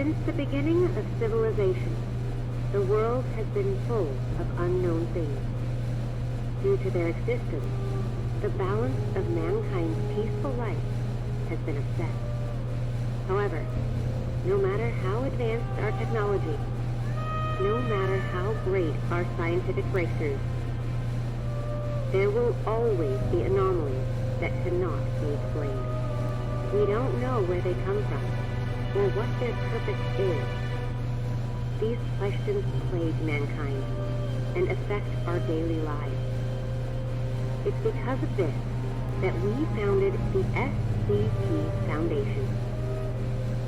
Since the beginning of civilization, the world has been full of unknown things. Due to their existence, the balance of mankind's peaceful life has been upset. However, no matter how advanced our technology, no matter how great our scientific breakthroughs, there will always be anomalies that cannot be explained. We don't know where they come from or what their purpose is. These questions plague mankind and affect our daily lives. It's because of this that we founded the SCP Foundation,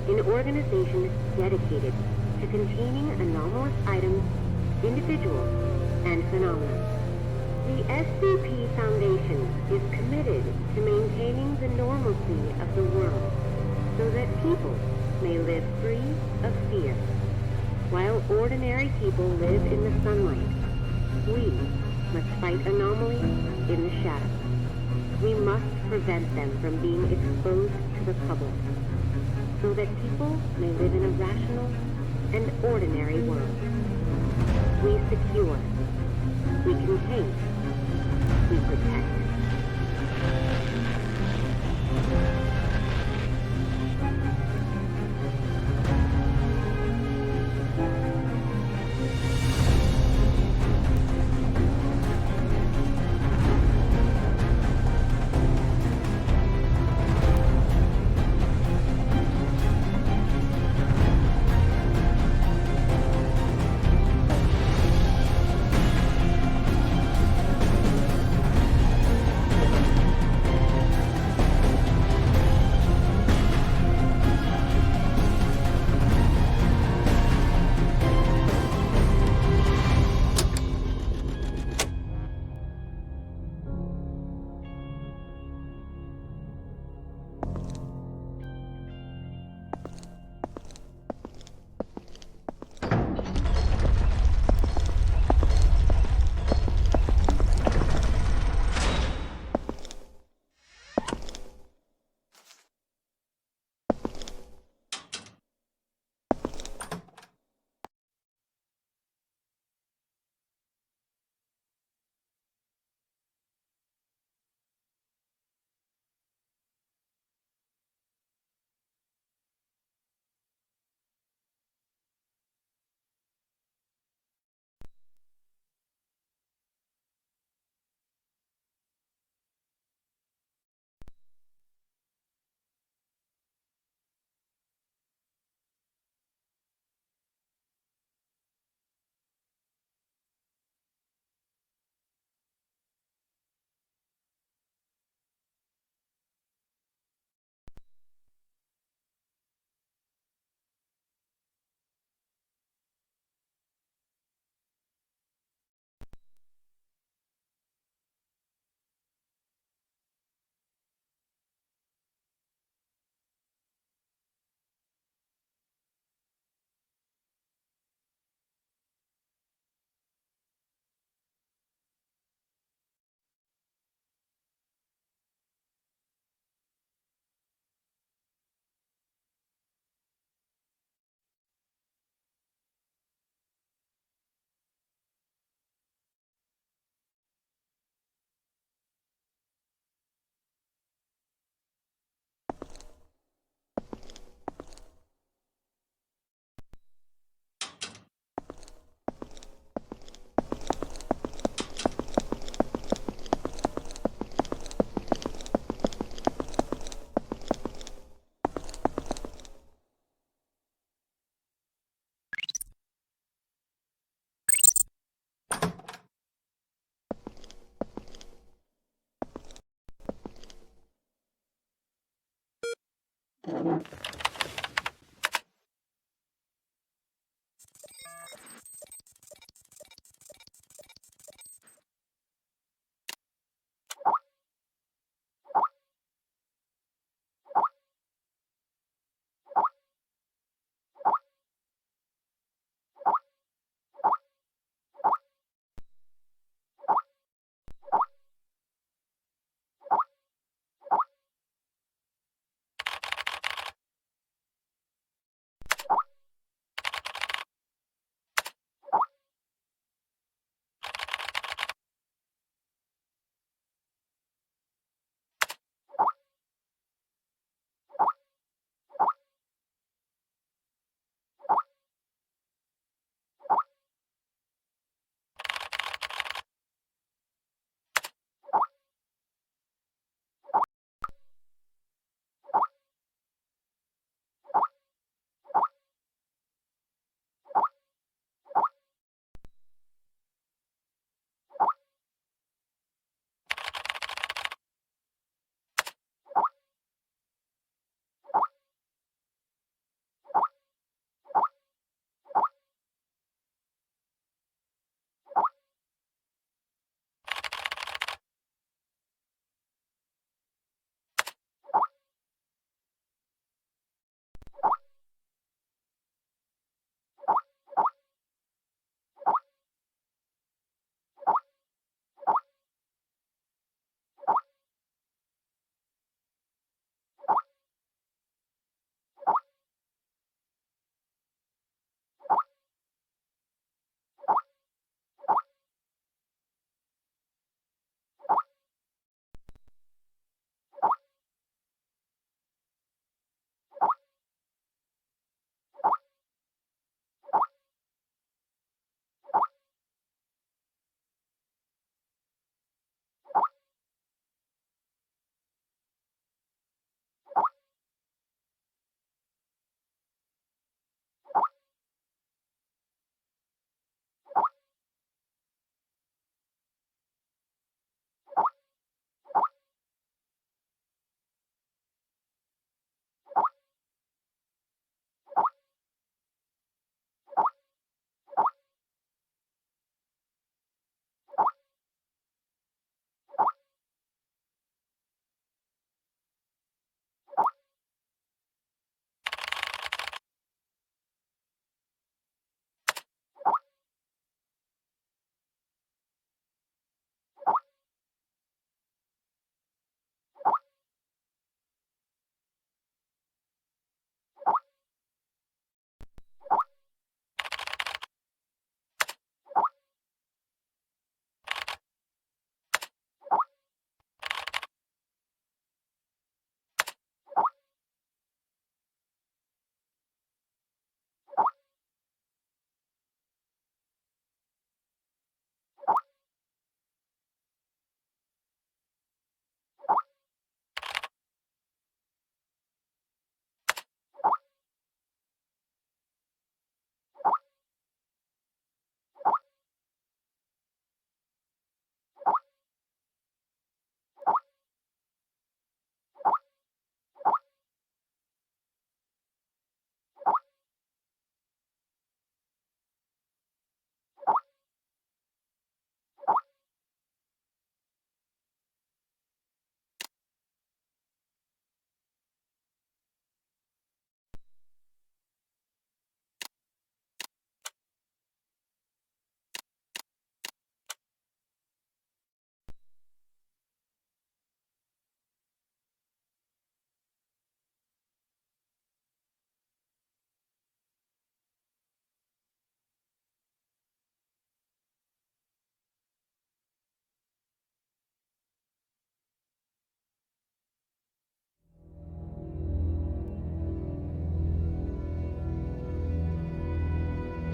an organization dedicated to containing anomalous items, individuals, and phenomena. The SCP Foundation is committed to maintaining the normalcy of the world so that people may live free of fear. While ordinary people live in the sunlight, we must fight anomalies in the shadows. We must prevent them from being exposed to the public so that people may live in a rational and ordinary world. We secure, we contain, we protect.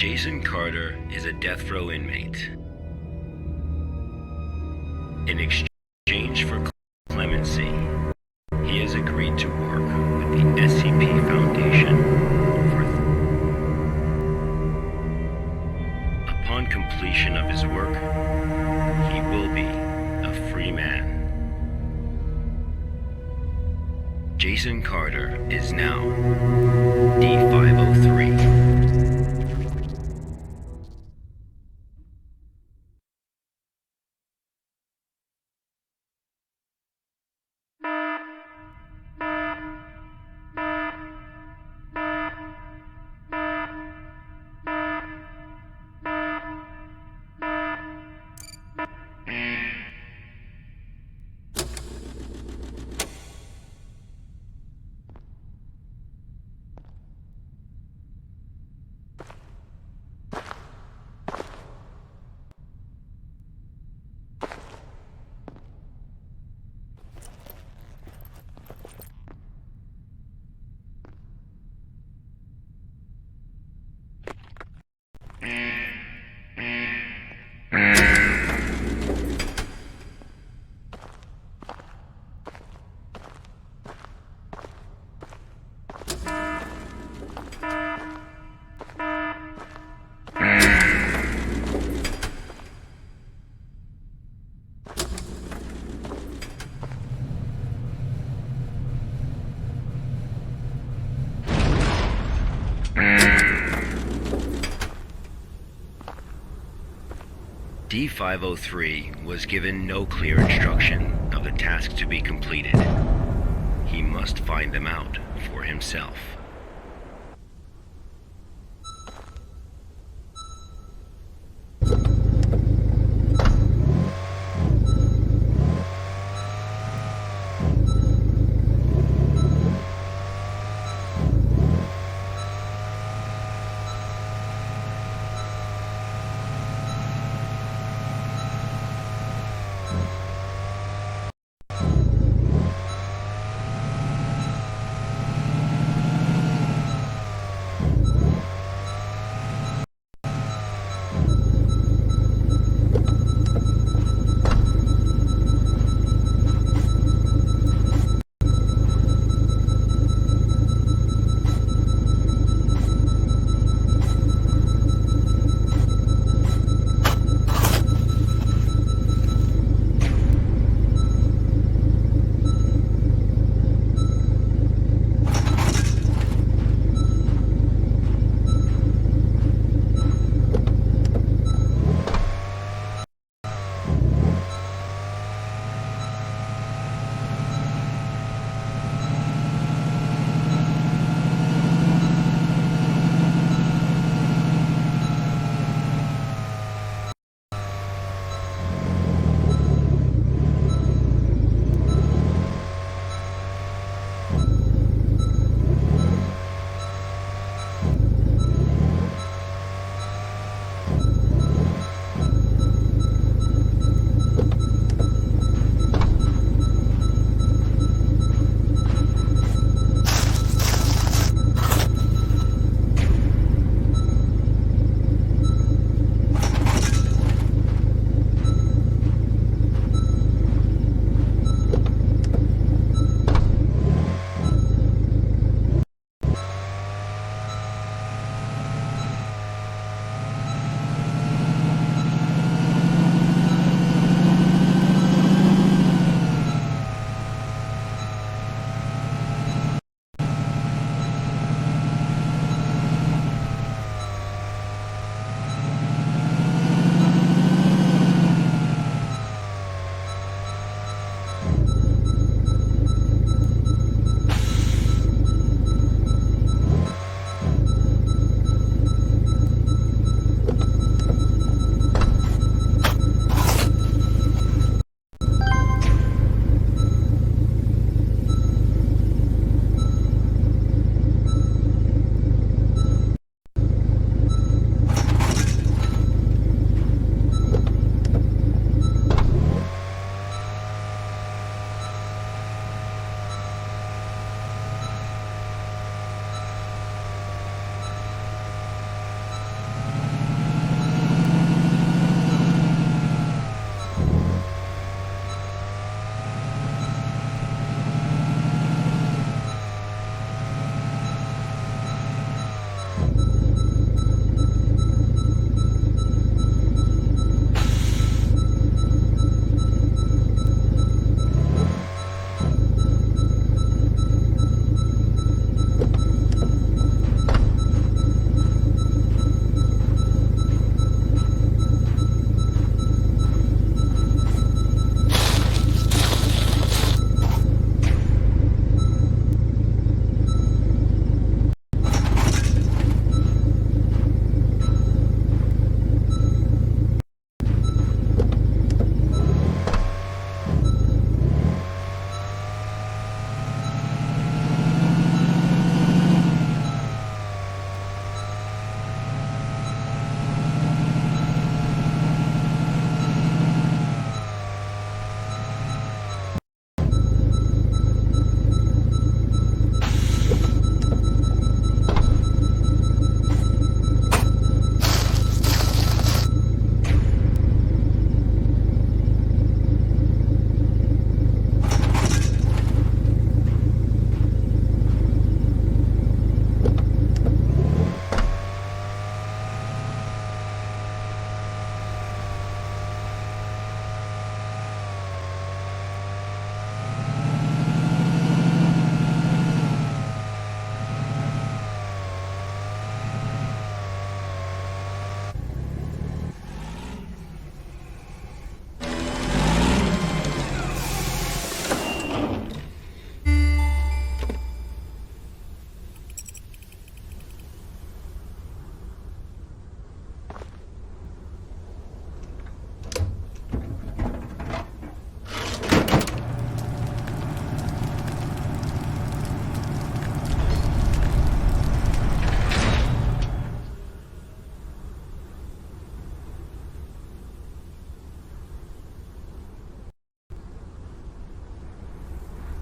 Jason Carter is a death row inmate. In exchange for clemency, he has agreed to work with the SCP Foundation upon completion of his work, he will be a free man. Jason Carter is now D503. D503 was given no clear instruction of the task to be completed. He must find them out for himself.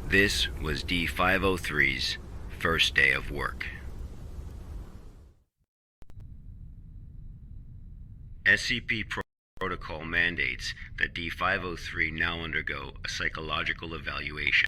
This was D503's first day of work. SCP protocol mandates that D503 now undergo a psychological evaluation.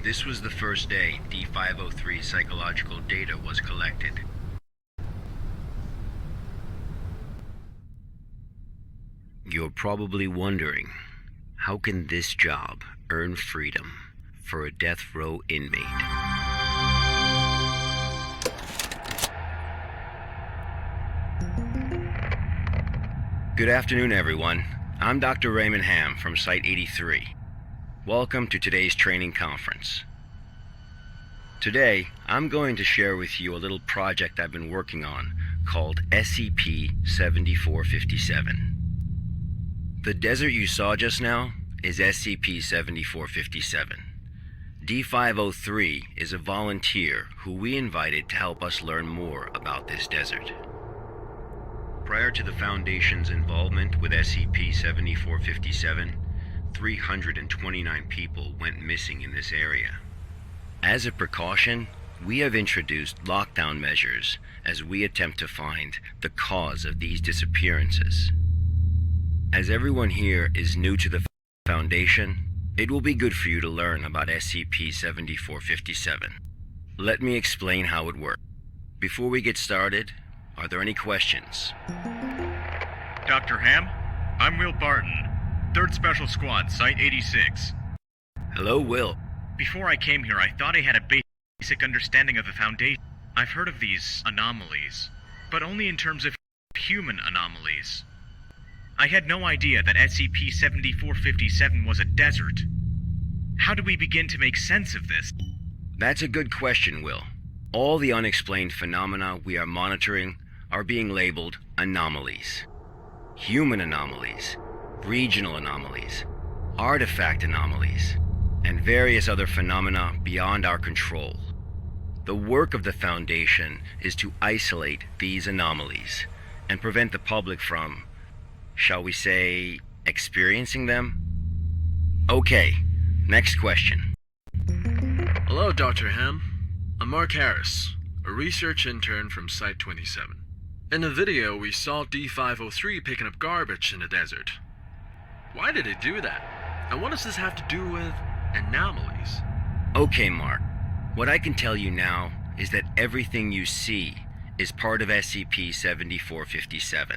This was the first day D503 psychological data was collected. You're probably wondering, how can this job earn freedom for a death row inmate? Good afternoon, everyone. I'm Dr. Raymond Ham from Site 83. Welcome to today's training conference. Today, I'm going to share with you a little project I've been working on called SCP-7457. The desert you saw just now is SCP-7457. D503 is a volunteer who we invited to help us learn more about this desert. Prior to the Foundation's involvement with SCP-7457, 329 people went missing in this area. As a precaution, we have introduced lockdown measures as we attempt to find the cause of these disappearances. As everyone here is new to the Foundation, it will be good for you to learn about SCP-7457. Let me explain how it works. Before we get started, are there any questions? Dr. Ham, I'm Will Barton, 3rd Special Squad, Site 86. Hello, Will. Before I came here, I thought I had a basic understanding of the Foundation. I've heard of these anomalies, but only in terms of human anomalies. I had no idea that SCP-7457 was a desert. How do we begin to make sense of this? That's a good question, Will. All the unexplained phenomena we are monitoring are being labeled anomalies. Human anomalies, regional anomalies, artifact anomalies, and various other phenomena beyond our control. The work of the Foundation is to isolate these anomalies and prevent the public from, shall we say, experiencing them? Okay, next question. Hello, Dr. Ham. I'm Mark Harris, a research intern from Site 27. In the video, we saw D503 picking up garbage in the desert. Why did he do that? And what does this have to do with anomalies? Okay, Mark. What I can tell you now is that everything you see is part of SCP-7457.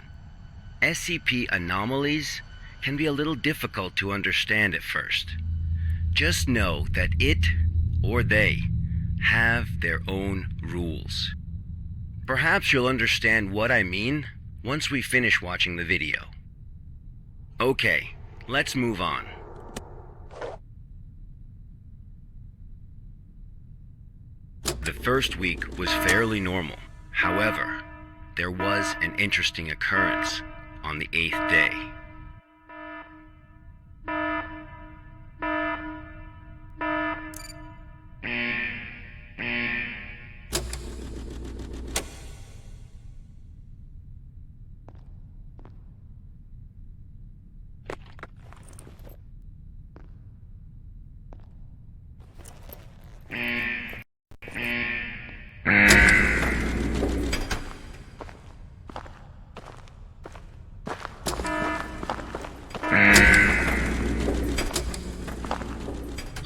SCP anomalies can be a little difficult to understand at first. Just know that it, or they, have their own rules. Perhaps you'll understand what I mean once we finish watching the video. Okay, let's move on. The first week was fairly normal. However, there was an interesting occurrence on the 8th day.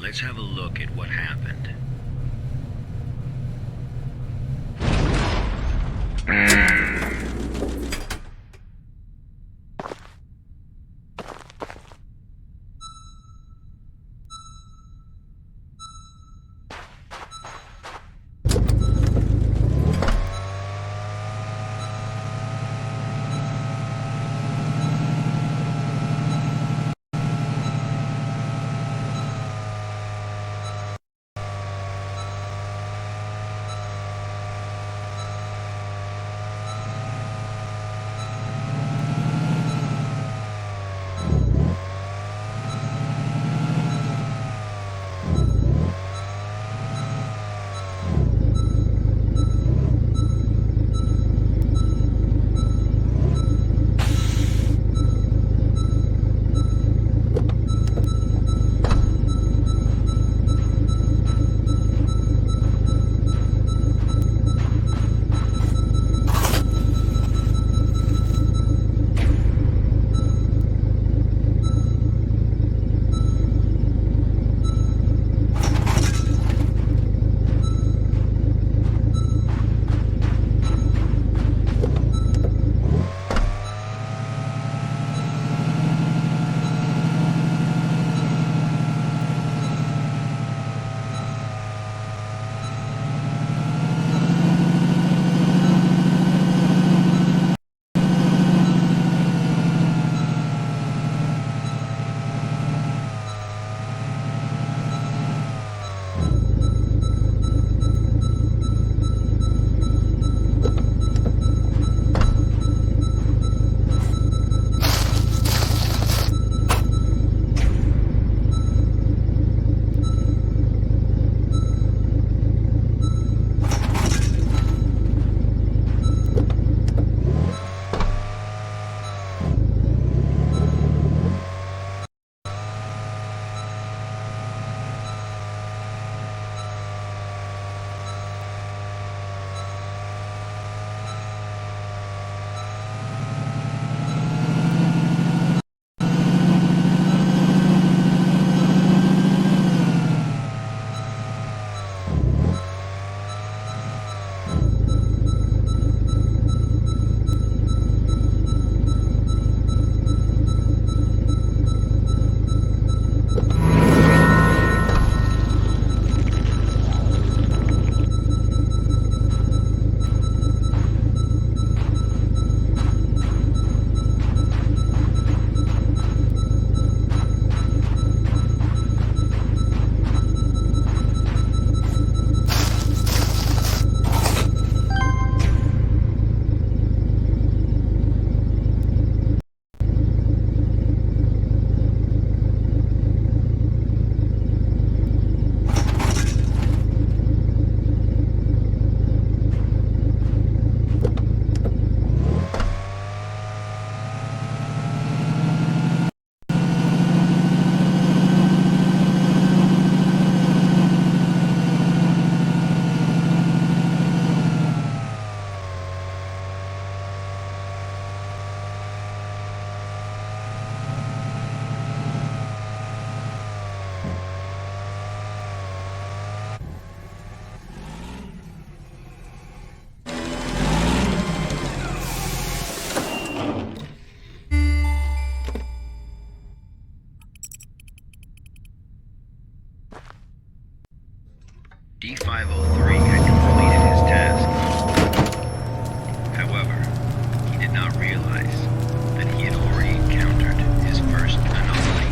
Let's have a look at what happened. D503 had completed his task. However, he did not realize that he had already encountered his first anomaly.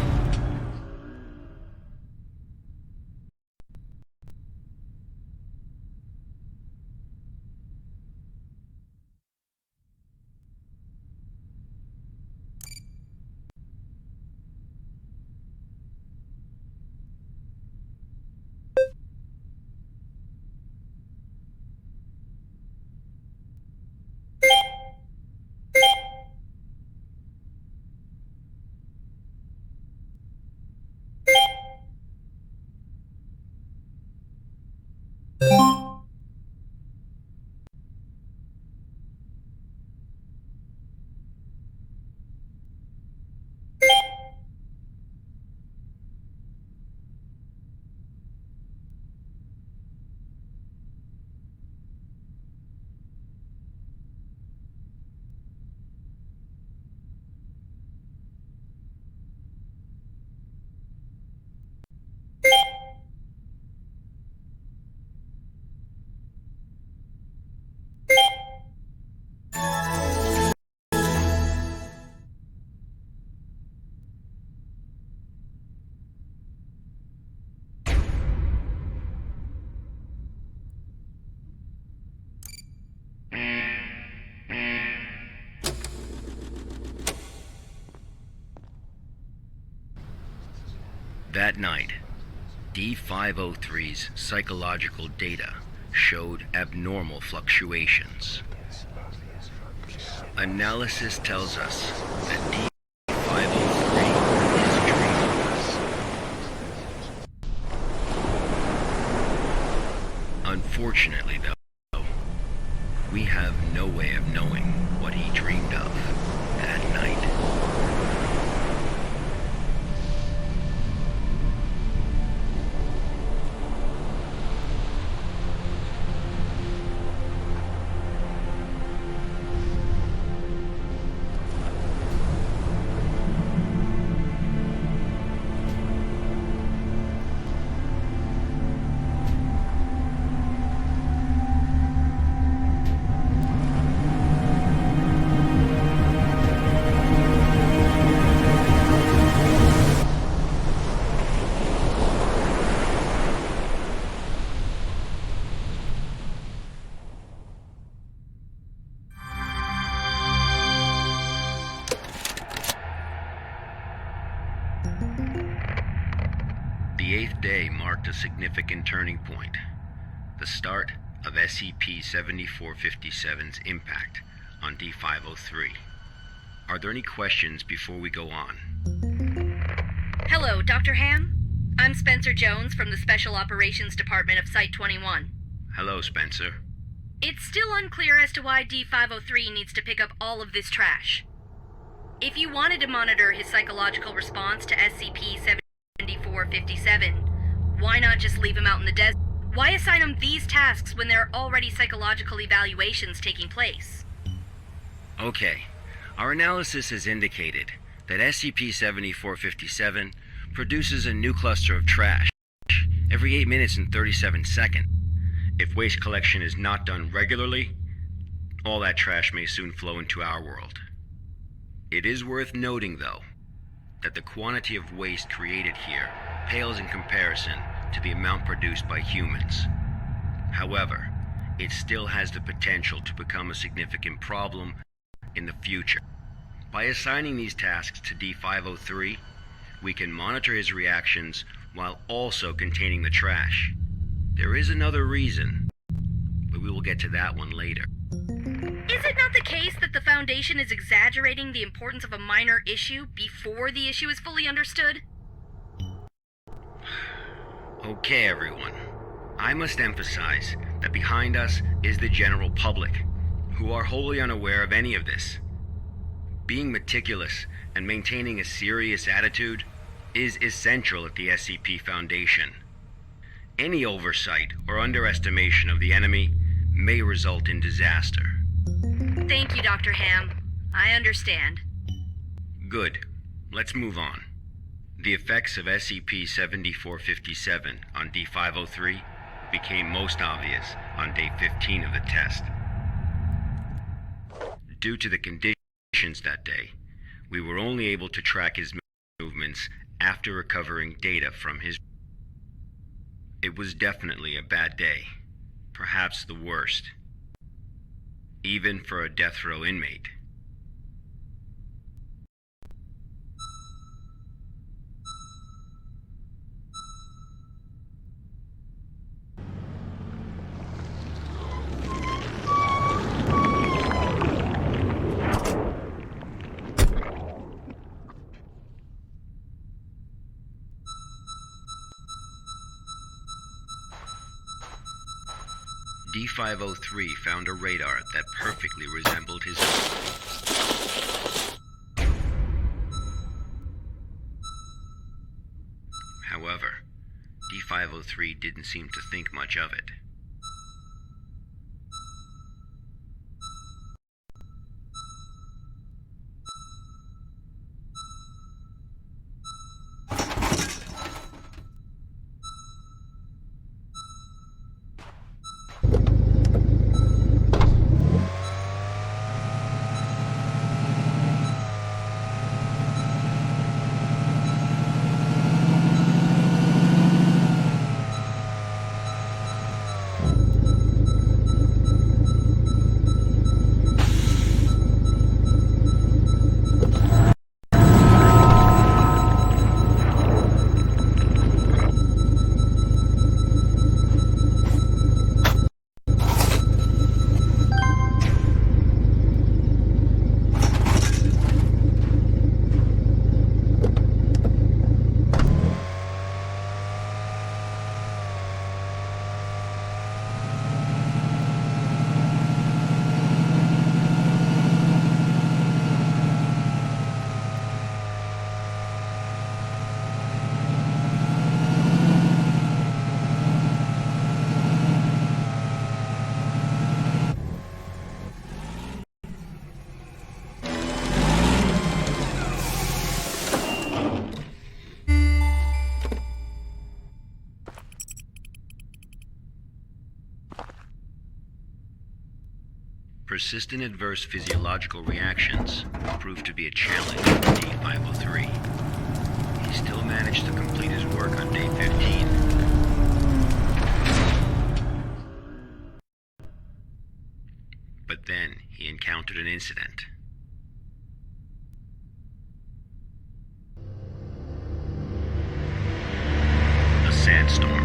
That night, D503's psychological data showed abnormal fluctuations. Analysis tells us that D503 is dreaming. Unfortunately, though, we have no way of knowing what he dreamed of that night. The eighth day marked a significant turning point, the start of SCP-7457's impact on D503. Are there any questions before we go on? Hello, Dr. Ham. I'm Spencer Jones from the Special Operations Department of Site-21. Hello, Spencer. It's still unclear as to why D503 needs to pick up all of this trash. If you wanted to monitor his psychological response to SCP-7457, why not just leave him out in the desert? Why assign him these tasks when there are already psychological evaluations taking place? Okay, our analysis has indicated that SCP-7457 produces a new cluster of trash every 8 minutes and 37 seconds. If waste collection is not done regularly, all that trash may soon flow into our world. It is worth noting, though, that the quantity of waste created here pales in comparison to the amount produced by humans. However, it still has the potential to become a significant problem in the future. By assigning these tasks to D503, we can monitor his reactions while also containing the trash. There is another reason, but we will get to that one later. Is it not the case that the Foundation is exaggerating the importance of a minor issue before the issue is fully understood? Okay, everyone. I must emphasize that behind us is the general public, who are wholly unaware of any of this. Being meticulous and maintaining a serious attitude is essential at the SCP Foundation. Any oversight or underestimation of the enemy may result in disaster. Thank you, Dr. Ham. I understand. Good. Let's move on. The effects of SCP-7457 on D503 became most obvious on day 15 of the test. Due to the conditions that day, we were only able to track his movements after recovering data from his... It was definitely a bad day, perhaps the worst, even for a death row inmate. D503 found a radar that perfectly resembled his own. However, D503 didn't seem to think much of it. Persistent adverse physiological reactions proved to be a challenge for D503. He still managed to complete his work on day 15. But then he encountered an incident. A sandstorm.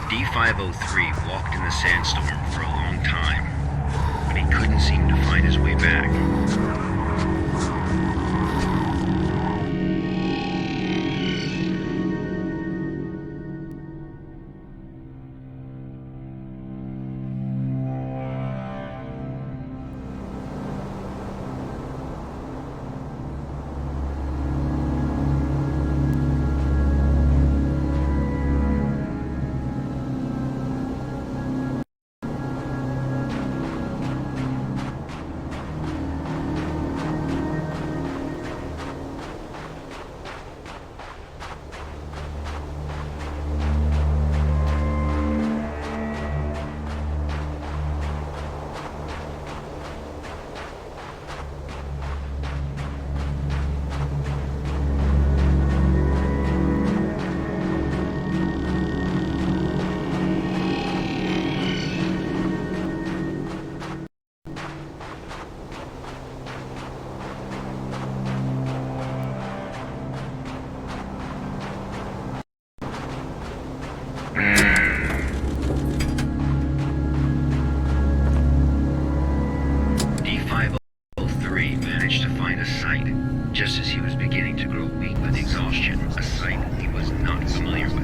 D503 walked in the sandstorm for a long time, but he couldn't seem to find his way back. D503 managed to find a site, just as he was beginning to grow weak with exhaustion, a site he was not familiar with.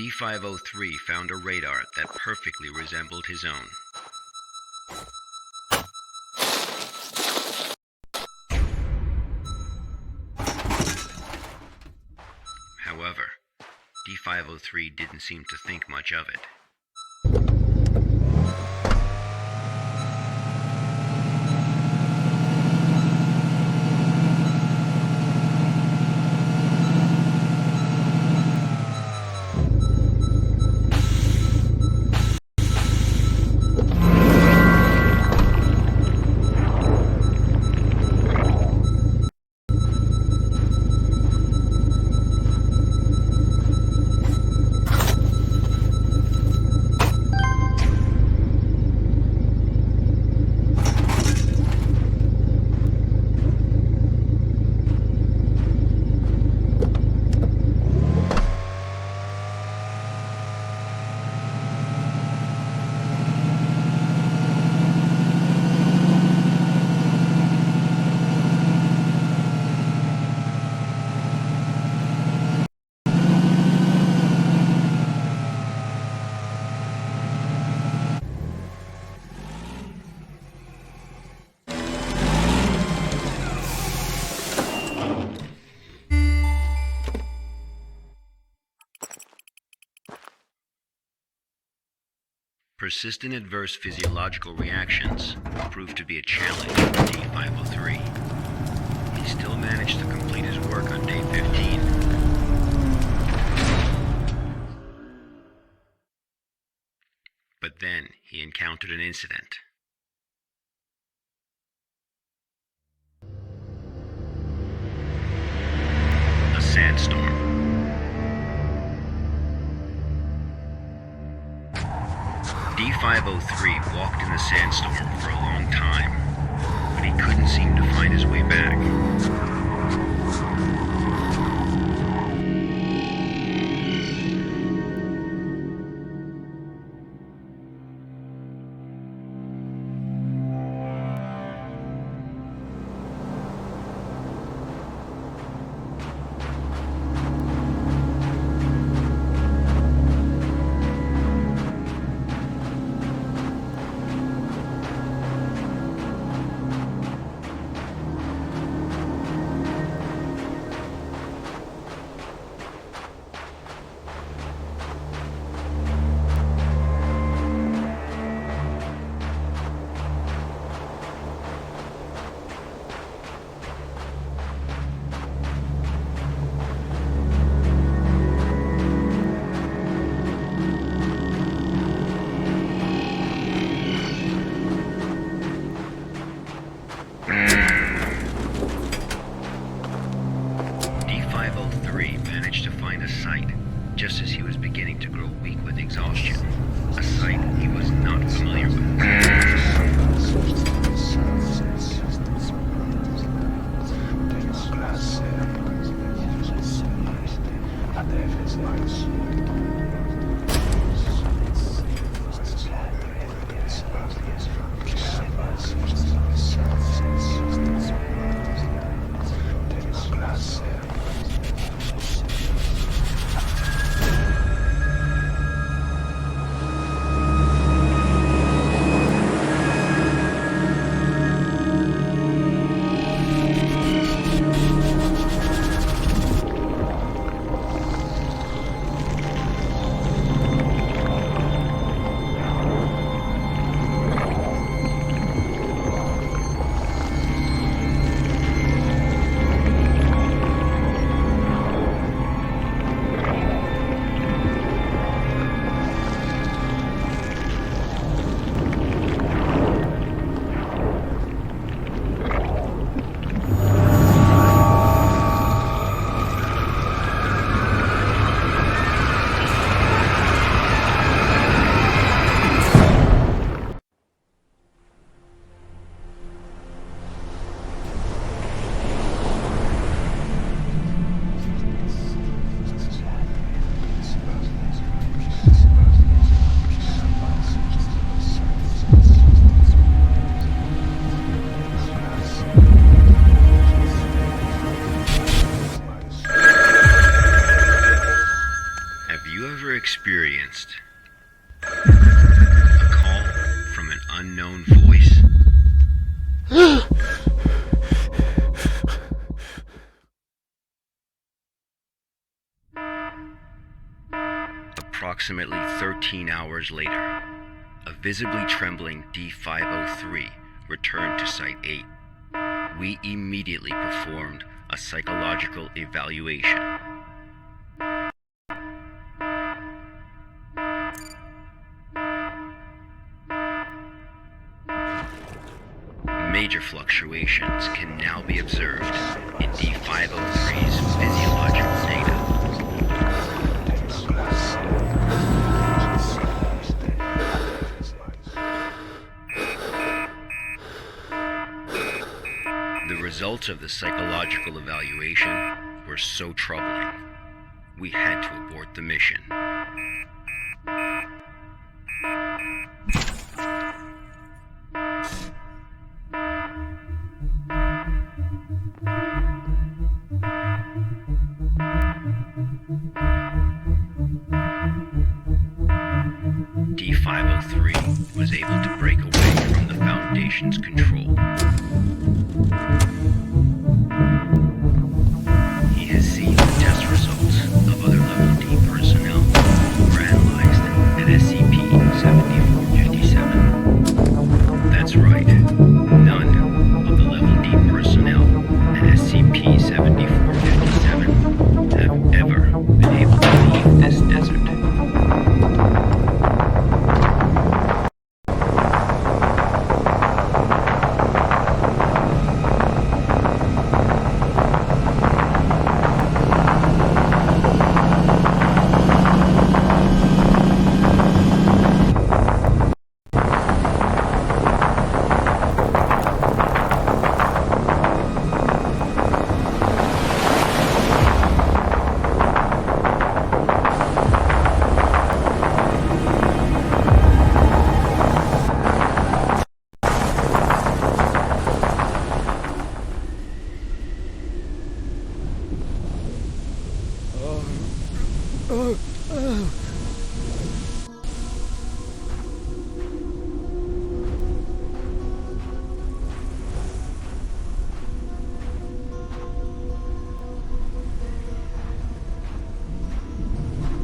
D503 found a radar that perfectly resembled his own. However, D503 didn't seem to think much of it. Persistent adverse physiological reactions proved to be a challenge for D503. He still managed to complete his work on day 15. But then he encountered an incident. A sandstorm. D503 walked in the sandstorm for a long time, but he couldn't seem to find his way back. D503 managed to find a site just as he was beginning to grow weak with exhaustion, a site he was not familiar with. experienced a call from an unknown voice. Approximately 13 hours later, a visibly trembling D503 returned to Site 8. We immediately performed a psychological evaluation. Major fluctuations can now be observed in D503's physiological data. The results of the psychological evaluation were so troubling, we had to abort the mission. D503 was able to break away from the Foundation's control. He has seen the test results of other Level D personnel who were analyzed at SCP-7457. That's right, none of the Level D personnel at SCP-7457 have ever been able to leave this desert.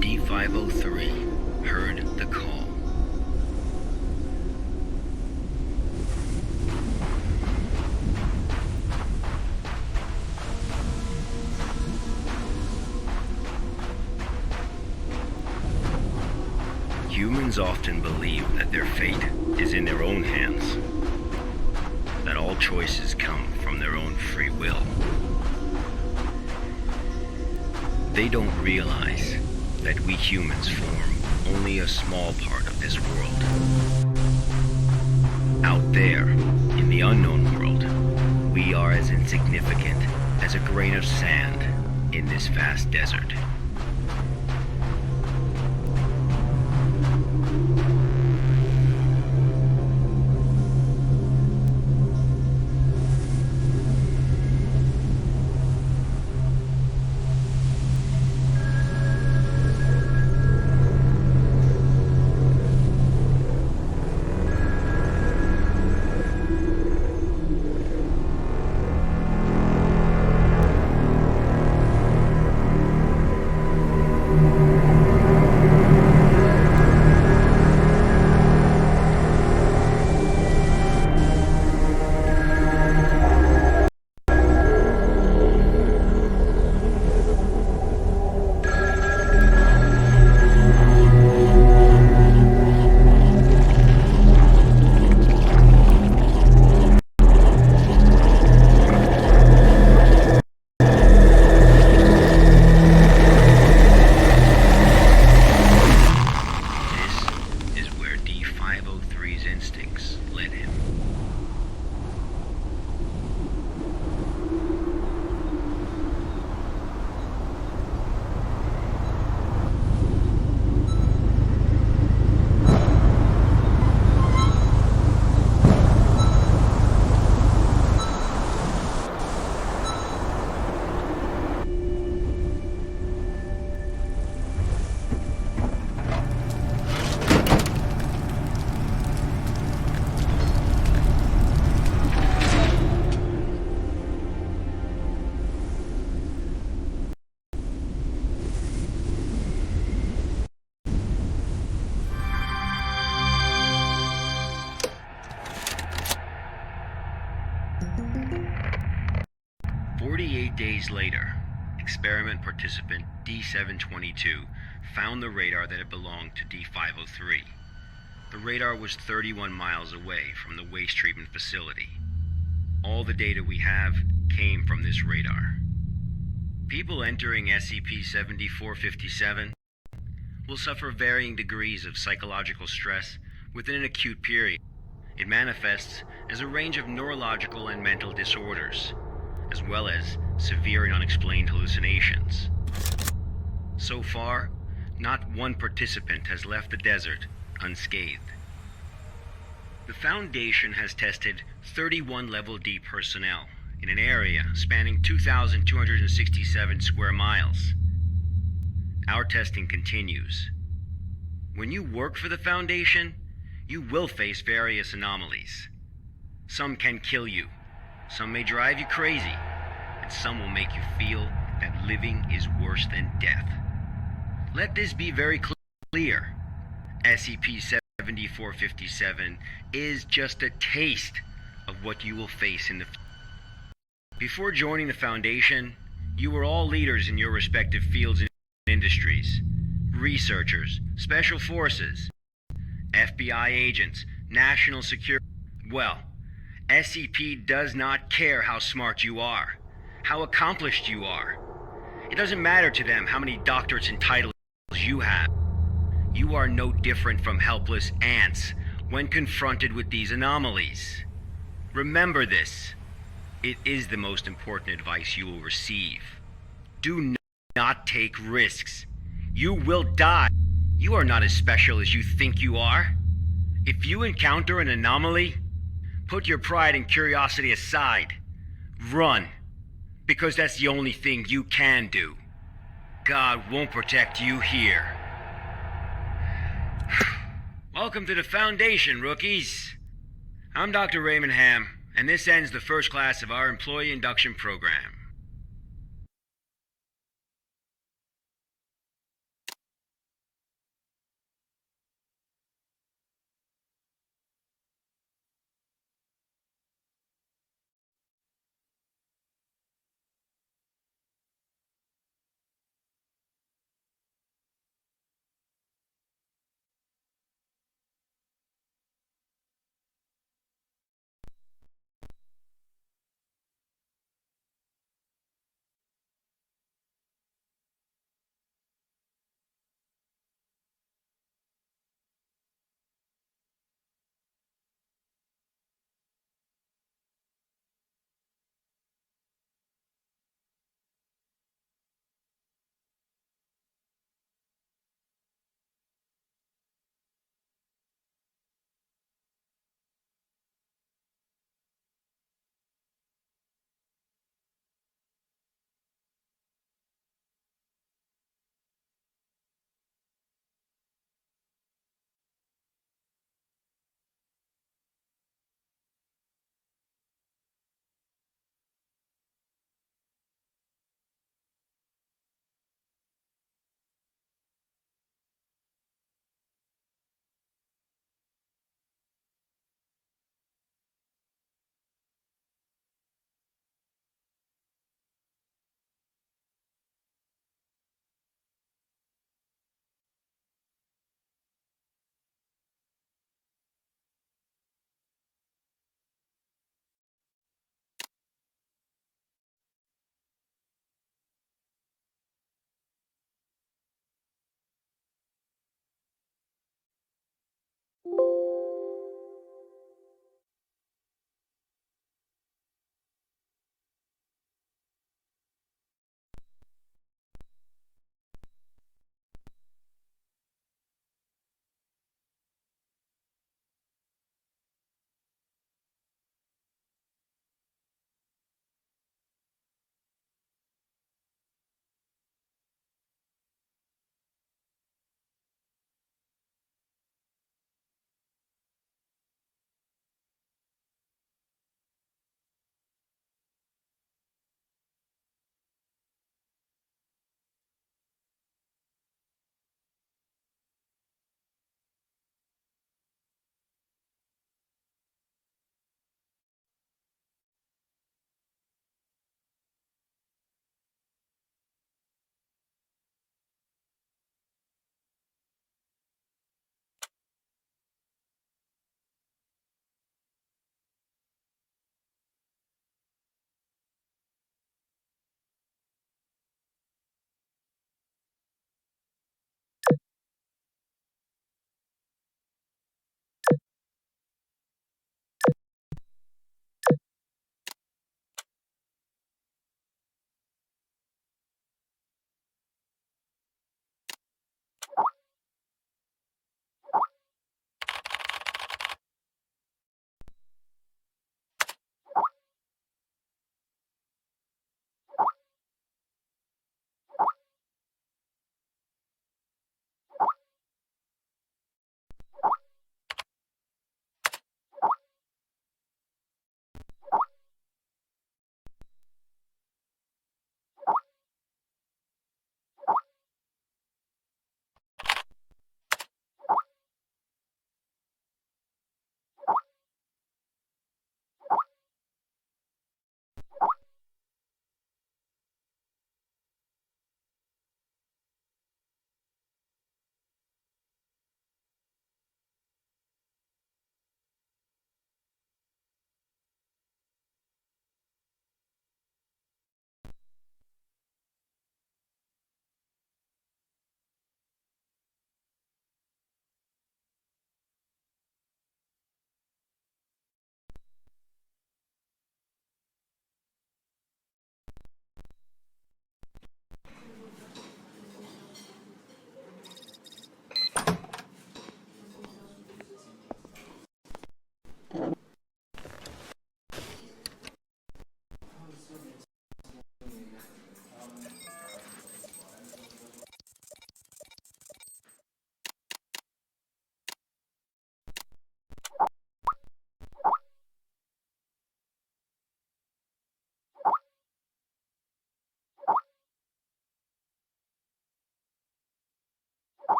D503 heard the call. Humans often believe that their fate is in their own hands, that all choices come from their own free will. They don't realize that we humans form only a small part of this world. Out there, in the unknown world, we are as insignificant as a grain of sand in this vast desert. days later, experiment participant D722 found the radar that had belonged to D503. The radar was 31 miles away from the waste treatment facility. All the data we have came from this radar. People entering SCP-7457 will suffer varying degrees of psychological stress within an acute period. It manifests as a range of neurological and mental disorders, as well as severe and unexplained hallucinations. So far, not one participant has left the desert unscathed. The Foundation has tested 31 Level D personnel in an area spanning 2,267 square miles. Our testing continues. When you work for the Foundation, you will face various anomalies. Some can kill you, some may drive you crazy, and some will make you feel that living is worse than death. Let this be very clear. SCP-7457 is just a taste of what you will face in the future. Before joining the Foundation, you were all leaders in your respective fields and industries. Researchers, special forces, FBI agents, national security. Well, SCP does not care how smart you are, how accomplished you are. It doesn't matter to them how many doctorates and titles you have. You are no different from helpless ants when confronted with these anomalies. Remember this. It is the most important advice you will receive. Do not take risks. You will die. You are not as special as you think you are. If you encounter an anomaly, put your pride and curiosity aside. Run, because that's the only thing you can do. God won't protect you here. Welcome to the Foundation, rookies. I'm Dr. Raymond Ham, and this ends the first class of our employee induction program.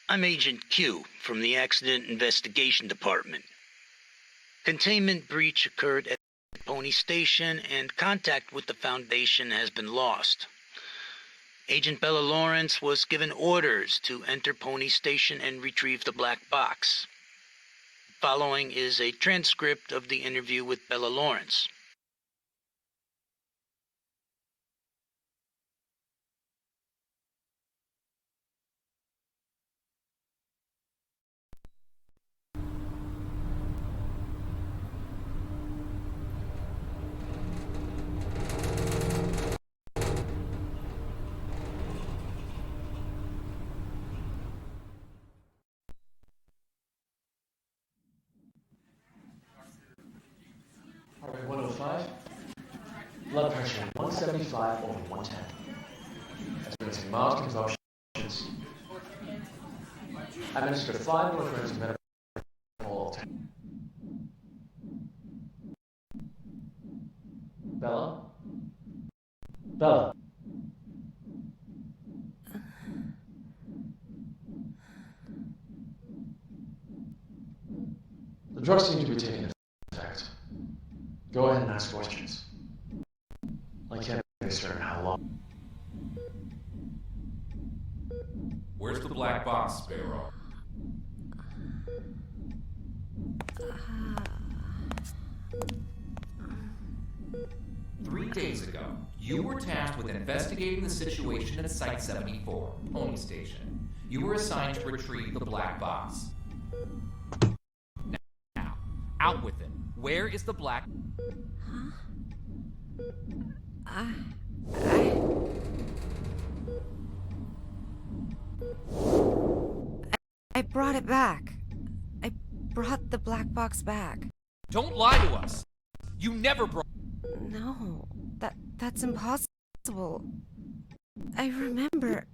I'm Agent Q from the Accident Investigation Department. Containment breach occurred at Pony Station, and contact with the Foundation has been lost. Agent Bella Lawrence was given orders to enter Pony Station and retrieve the black box. Following is a transcript of the interview with Bella Lawrence. Heart rate 105. Blood pressure 175 over 110. Experiencing mild convulsions. Administered 5 milligrams of metabolic. Bella? Bella? The drugs seem to be taking effect. Go ahead and ask questions. I can't be certain how long. Where's the black box, Sparrow? Three days ago, you were tasked with investigating the situation at Site 74, Pony Station. You were assigned to retrieve the black box. Now, out with it. Where is the black... I brought it back. I brought the black box back. Don't lie to us! You never brought... No, that's impossible. I remember.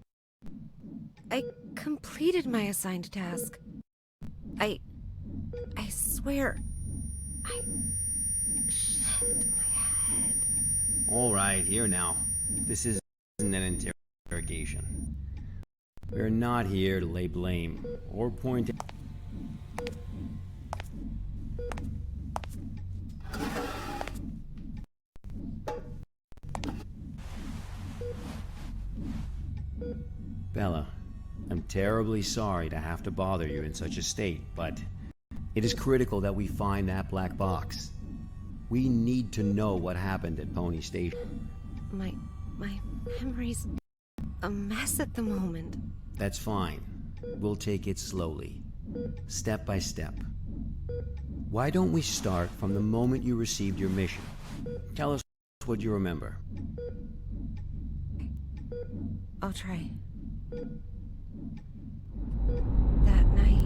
I completed my assigned task. I swear... Shit, my head. All right, here now. This isn't an interrogation. We're not here to lay blame or point... Bella, I'm terribly sorry to have to bother you in such a state, but it is critical that we find that black box. We need to know what happened at Pony Station. My memory's a mess at the moment. That's fine. We'll take it slowly, step by step. Why don't we start from the moment you received your mission? Tell us what you remember. I'll try. That night...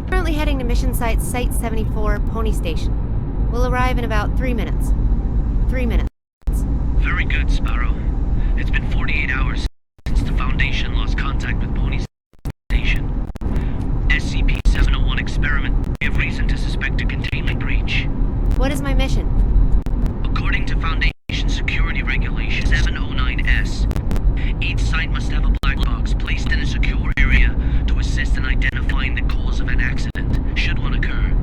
Currently heading to mission site Site 74, Pony Station. We'll arrive in about 3 minutes. 3 minutes. Very good, Sparrow. It's been 48 hours since the Foundation lost contact with Pony Station. SCP 701 experiment. We have reason to suspect a containment breach. What is my mission? According to Foundation security regulations 709S, each site must have a black box placed in a secure area to assist in identifying the cause of an accident, should one occur.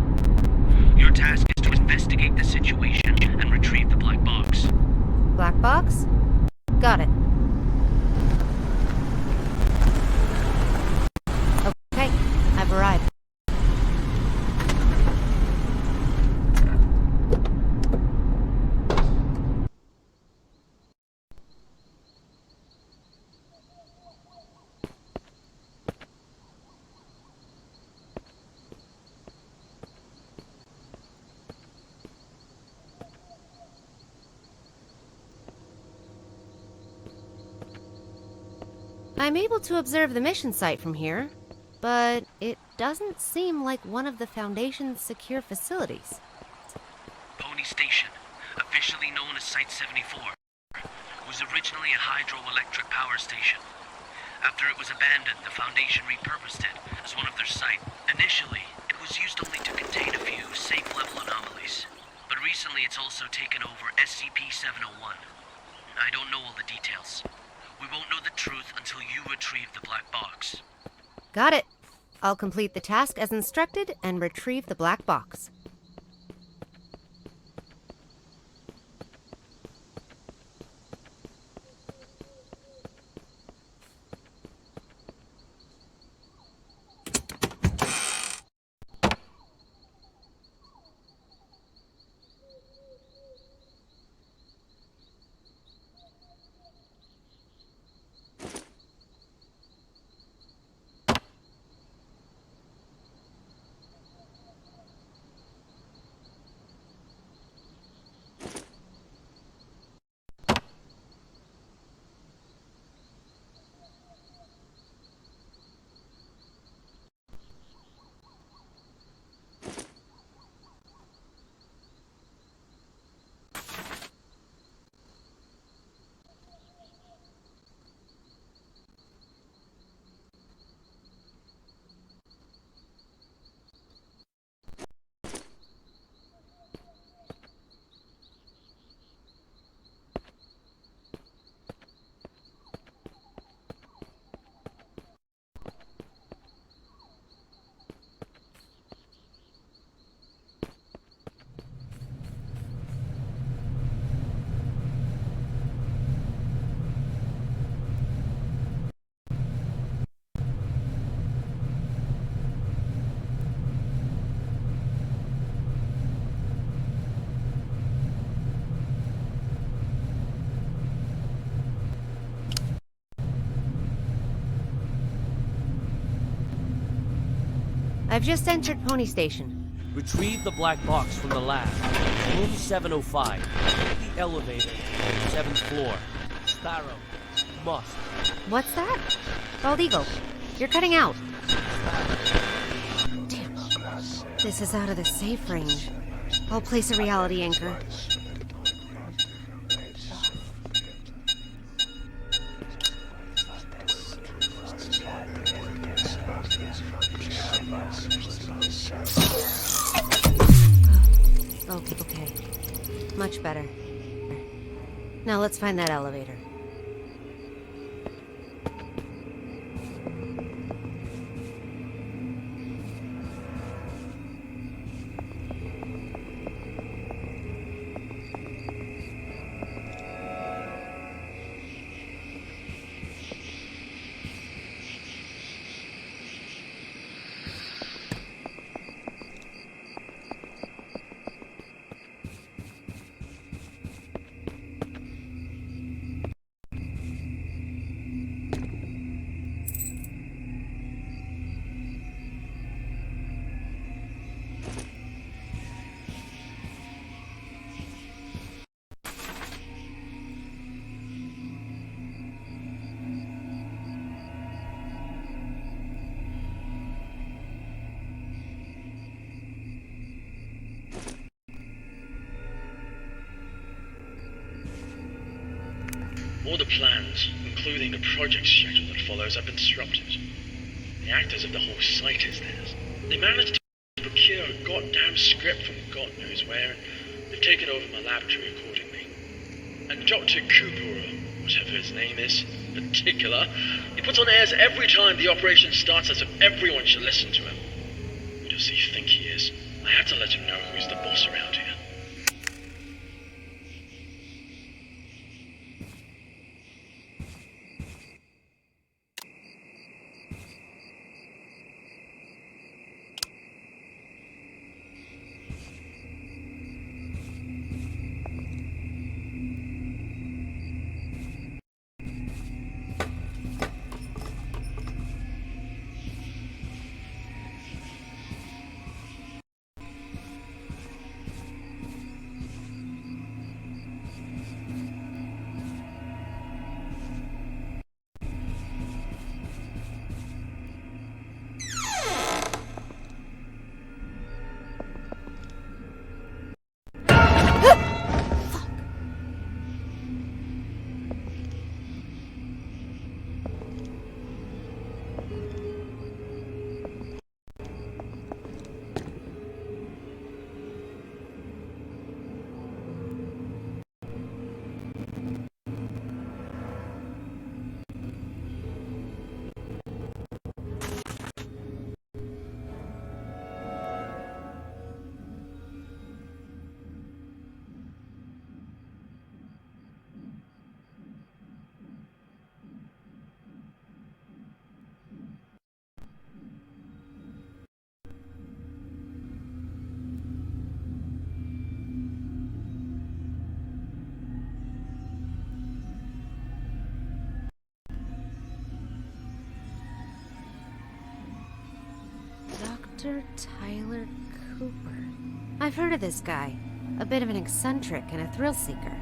Your task is to investigate the situation and retrieve the black box. Black box? Got it. Okay, I've arrived. I'm able to observe the mission site from here, but it doesn't seem like one of the Foundation's secure facilities. Pony Station, officially known as Site 74, was originally a hydroelectric power station. After it was abandoned, the Foundation repurposed it as one of their sites. Initially, it was used only to contain a few safe-level anomalies. But recently it's also taken over SCP-701. I don't know all the details. We won't know the truth until you retrieve the black box. Got it. I'll complete the task as instructed and retrieve the black box. I've just entered Pony Station. Retrieve the black box from the lab. Room 705. The elevator. 7th floor. Sparrow. Must. What's that? Bald Eagle, you're cutting out. Damn. This is out of the safe range. I'll place a reality anchor. Okay. Much better. Now let's find that elevator. All the plans, including the project schedule that follows, have been disrupted. The actors of the whole site is theirs. They managed to procure a goddamn script from God knows where, and they've taken over my laboratory accordingly. And Dr. Cooper, or whatever his name is, in particular, he puts on airs every time the operation starts as if everyone should listen to him. Who does he think he is? I had to let him know who's the boss around here. Dr. Tyler Cooper. I've heard of this guy. A bit of an eccentric and a thrill seeker.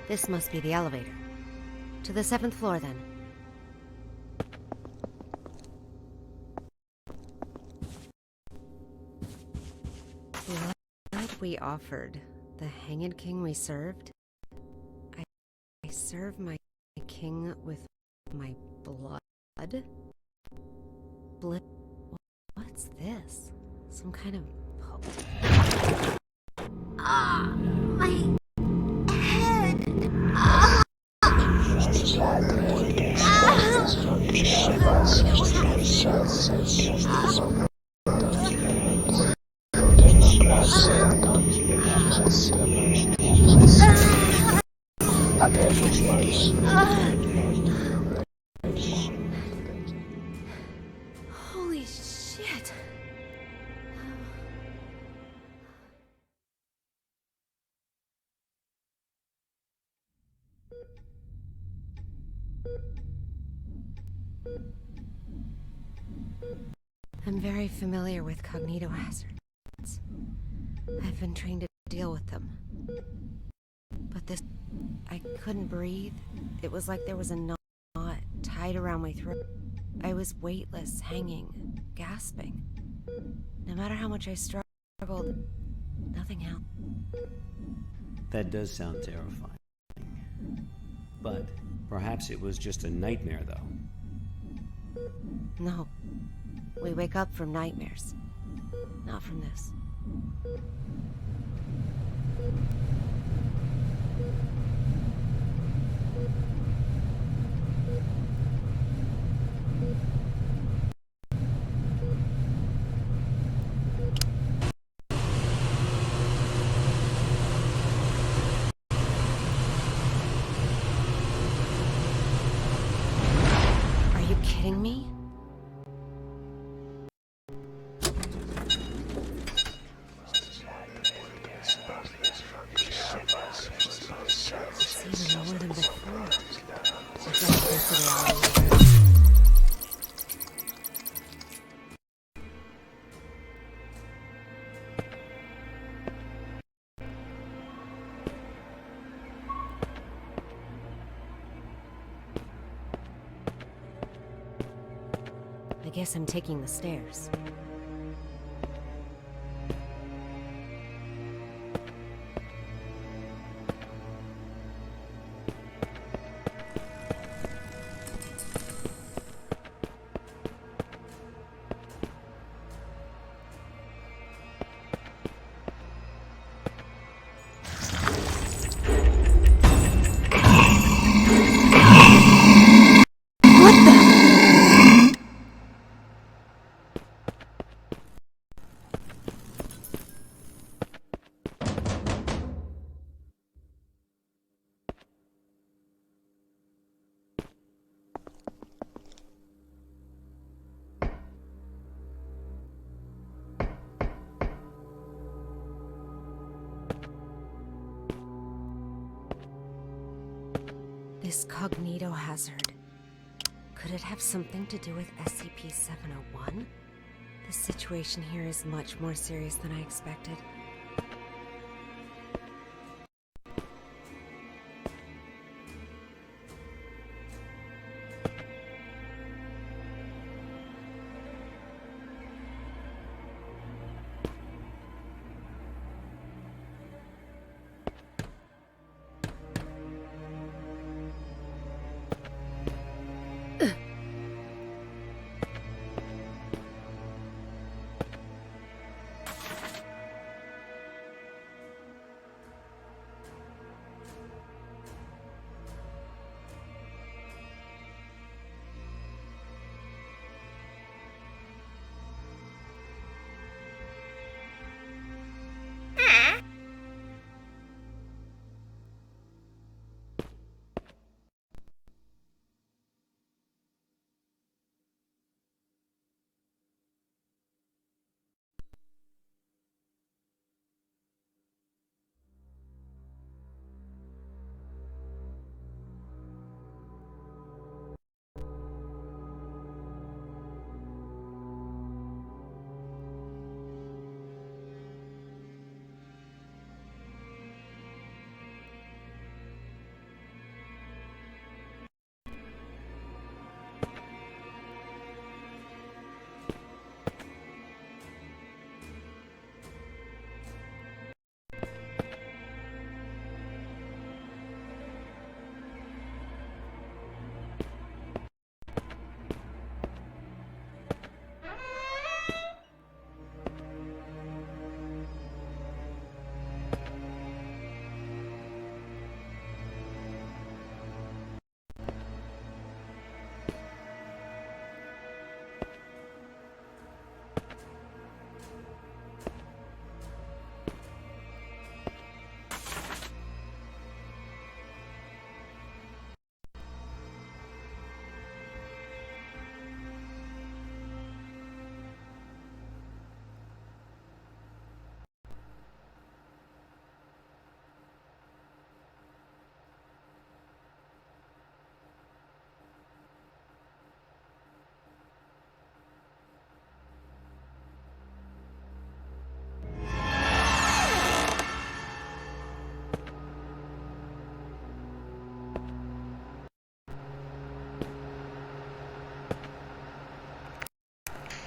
This must be the elevator. To the 7th floor, then. What we offered, the Hanged King we served? I serve my king with my blood? What's this? Some kind of... my head. Holy shit. I'm very familiar with cognito hazards. I've been trained to deal with them. But this... I couldn't breathe. It was like there was a knot tied around my throat. I was weightless, hanging, gasping. No matter how much I struggled, nothing helped. That does sound terrifying. But perhaps it was just a nightmare, though. No. We wake up from nightmares. Not from this. Are you kidding me? It's even lower than before. It's like this reality. I guess I'm taking the stairs. This cognito hazard. Could it have something to do with SCP-701? The situation here is much more serious than I expected.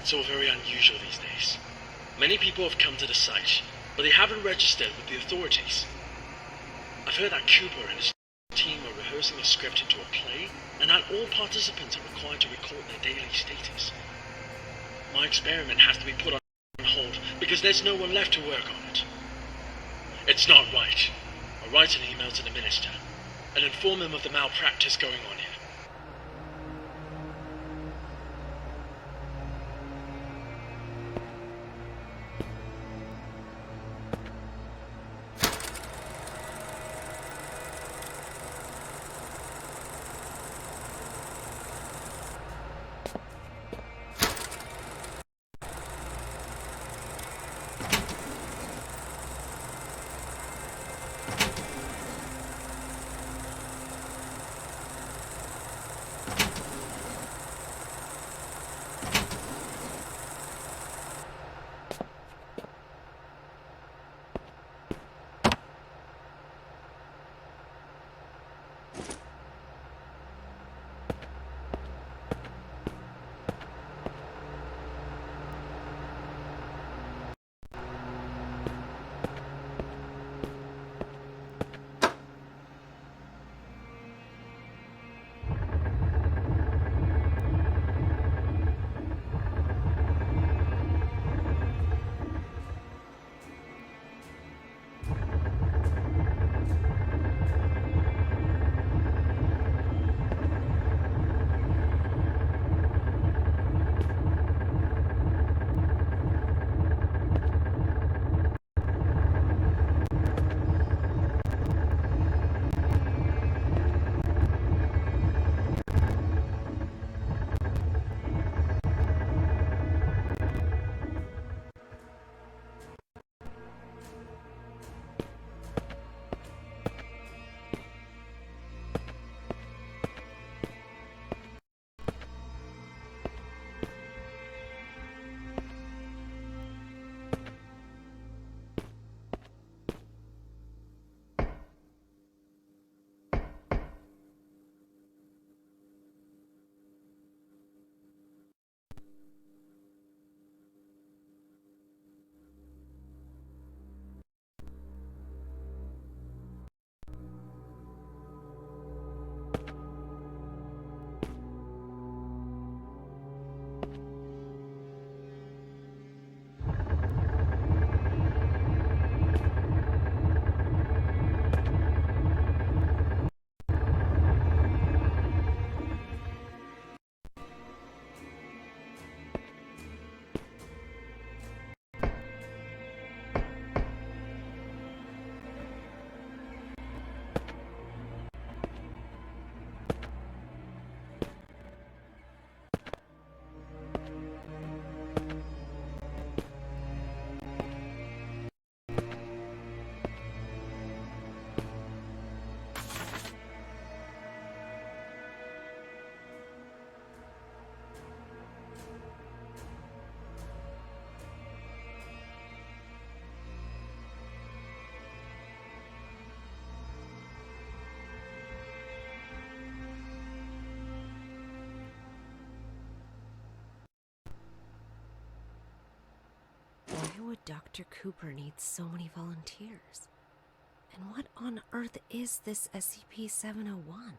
It's all very unusual these days. Many people have come to the site, but they haven't registered with the authorities. I've heard that Cooper and his team are rehearsing a script into a play, and that all participants are required to record their daily status. My experiment has to be put on hold because there's no one left to work on it. It's not right. I'll write an email to the minister and inform him of the malpractice going on here. Why would Dr. Cooper need so many volunteers? And what on earth is this SCP-701?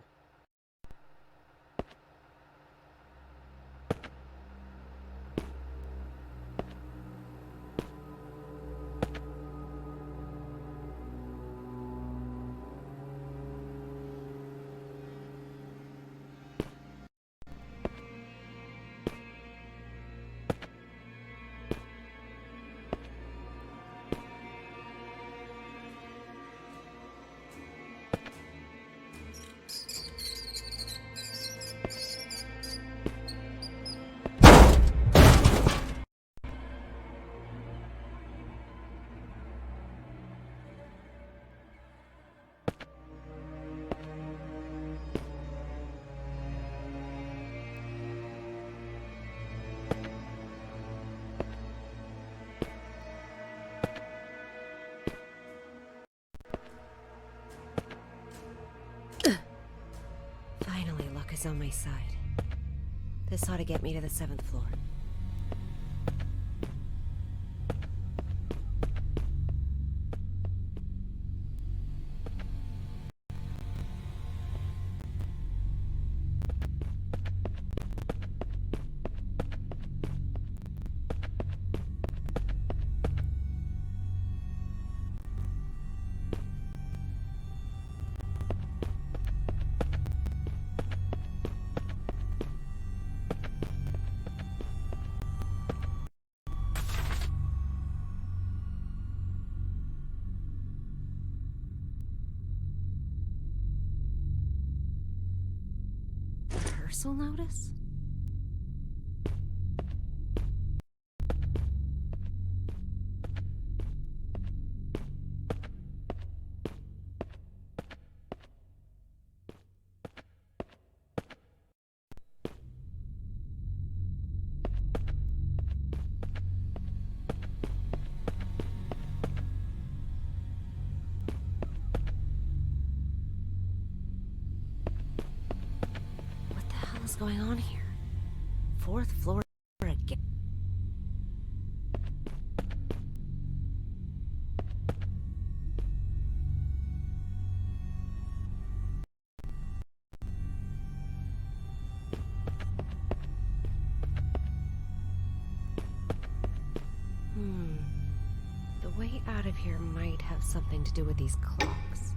Finally, luck is on my side. This ought to get me to the 7th floor. reversal notice? What's going on here? 4th floor again. The way out of here might have something to do with these clocks.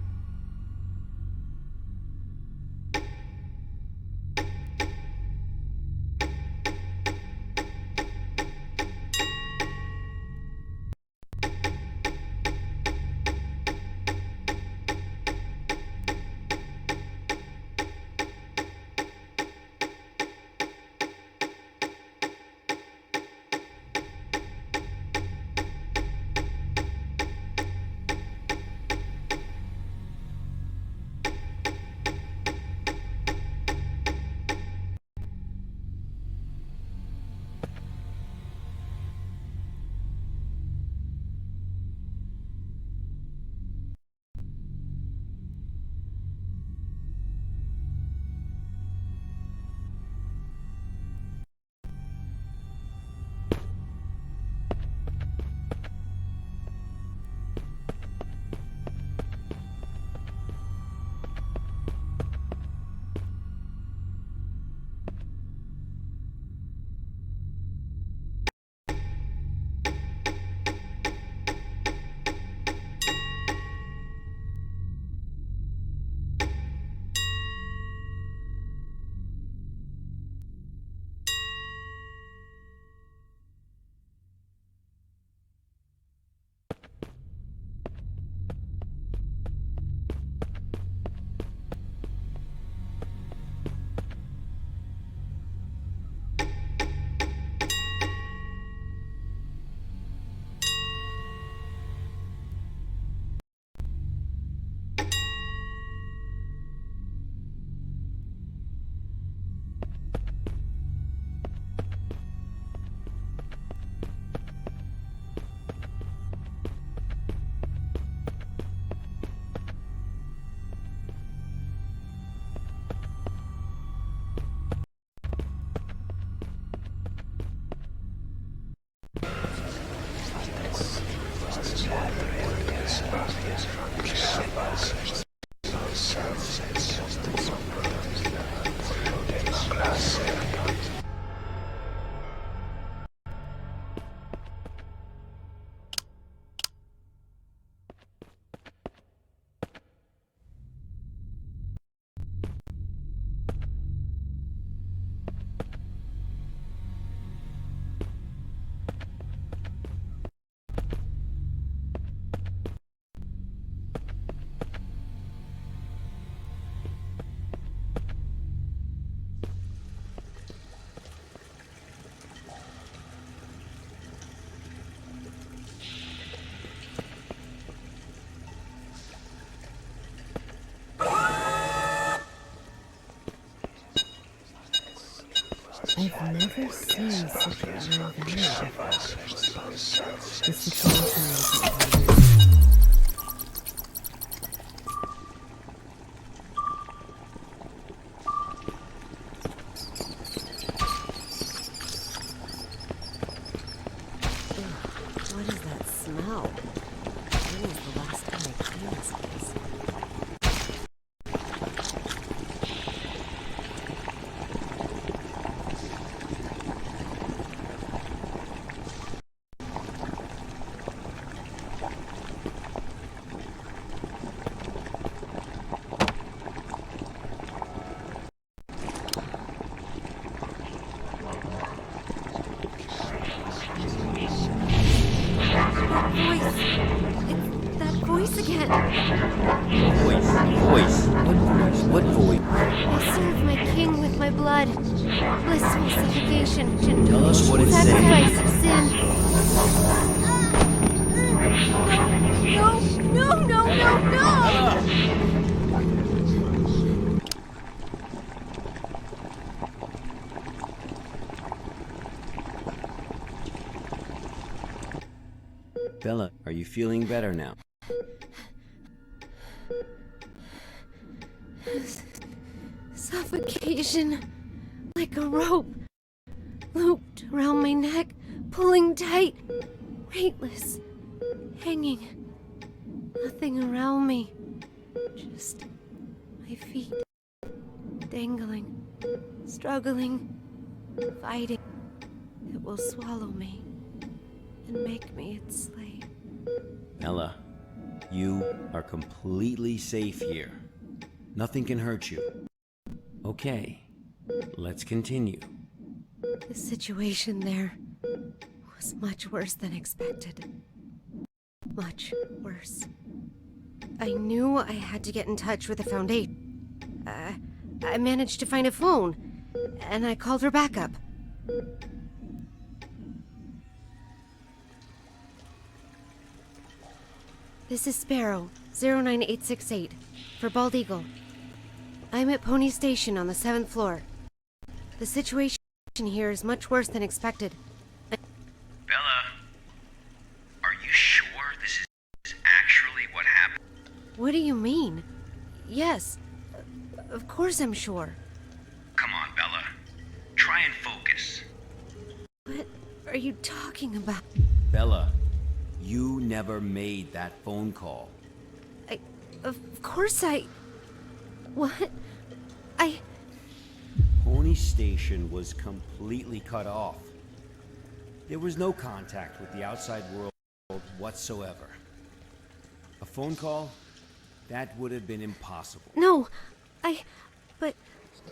I've never seen such an environment before. The situation is what is that smell? When was the last time I cleaned this place? Voice again. Voice. voice? What voice? I serve my king with my blood. Blissful suffocation. Tell us what it said. Sacrifice of sin. No! Bella, are you feeling better now? Suffocation. Like a rope. Looped around my neck. Pulling tight. Weightless. Hanging. Nothing around me. Just my feet. Dangling. Struggling. Fighting. It will swallow me. And make me its slave. Bella, you are completely safe here. Nothing can hurt you. Okay, let's continue. The situation there was much worse than expected. Much worse. I knew I had to get in touch with the Foundation. I managed to find a phone, and I called her backup. This is Sparrow, 09868, for Bald Eagle. I'm at Pony Station on the 7th floor. The situation here is much worse than expected. Bella, are you sure this is actually what happened? What do you mean? Yes, of course I'm sure. Come on, Bella. Try and focus. What are you talking about? Bella, you never made that phone call. Of course What? Pony Station was completely cut off. There was no contact with the outside world whatsoever. A phone call? That would have been impossible. No, but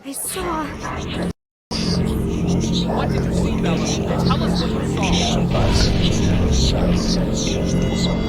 I saw... What did you see, Bella? Tell us what you saw.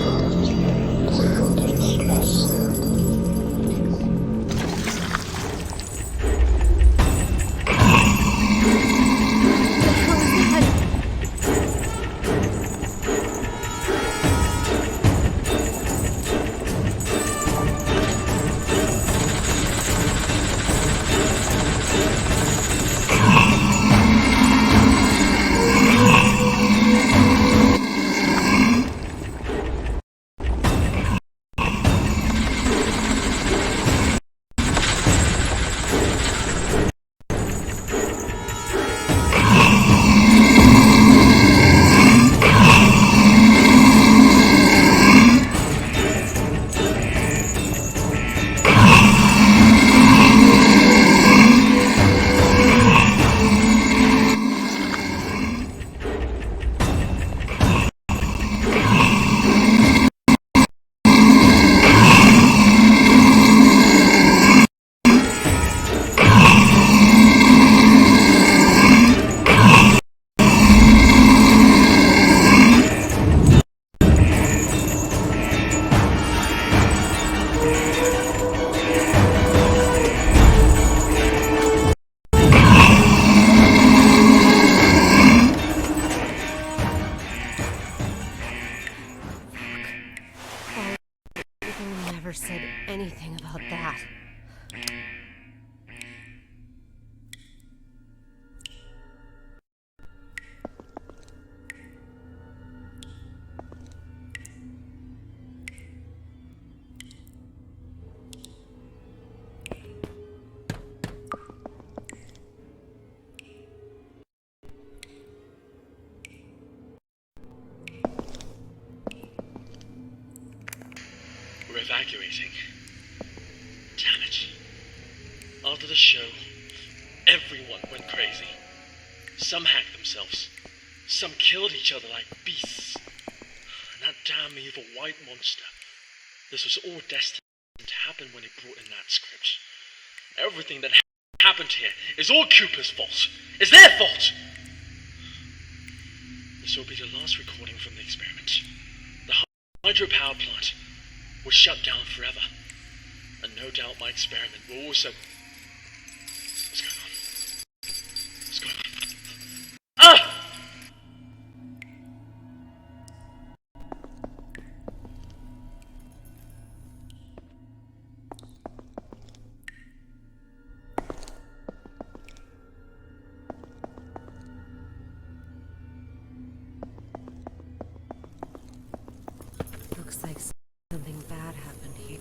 Said anything about that. We're evacuating. Damn it. After the show, everyone went crazy. Some hacked themselves. Some killed each other like beasts. And that damn evil white monster. This was all destined to happen when he brought in that script. Everything that happened here is all Cooper's fault. It's their fault! This will be the last recording from the experiment. The hydropower plant was shut down forever. And no doubt my experiment will also... What's going on? What's going on? Ah! Looks like something bad happened here.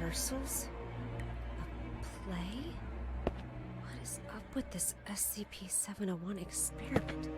Rehearsals? A play? What is up with this SCP-701 experiment?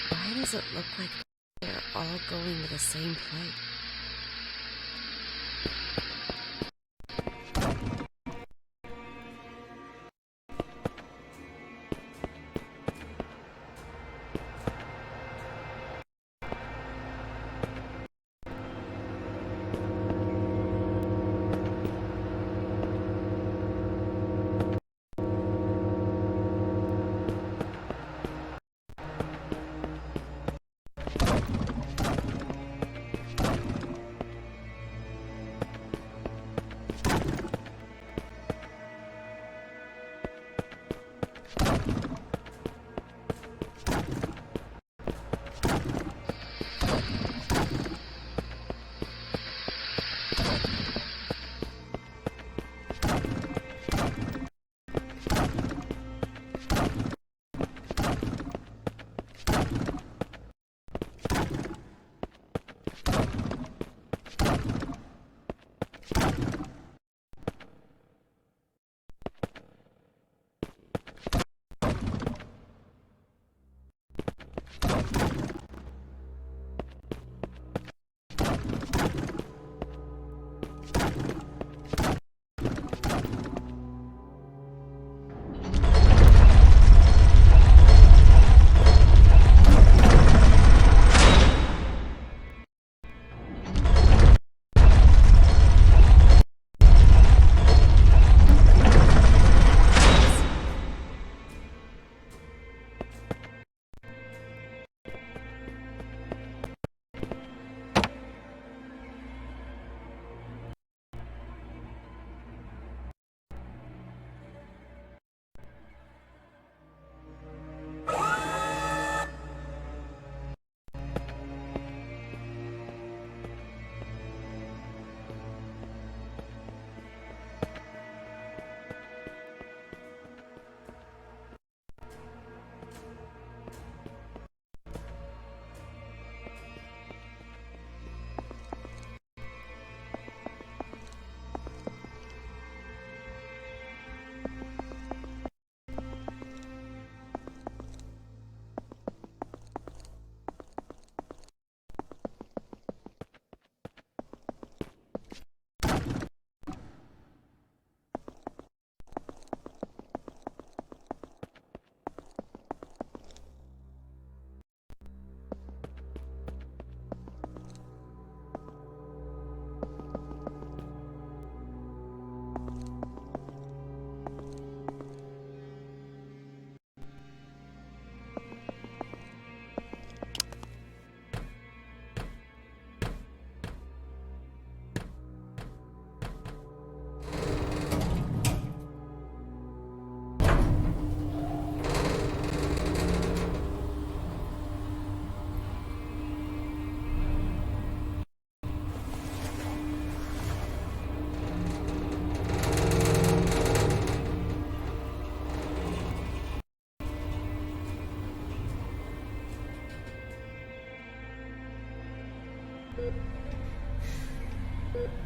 Why does it look like they're all going to the same place?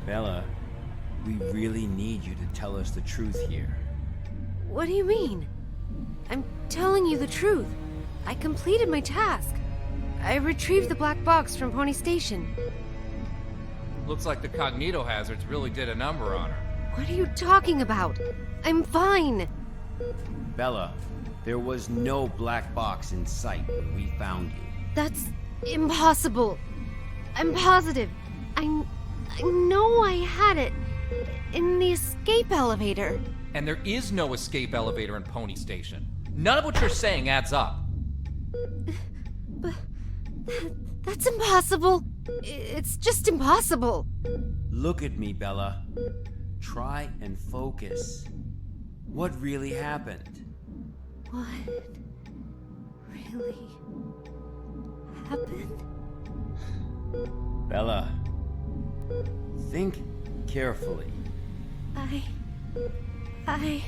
Bella, we really need you to tell us the truth here. What do you mean? I'm telling you the truth. I completed my task. I retrieved the black box from Pony Station. Looks like the cognito hazards really did a number on her. What are you talking about? I'm fine. Bella, there was no black box in sight when we found you. That's impossible. I'm positive. I know I had it in the escape elevator. And there is no escape elevator in Pony Station. None of what you're saying adds up. But that's impossible. It's just impossible. Look at me, Bella. Try and focus. What really happened? What really happened? Bella, think carefully. I...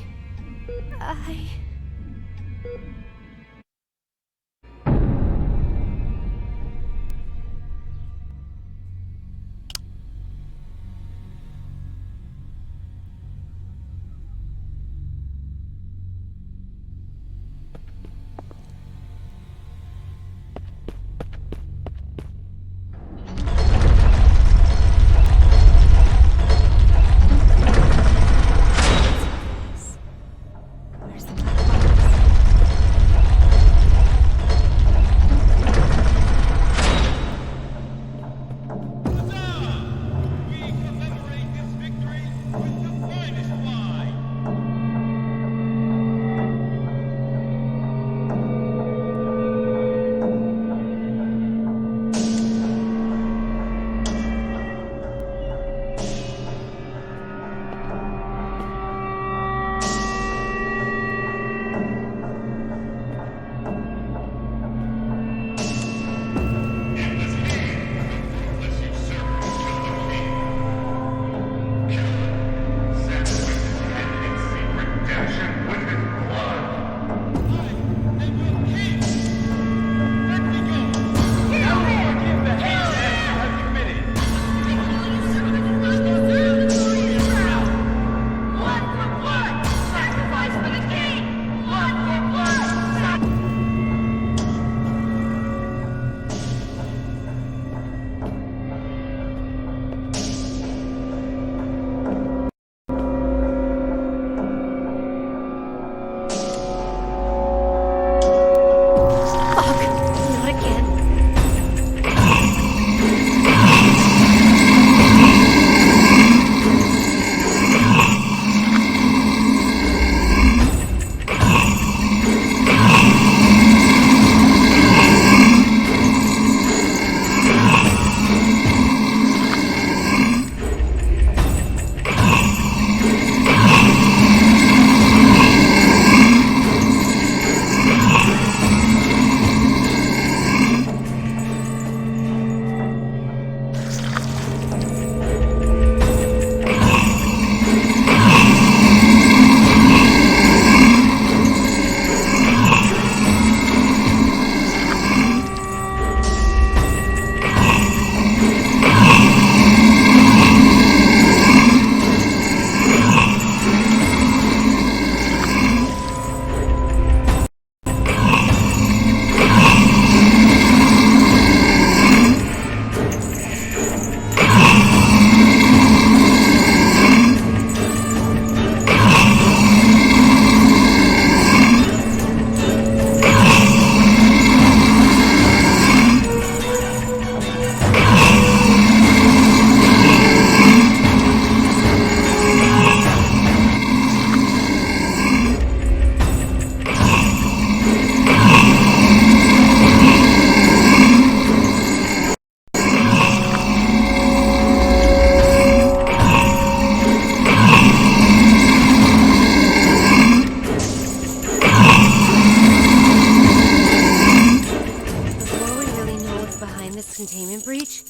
breach,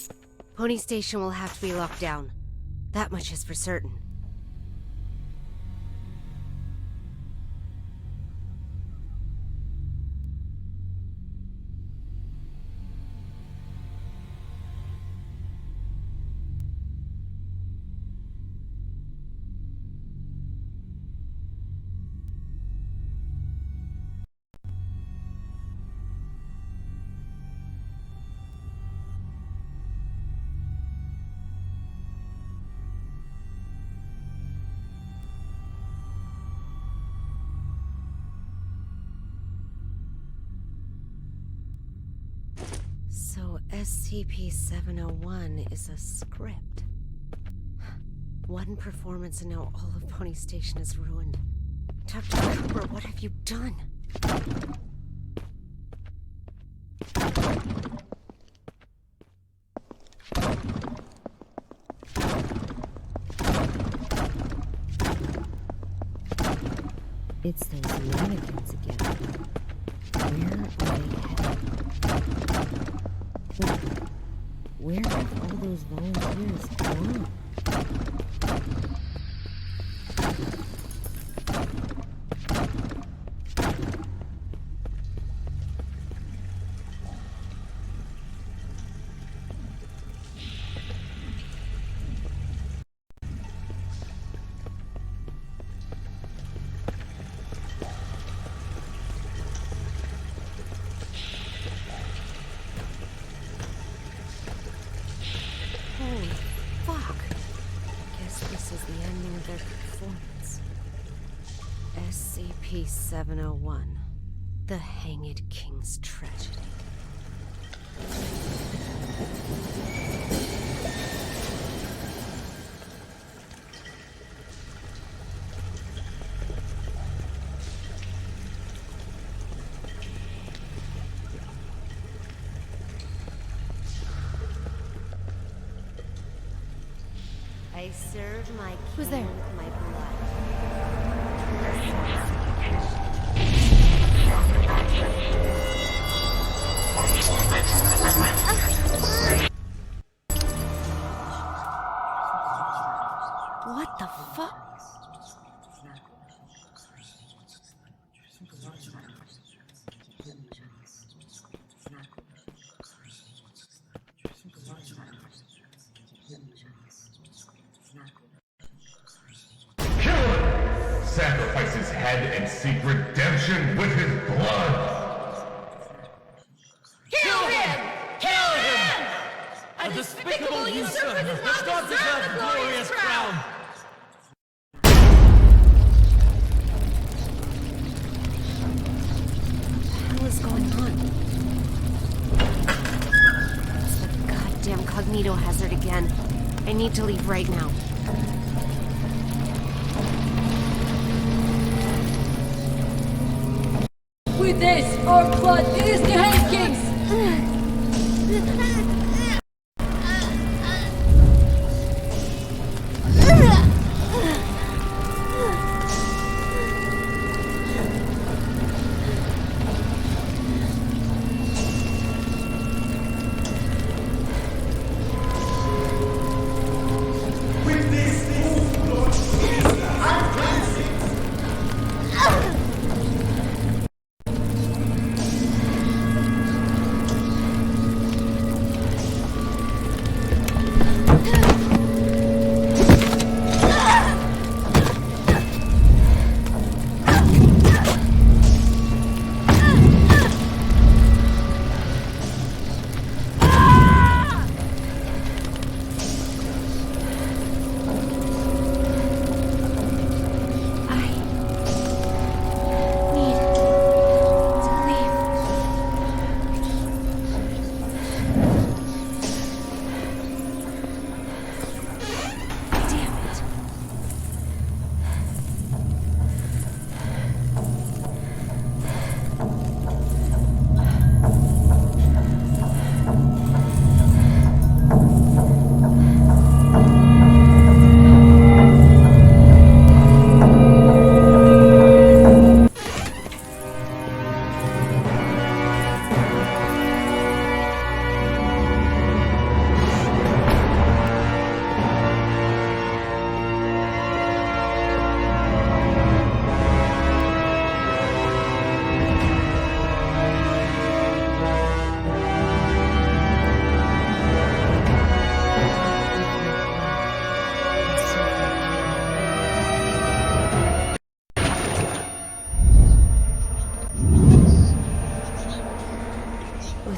Pony Station will have to be locked down. That much is for certain. So SCP-701 is a script. One performance and now all of Pony Station is ruined. Dr. Cooper, what have you done? It's those mannequins again. Where are they headed? Where have all those volunteers gone? Holy fuck. Guess this is the ending of their performance. SCP-701. The Hanged King's Tragedy. I serve my king. Who's there? With my blood. What the fuck? Sacrifice his head and seek redemption with his blood! Kill him! Kill him! A despicable usurper does not deserve the glorious crown! What is going on? It's the goddamn cognito hazard again. I need to leave right now. With this, our blood is the Hanged King's!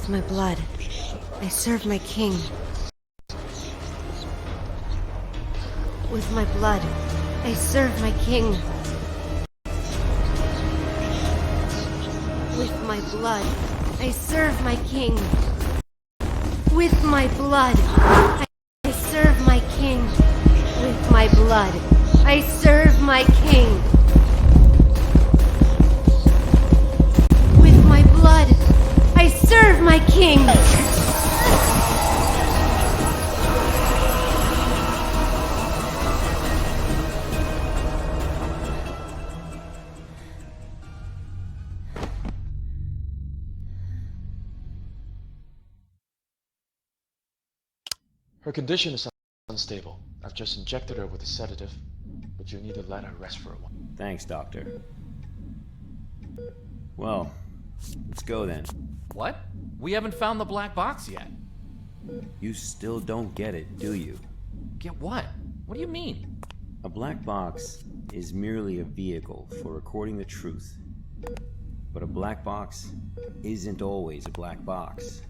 With my blood, I serve my king. With my blood, I serve my king. With my blood, I serve my king. With my blood, I serve my king. With my blood, I serve my king. With my blood, I serve my king. Her condition is unstable. I've just injected her with a sedative, but you need to let her rest for a while. Thanks, Doctor. Well, let's go then. What? We haven't found the black box yet. You still don't get it, do you? Get what? What do you mean? A black box is merely a vehicle for recording the truth. But a black box isn't always a black box.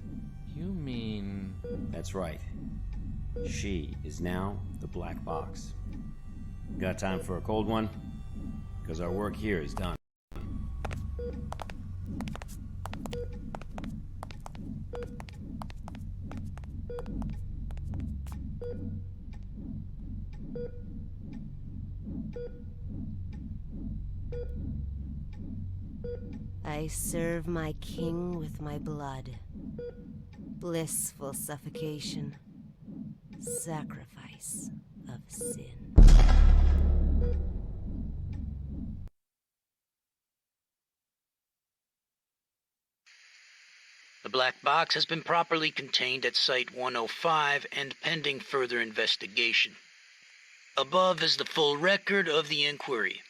You mean... That's right. She is now the black box. Got time for a cold one? Because our work here is done. I serve my king with my blood. Blissful suffocation. Sacrifice of sin. The black box has been properly contained at Site 105 and pending further investigation. Above is the full record of the inquiry.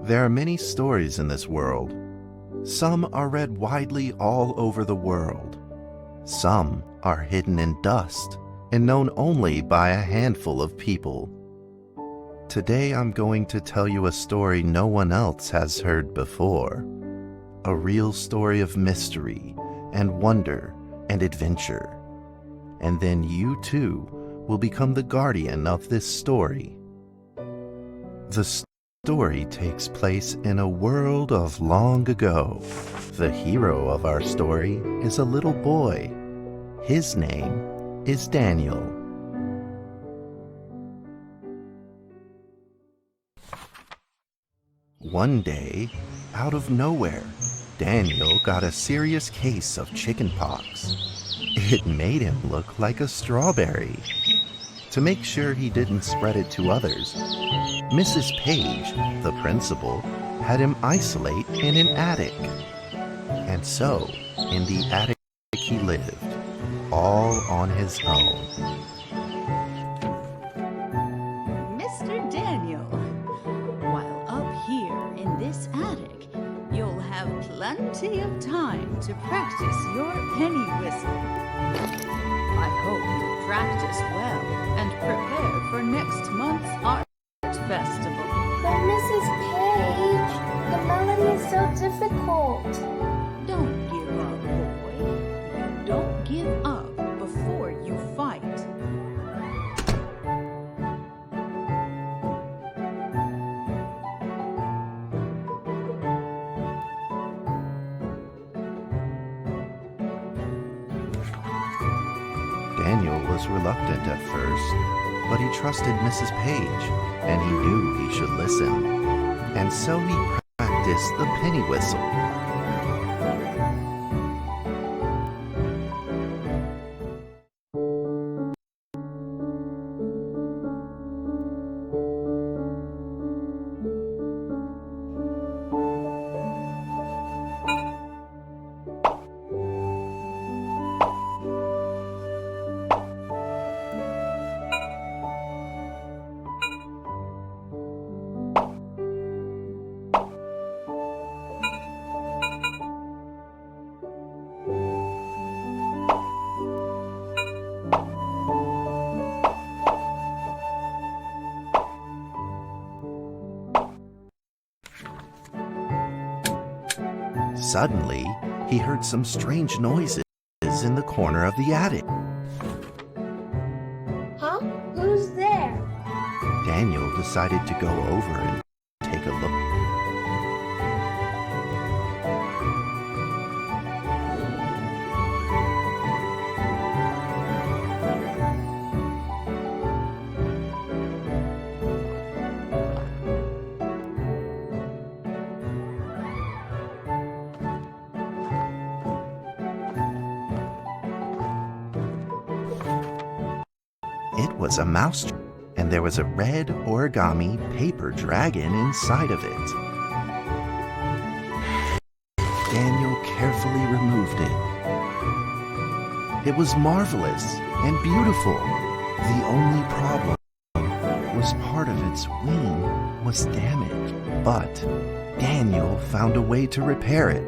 There are many stories in this world. Some are read widely all over the world. Some are hidden in dust and known only by a handful of people. Today I'm going to tell you a story no one else has heard before. A real story of mystery and wonder and adventure. And then you too will become the guardian of this story. The story takes place in a world of long ago. The hero of our story is a little boy. His name is Daniel. One day, out of nowhere, Daniel got a serious case of chickenpox. It made him look like a strawberry. To make sure he didn't spread it to others, Mrs. Page, the principal, had him isolate in an attic. And so, in the attic he lived, all on his own. Mr. Daniel, while up here in this attic, you'll have plenty of time to practice your penny whistle. I hope you practice well and prepare for next month's art festival. But Mrs. Page, the melody is so difficult. Don't give up, boy. You don't give up before Daniel was reluctant at first, but he trusted Mrs. Page, and he knew he should listen. And so he practiced the penny whistle. Suddenly, he heard some strange noises in the corner of the attic. Huh? Who's there? Daniel decided to go over and take a look. It was a mouse trap, and there was a red origami paper dragon inside of it. Daniel carefully removed it. It was marvelous and beautiful. The only problem was part of its wing was damaged, but Daniel found a way to repair it.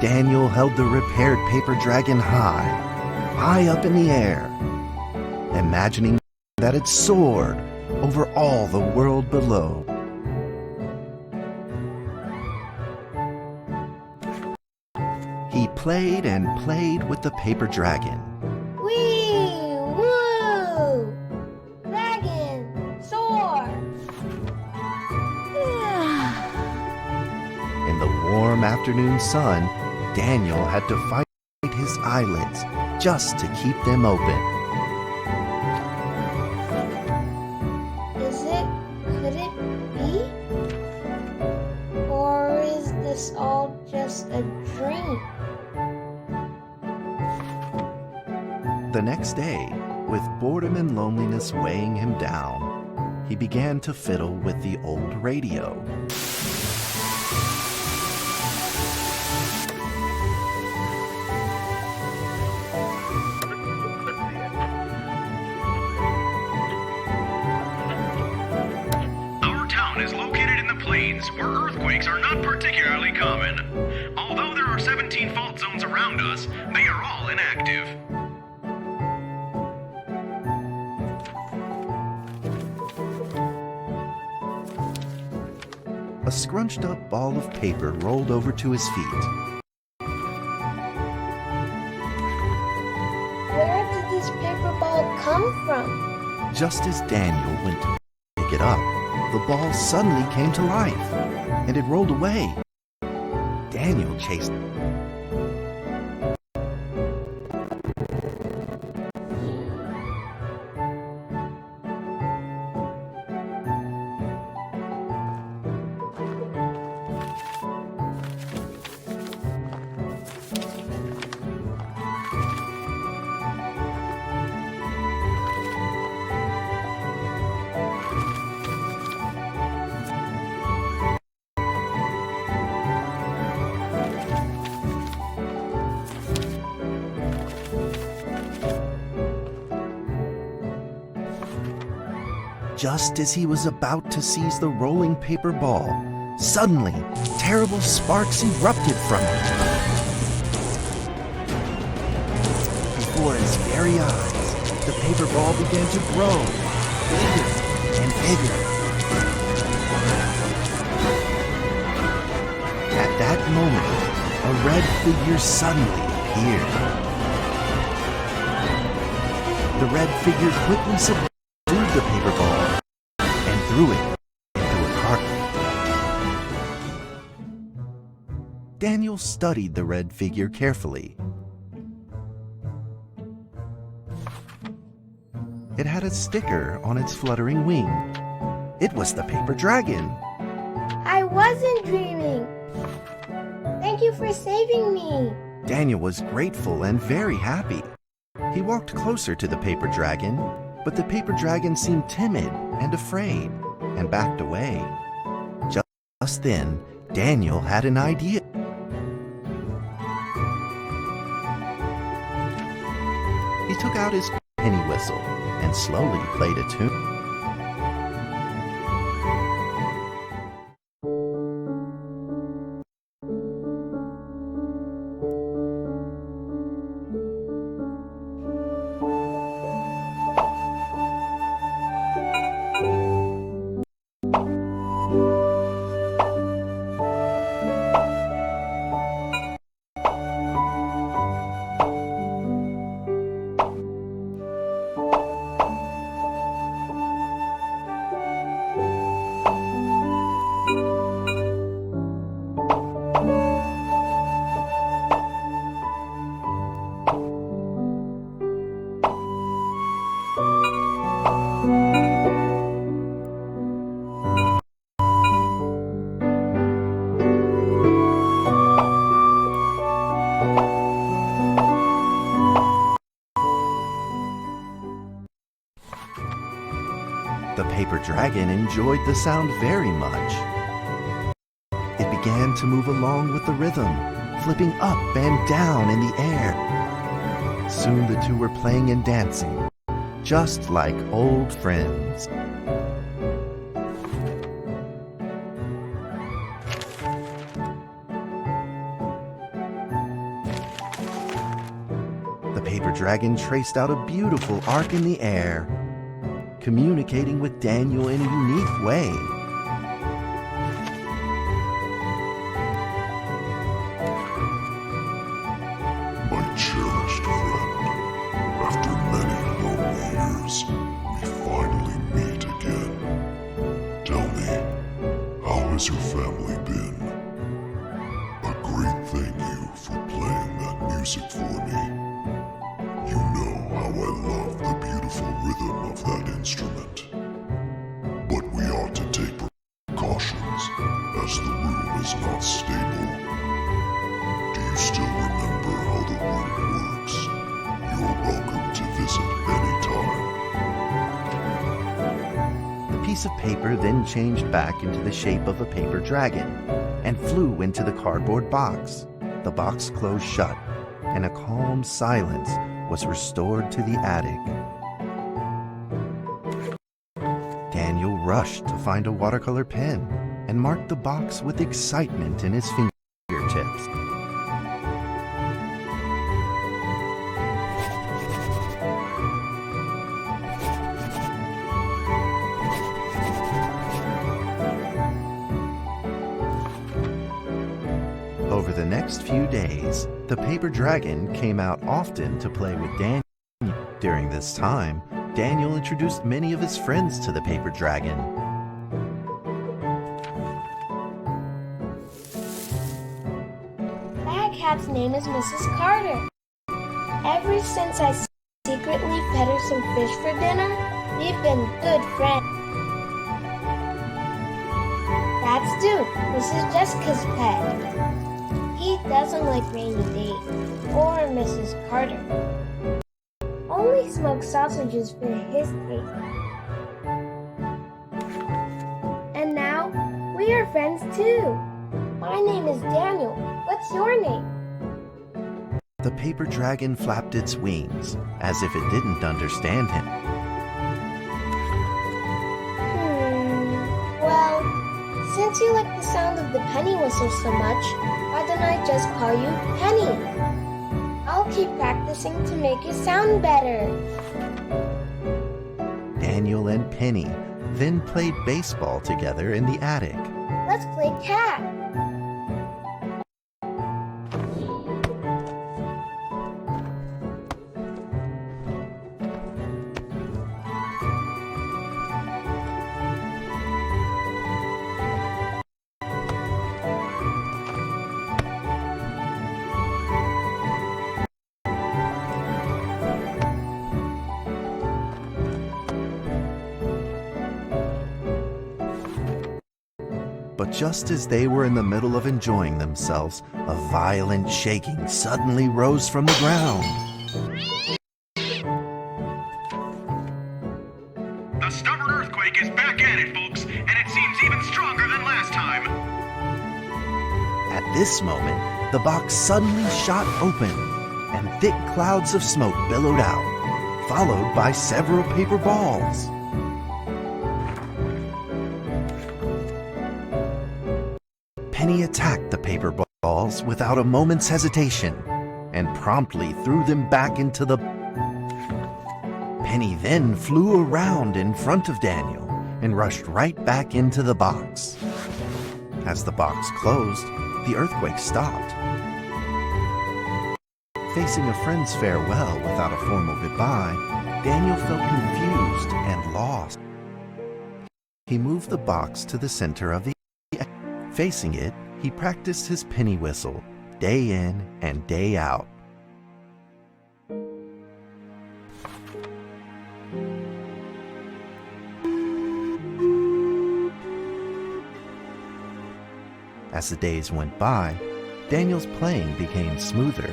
Daniel held the repaired paper dragon high up in the air, imagining that it soared over all the world below. He played and played with the paper dragon. Wee! Woo! Dragon! Soar! In the warm afternoon sun, Daniel had to fight his eyelids just to keep them open. Could it be? Or is this all just a dream? The next day, with boredom and loneliness weighing him down, he began to fiddle with the old radio. earthquakes are not particularly common. Although there are 17 fault zones around us, they are all inactive. A scrunched up ball of paper rolled over to his feet. Where did this paper ball come from? Just as Daniel went to pick it up, the ball suddenly came to life, and it rolled away. Daniel chased. Just as he was about to seize the rolling paper ball, suddenly, terrible sparks erupted from it. Before his very eyes, the paper ball began to grow, bigger and bigger. At that moment, a red figure suddenly appeared. The red figure quickly subdued the paper ball and threw it into a carpet. Daniel studied the red figure carefully. It had a sticker on its fluttering wing. It was the paper dragon. I wasn't dreaming. Thank you for saving me. Daniel was grateful and very happy. He walked closer to the paper dragon, but the paper dragon seemed timid and afraid and backed away. Just then, Daniel had an idea. He took out his penny whistle and slowly played a tune. The paper dragon enjoyed the sound very much. It began to move along with the rhythm, flipping up and down in the air. Soon the two were playing and dancing, just like old friends. The paper dragon traced out a beautiful arc in the air, communicating with Daniel in a unique way. My cherished friend, after many lonely years, we finally meet again. Tell me, how has your family been? A great thank you for playing that music for me. You know how I love the beautiful rhythm of that instrument. But we ought to take precautions, as the room is not stable. Do you still remember how the room works? You're welcome to visit anytime. The piece of paper then changed back into the shape of a paper dragon and flew into the cardboard box. The box closed shut, and a calm silence was restored to the attic. Daniel rushed to find a watercolor pen and marked the box with excitement in his fingertips. Over the next few days, the paper dragon came out often to play with Daniel. During this time, Daniel introduced many of his friends to the paper dragon. That cat's name is Mrs. Carter. Ever since I secretly fed her some fish for dinner, we've been good friends. That's Duke, Mrs. Jessica's pet. He doesn't like Rainy Day or Mrs. Carter. Only smoked sausages for his taste. And now, we are friends too. My name is Daniel. What's your name? The paper dragon flapped its wings, as if it didn't understand him. Well, since you like the sound of the penny whistle so much, why don't I just call you Penny? I'll keep practicing to make it sound better. Daniel and Penny then played baseball together in the attic. Let's play tag. But just as they were in the middle of enjoying themselves, a violent shaking suddenly rose from the ground. The stubborn earthquake is back at it, folks, and it seems even stronger than last time. At this moment, the box suddenly shot open, and thick clouds of smoke billowed out, followed by several paper balls. Penny attacked the paper balls without a moment's hesitation and promptly threw them back into the... Penny then flew around in front of Daniel and rushed right back into the box. As the box closed, the earthquake stopped. Facing a friend's farewell without a formal goodbye, Daniel felt confused and lost. He moved the box to the center of the... Facing it, he practiced his penny whistle, day in and day out. As the days went by, Daniel's playing became smoother.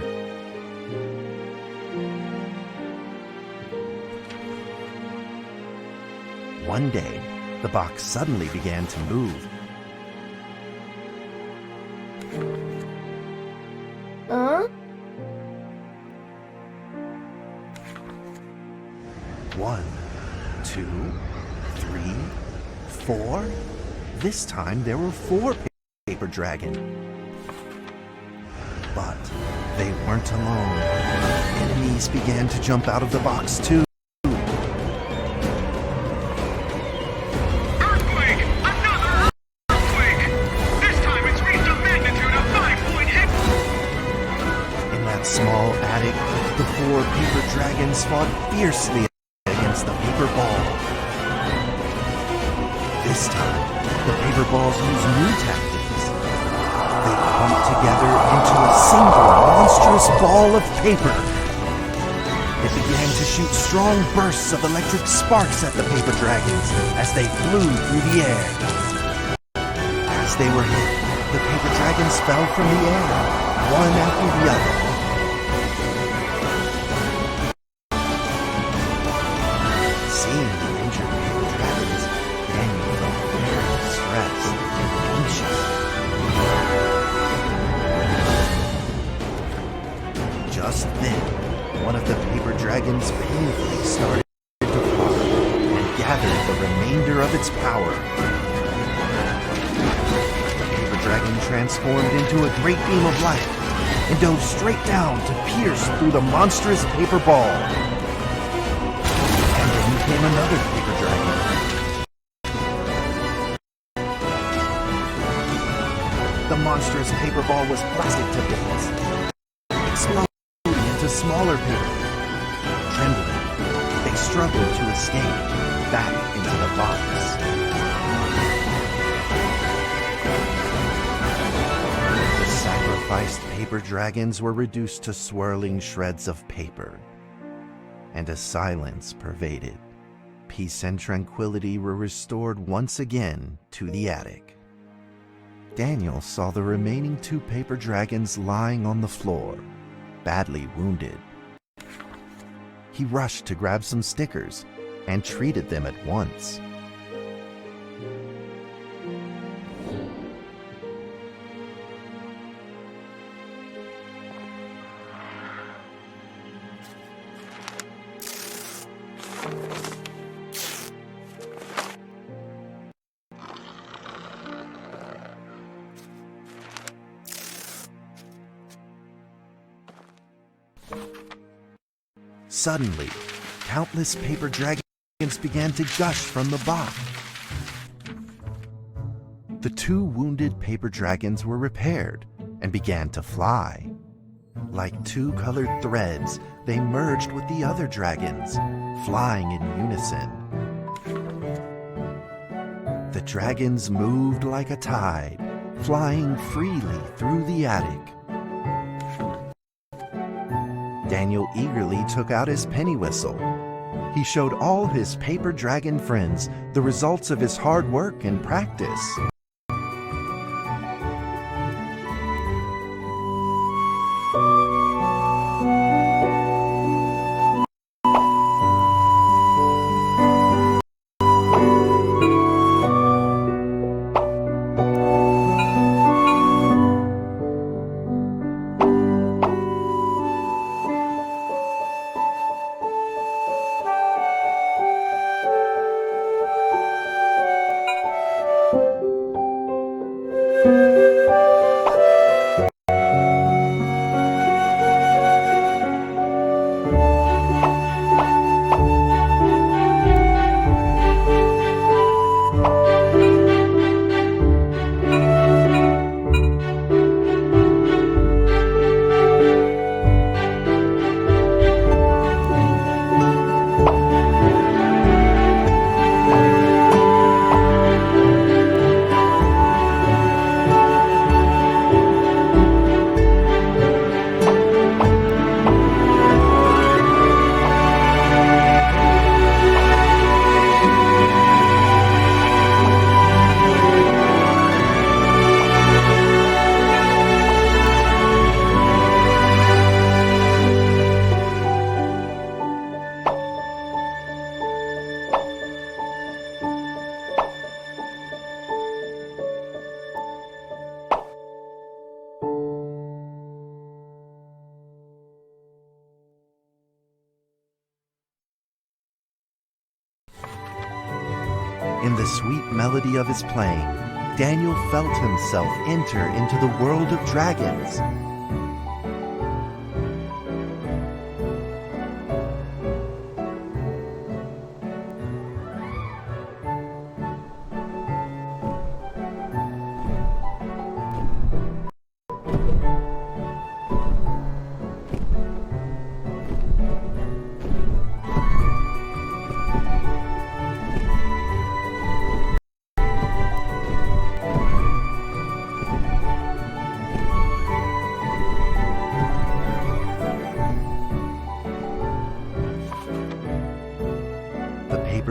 One day, the box suddenly began to move. Huh? 1, 2, 3, 4. This time there were 4 paper dragons. But they weren't alone. Enemies began to jump out of the box too. Small attic, the 4 paper dragons fought fiercely against the paper ball. This time, the paper balls used new tactics. They clumped together into a single monstrous ball of paper. It began to shoot strong bursts of electric sparks at the paper dragons as they flew through the air. As they were hit, the paper dragons fell from the air, one after the other. Seeing the injured paper dragons, Daniel felt very distressed and anxious. Just then, one of the paper dragons painfully started to fly and gathered the remainder of its power. transformed into a great beam of light and dove straight down to pierce through the monstrous paper ball. And then came another paper dragon. The monstrous paper ball was plastic to bits, exploding into smaller paper. Trembling, they struggled to escape back into the box. The sacrificed paper dragons were reduced to swirling shreds of paper, and a silence pervaded. Peace and tranquility were restored once again to the attic. Daniel saw the remaining 2 paper dragons lying on the floor, badly wounded. He rushed to grab some stickers and treated them at once. Suddenly, countless paper dragons began to gush from the box. The 2 wounded paper dragons were repaired and began to fly. Like 2 colored threads, they merged with the other dragons, flying in unison. The dragons moved like a tide, flying freely through the attic. Daniel eagerly took out his penny whistle. He showed all his paper dragon friends the results of his hard work and practice. In the sweet melody of his playing, Daniel felt himself enter into the world of dragons.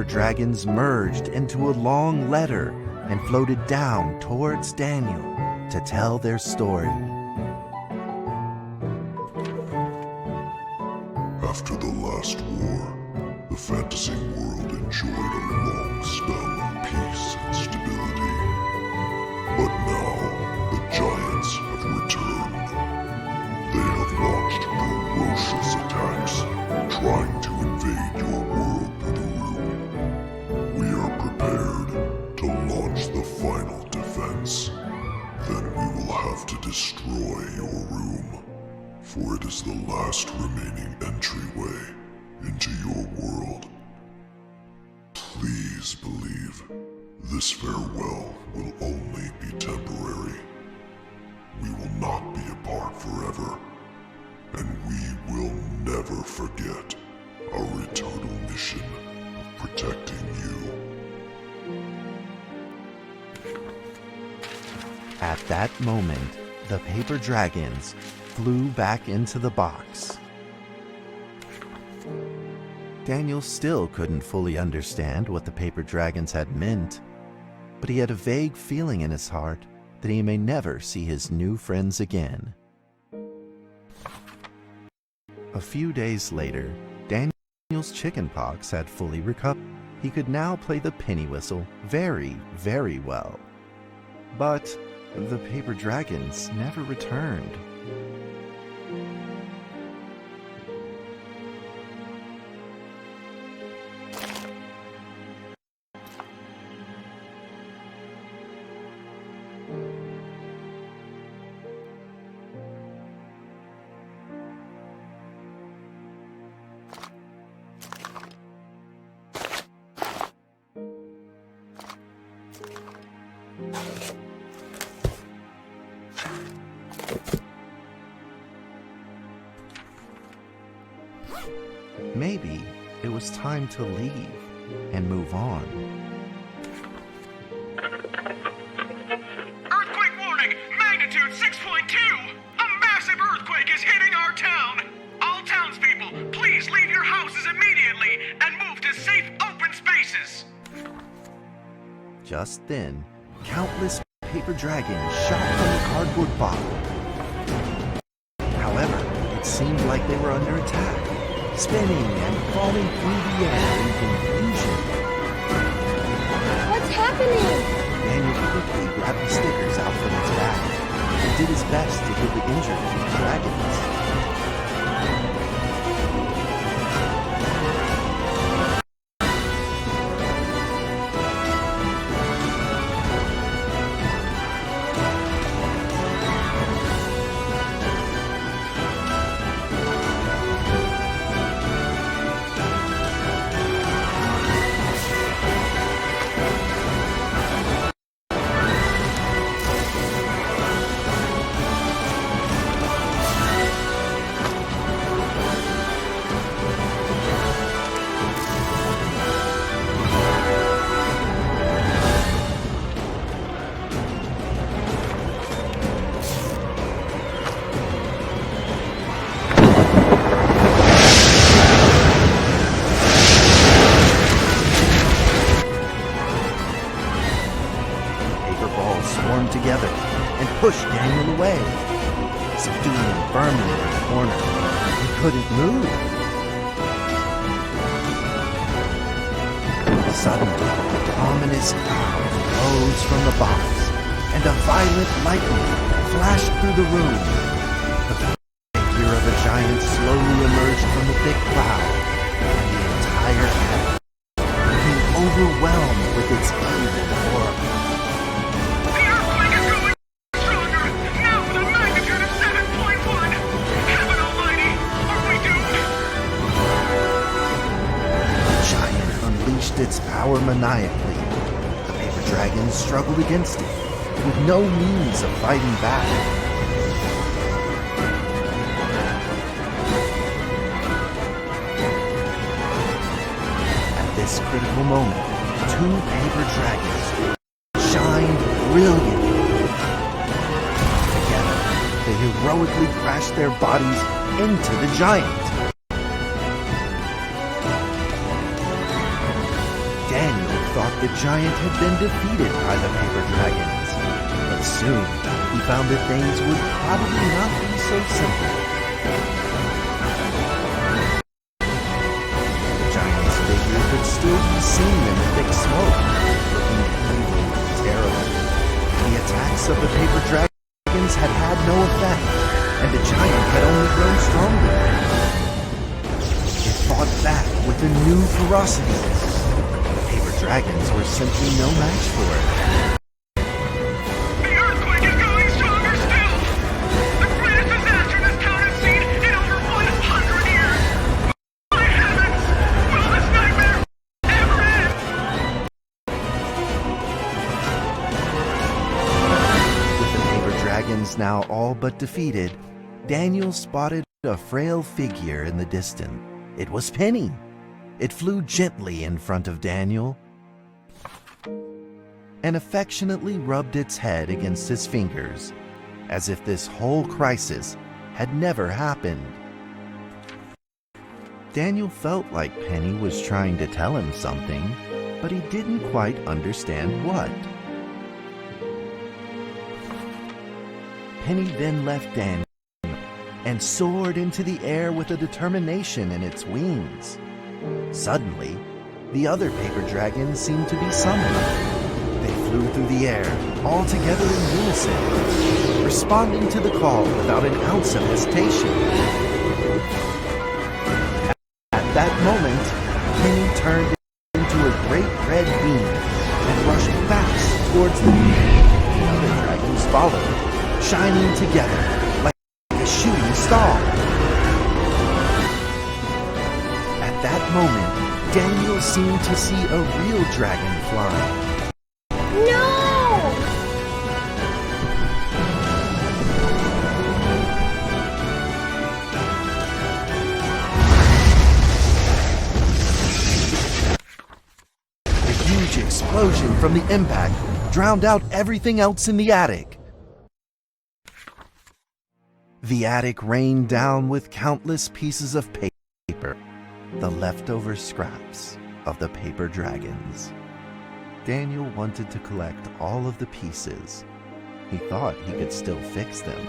Dragons merged into a long letter and floated down towards Daniel to tell their story. After the last war, the fantasy world enjoyed a long spell of peace and stability. But now, the giants have returned. They have launched ferocious attacks, trying to invade your world through the roof. We are prepared to launch the final defense. Then we will have to destroy your room, for it is the last remaining entryway into your world. Please believe this farewell will only be temporary. We will not be apart forever, and we will never forget our eternal mission of protecting you. At that moment, the paper dragons flew back into the box. Daniel still couldn't fully understand what the paper dragons had meant, but he had a vague feeling in his heart that he may never see his new friends again. A few days later, Daniel's chickenpox had fully recovered. He could now play the penny whistle very, very well. But the paper dragons never returned. Maybe it was time to leave and move on. Earthquake warning! Magnitude 6.2! A massive earthquake is hitting our town! All townspeople, please leave your houses immediately and move to safe open spaces! Just then, countless paper dragons shot from the cardboard box. However, it seemed like they were under attack, spinning and falling through the air in confusion. What's happening? Daniel quickly grabbed the stickers out from his bag and did his best to give the injured paper dragons. Together and pushed Daniel away, subduing him firmly in the corner. He couldn't move. Suddenly, an ominous cloud rose from the box, and a violent lightning flashed through the room. The figure of a giant slowly emerged from the thick cloud, and the entire attic became overwhelmed with its evil aura. Its power maniacally. The paper dragons struggled against it, with no means of fighting back. At this critical moment, two paper dragons shined brilliantly. Together, they heroically crashed their bodies into the giant. Daniel thought the giant had been defeated by the paper dragons, but soon he found that things would probably not be so simple. The giant's figure could still be seen in the thick smoke, looking evil and terrible. The attacks of the paper dragons had had no effect, and the giant had only grown stronger. It fought back with a new ferocity. Dragons were simply no match for it. The earthquake is going stronger still! all but defeated, Daniel spotted a frail figure in the distance. It was Penny. It flew gently in front of Daniel and affectionately rubbed its head against his fingers, as if this whole crisis had never happened. Daniel felt like Penny was trying to tell him something, but he didn't quite understand what. Penny then left Daniel and soared into the air with a determination in its wings. Suddenly, the other paper dragons seemed to be summoned. They flew through the air, all together in unison, responding to the call without an ounce of hesitation. At that moment, Penny turned into a great red beam and rushed fast towards the moon. The other dragons followed, shining together like a shooting star. At that moment, Daniel seemed to see a real dragon flying. No! A huge explosion from the impact drowned out everything else in the attic. The attic rained down with countless pieces of paper, the leftover scraps of the paper dragons. Daniel wanted to collect all of the pieces. He thought he could still fix them.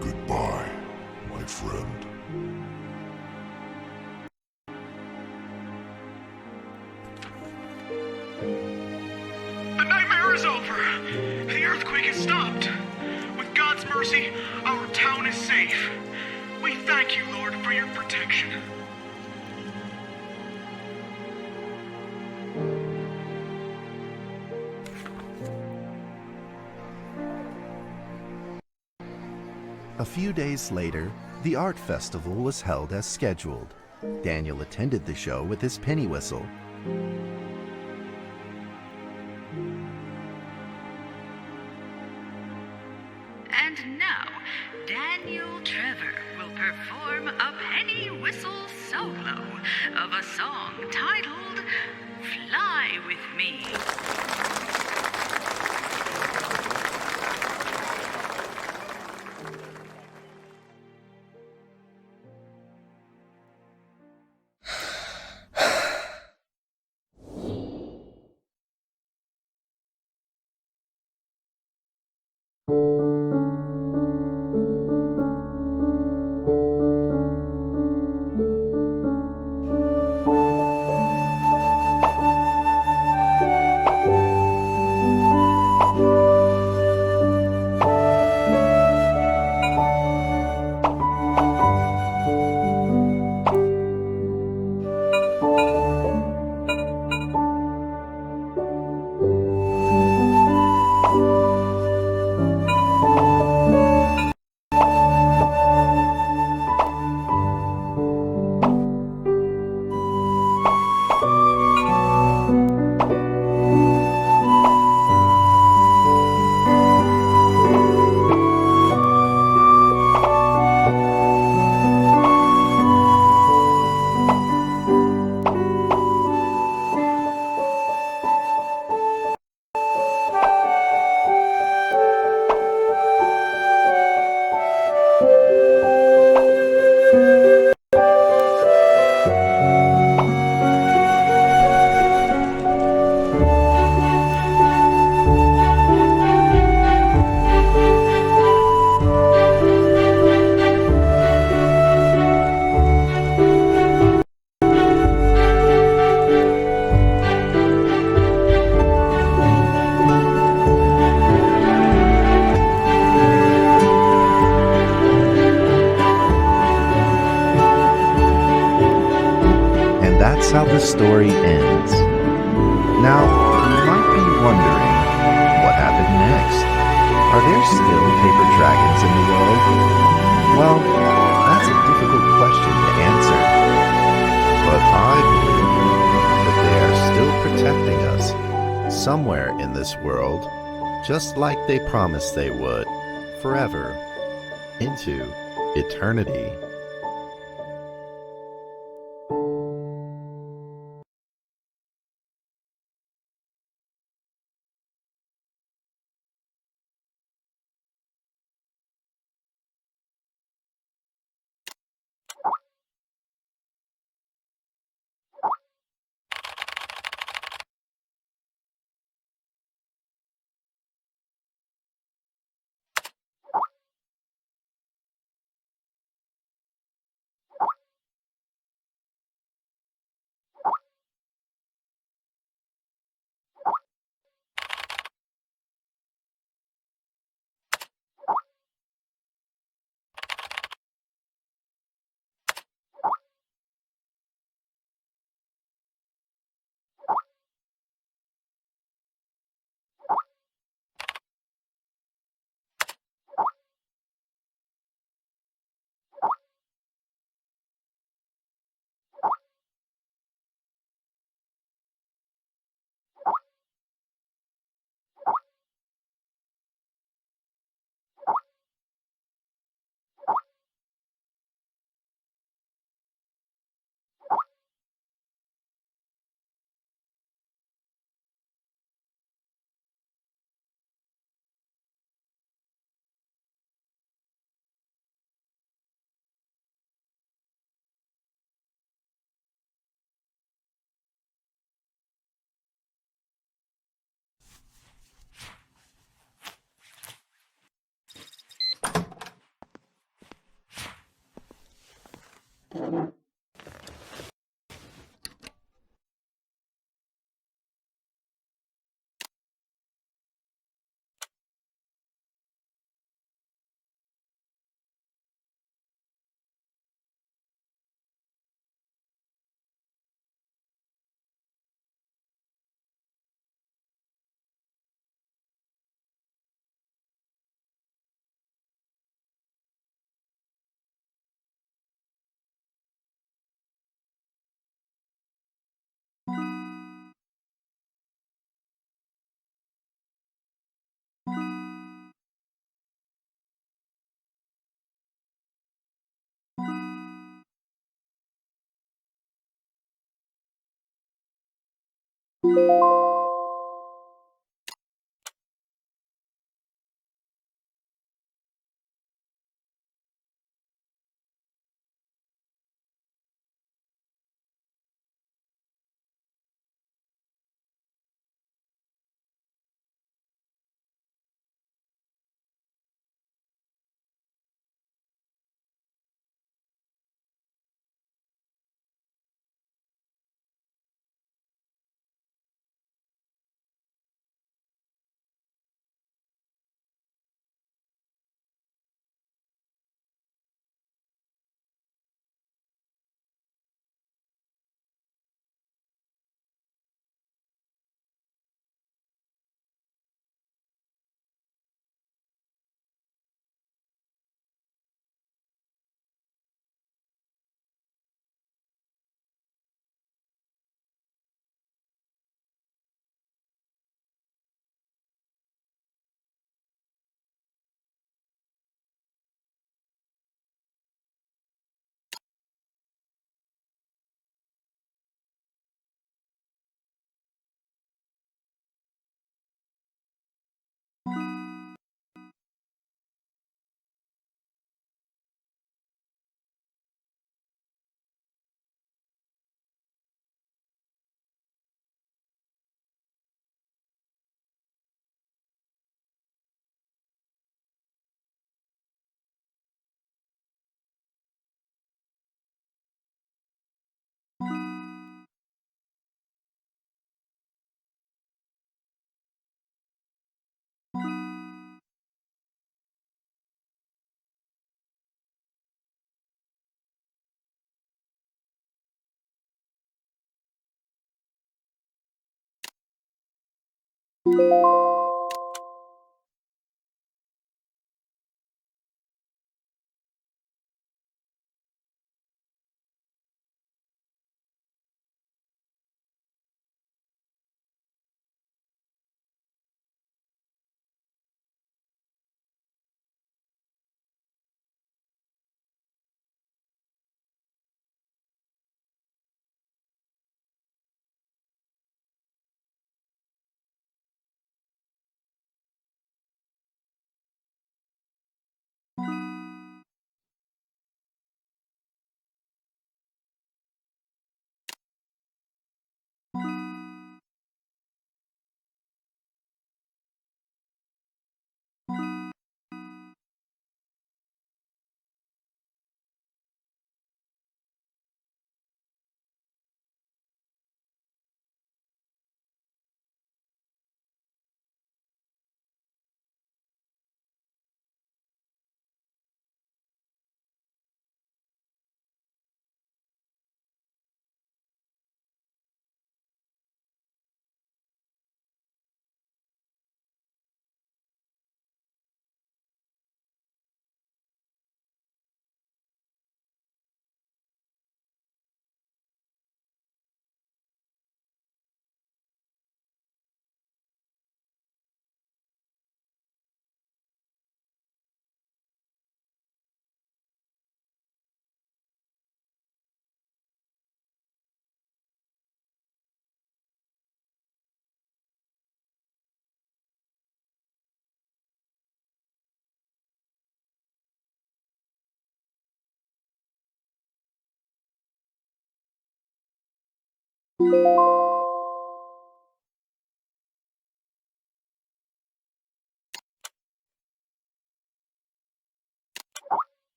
Goodbye, my friend. The nightmare is over. The earthquake has stopped. With God's mercy, our town is safe. We thank you, Lord, for your protection. A few days later, the art festival was held as scheduled. Daniel attended the show with his penny whistle. And now, Daniel Trevor will perform a penny whistle solo of a song titled Fly With Me. that's how the story ends. Now, you might be wondering, what happened next? Are there still paper dragons in the world? Well, that's a difficult question to answer. But I believe that they are still protecting us somewhere in this world, just like they promised they would, forever, into eternity.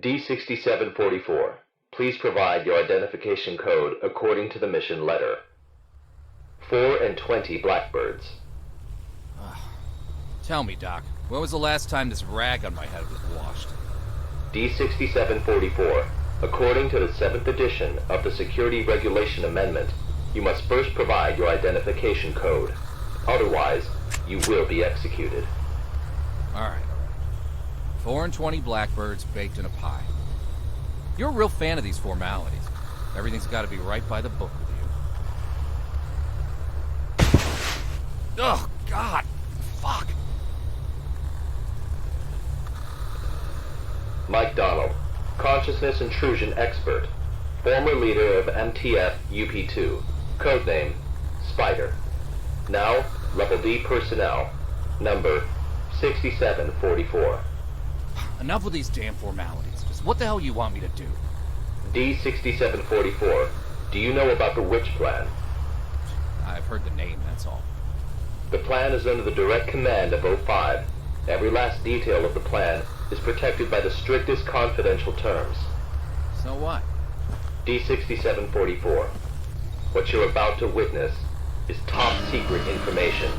D6744, please provide your identification code according to the mission letter. 4 and 20 blackbirds. Tell me, Doc, when was the last time this rag on my head was washed? D6744, according to the 7th edition of the Security Regulation Amendment, you must first provide your identification code. Otherwise, you will be executed. Alright. 4 and 20 blackbirds baked in a pie. You're a real fan of these formalities. Everything's got to be right by the book with you. Oh, God! Fuck! Mike Donald, consciousness intrusion expert, former leader of MTF UP2, codename Spider. Now, Level D personnel, number 6744. Enough with these damn formalities. Just what the hell you want me to do? D6744, do you know about the Witch Plan? I've heard the name, that's all. The plan is under the direct command of O5. Every last detail of the plan is protected by the strictest confidential terms. So what? D6744, what you're about to witness is top secret information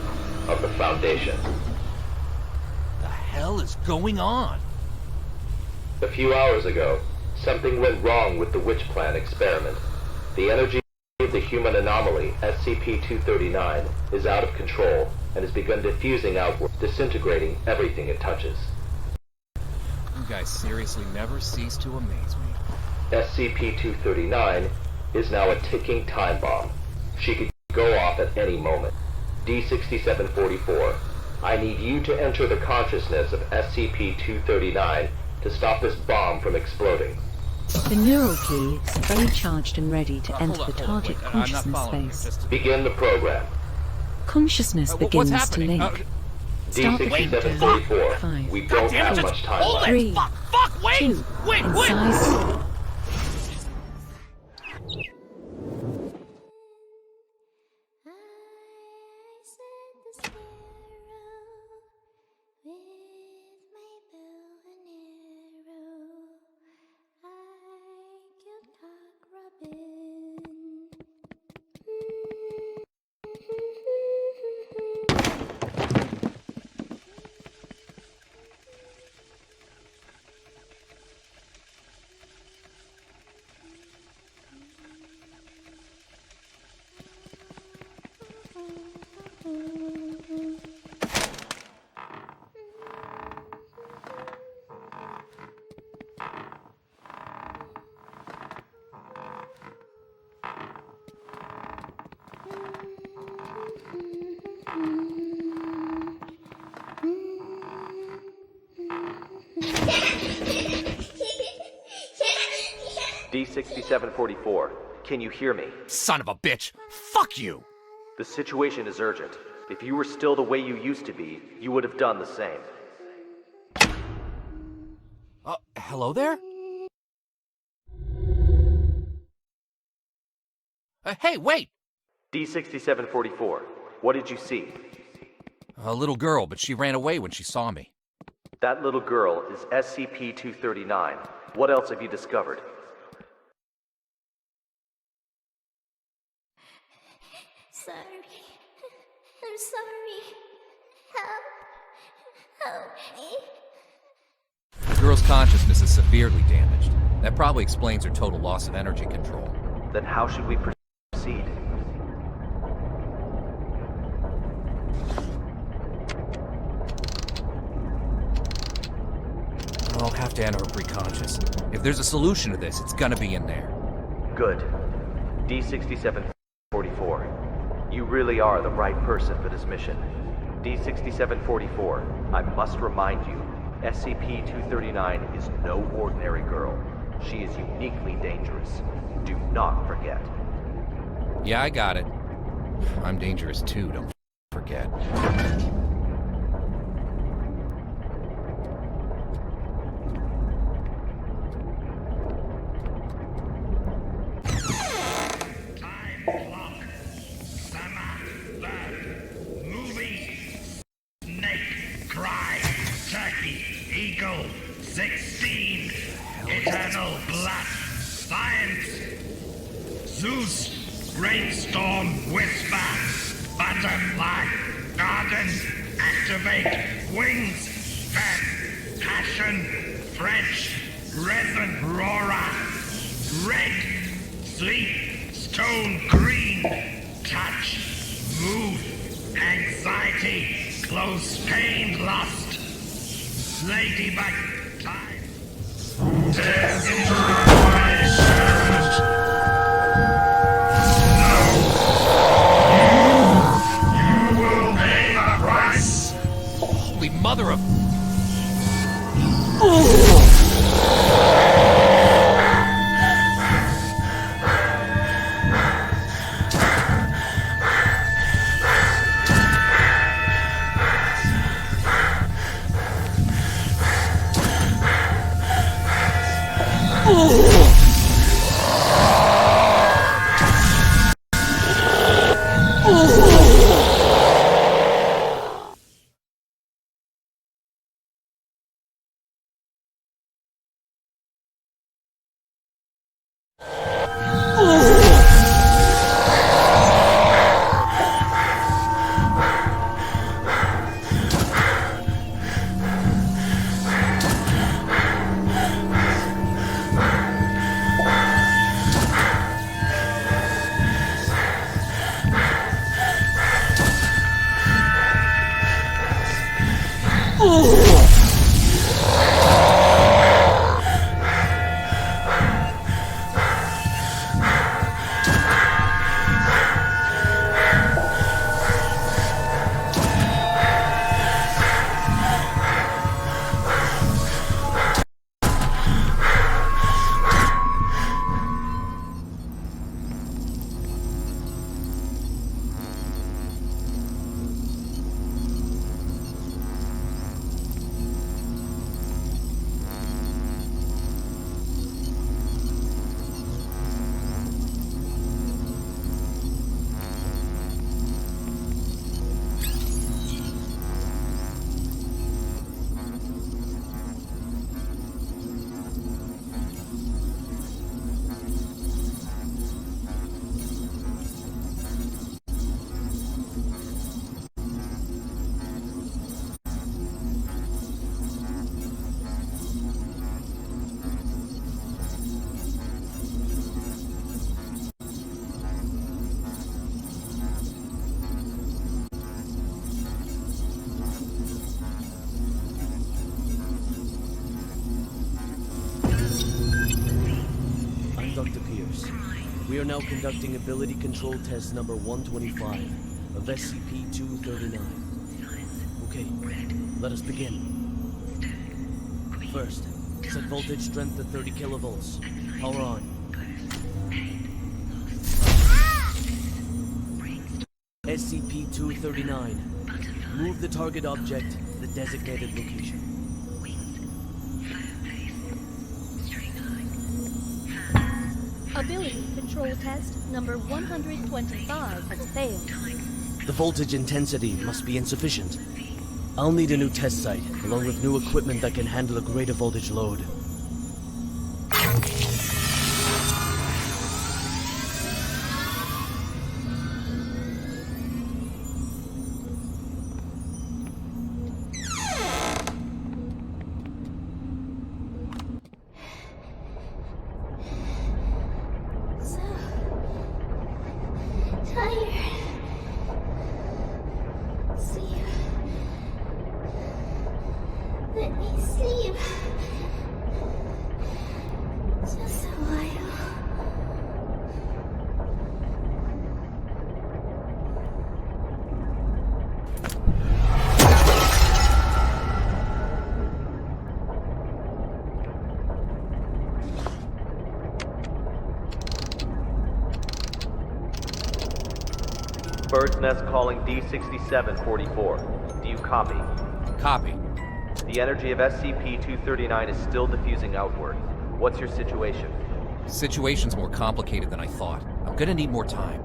of the Foundation. The hell is going on? A few hours ago, something went wrong with the Witch Plan experiment. The energy of the human anomaly, SCP-239, is out of control and has begun diffusing outward, disintegrating everything it touches. guys seriously never cease to amaze me. SCP-239 is now a ticking time bomb. She could go off at any moment. D-6744, I need you to enter the consciousness of SCP-239 to stop this bomb from exploding. The neural key is fully charged and ready to enter the target consciousness space. Begin the program. Consciousness begins to link. Start the countdown. D-6744, 5, we don't have much time left. 3, 2, and size. D-6744, can you hear me? Son of a bitch! Fuck you! The situation is urgent. If you were still the way you used to be, you would have done the same. Hello there? Hey, wait! D-6744, what did you see? A little girl, but she ran away when she saw me. That little girl is SCP-239. What else have you discovered? Sorry. I'm sorry. Help me. The girl's consciousness is severely damaged. That probably explains her total loss of energy control. Then how should we proceed? I'll have to enter her preconscious. If there's a solution to this, it's gonna be in there. Good. D-6744, you really are the right person for this mission. D-6744, I must remind you, SCP-239 is no ordinary girl. She is uniquely dangerous. Do not forget. Yeah, I got it. I'm dangerous too, don't forget. Eagle 16, Eternal Blood, Science, Zeus, Rainstorm, Whisper, Butterfly, Garden, Activate, Wings, Fan, Passion, French, Resin, Roarer, Red, Sleep, Stone, Green, Touch, Move, Anxiety, Close, Pain, Lust, Ladybug, time. No. You will pay the price. Holy mother of... We are now conducting ability control test number 125 of SCP-239. Okay, let us begin. First, set voltage strength to 30 kilovolts. Power on. SCP-239. Move the target object to the designated location. Ability control test number 125 has failed. The voltage intensity must be insufficient. I'll need a new test site, along with new equipment that can handle a greater voltage load. Let me sleep. Just a while. Bird's Nest calling D6744. Do you copy? Copy. The energy of SCP-239 is still diffusing outward. What's your situation? Situation's more complicated than I thought. I'm gonna need more time.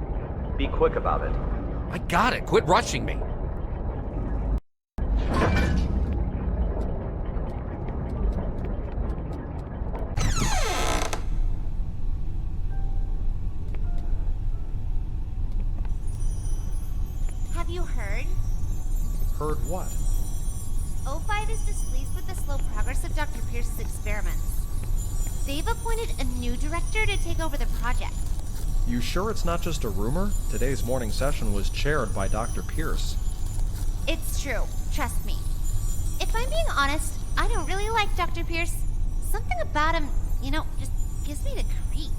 Be quick about it. I got it. Quit rushing me. Have you heard? Heard what? O5 is displeased with the slow progress of Dr. Pierce's experiments. They've appointed a new director to take over the project. You sure it's not just a rumor? Today's morning session was chaired by Dr. Pierce. It's true, trust me. If I'm being honest, I don't really like Dr. Pierce. Something about him, just gives me the creep.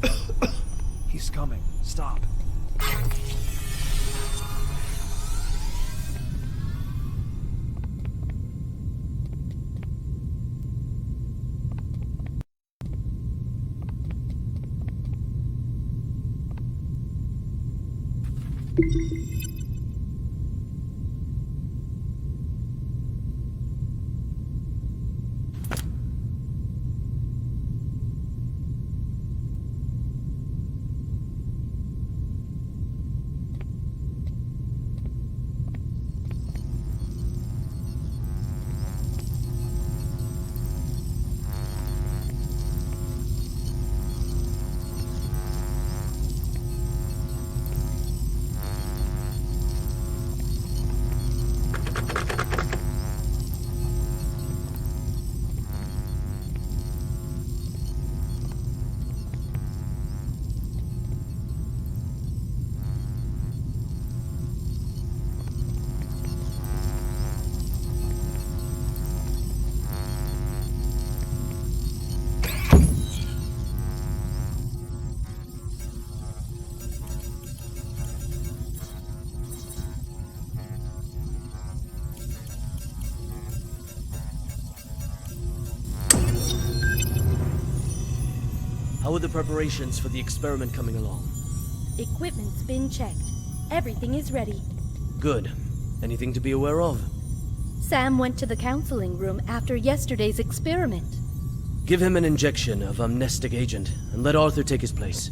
He's coming. Stop. How are the preparations for the experiment coming along? Equipment's been checked. Everything is ready. Good. Anything to be aware of? Sam went to the counseling room after yesterday's experiment. Give him an injection of amnestic agent, and let Arthur take his place.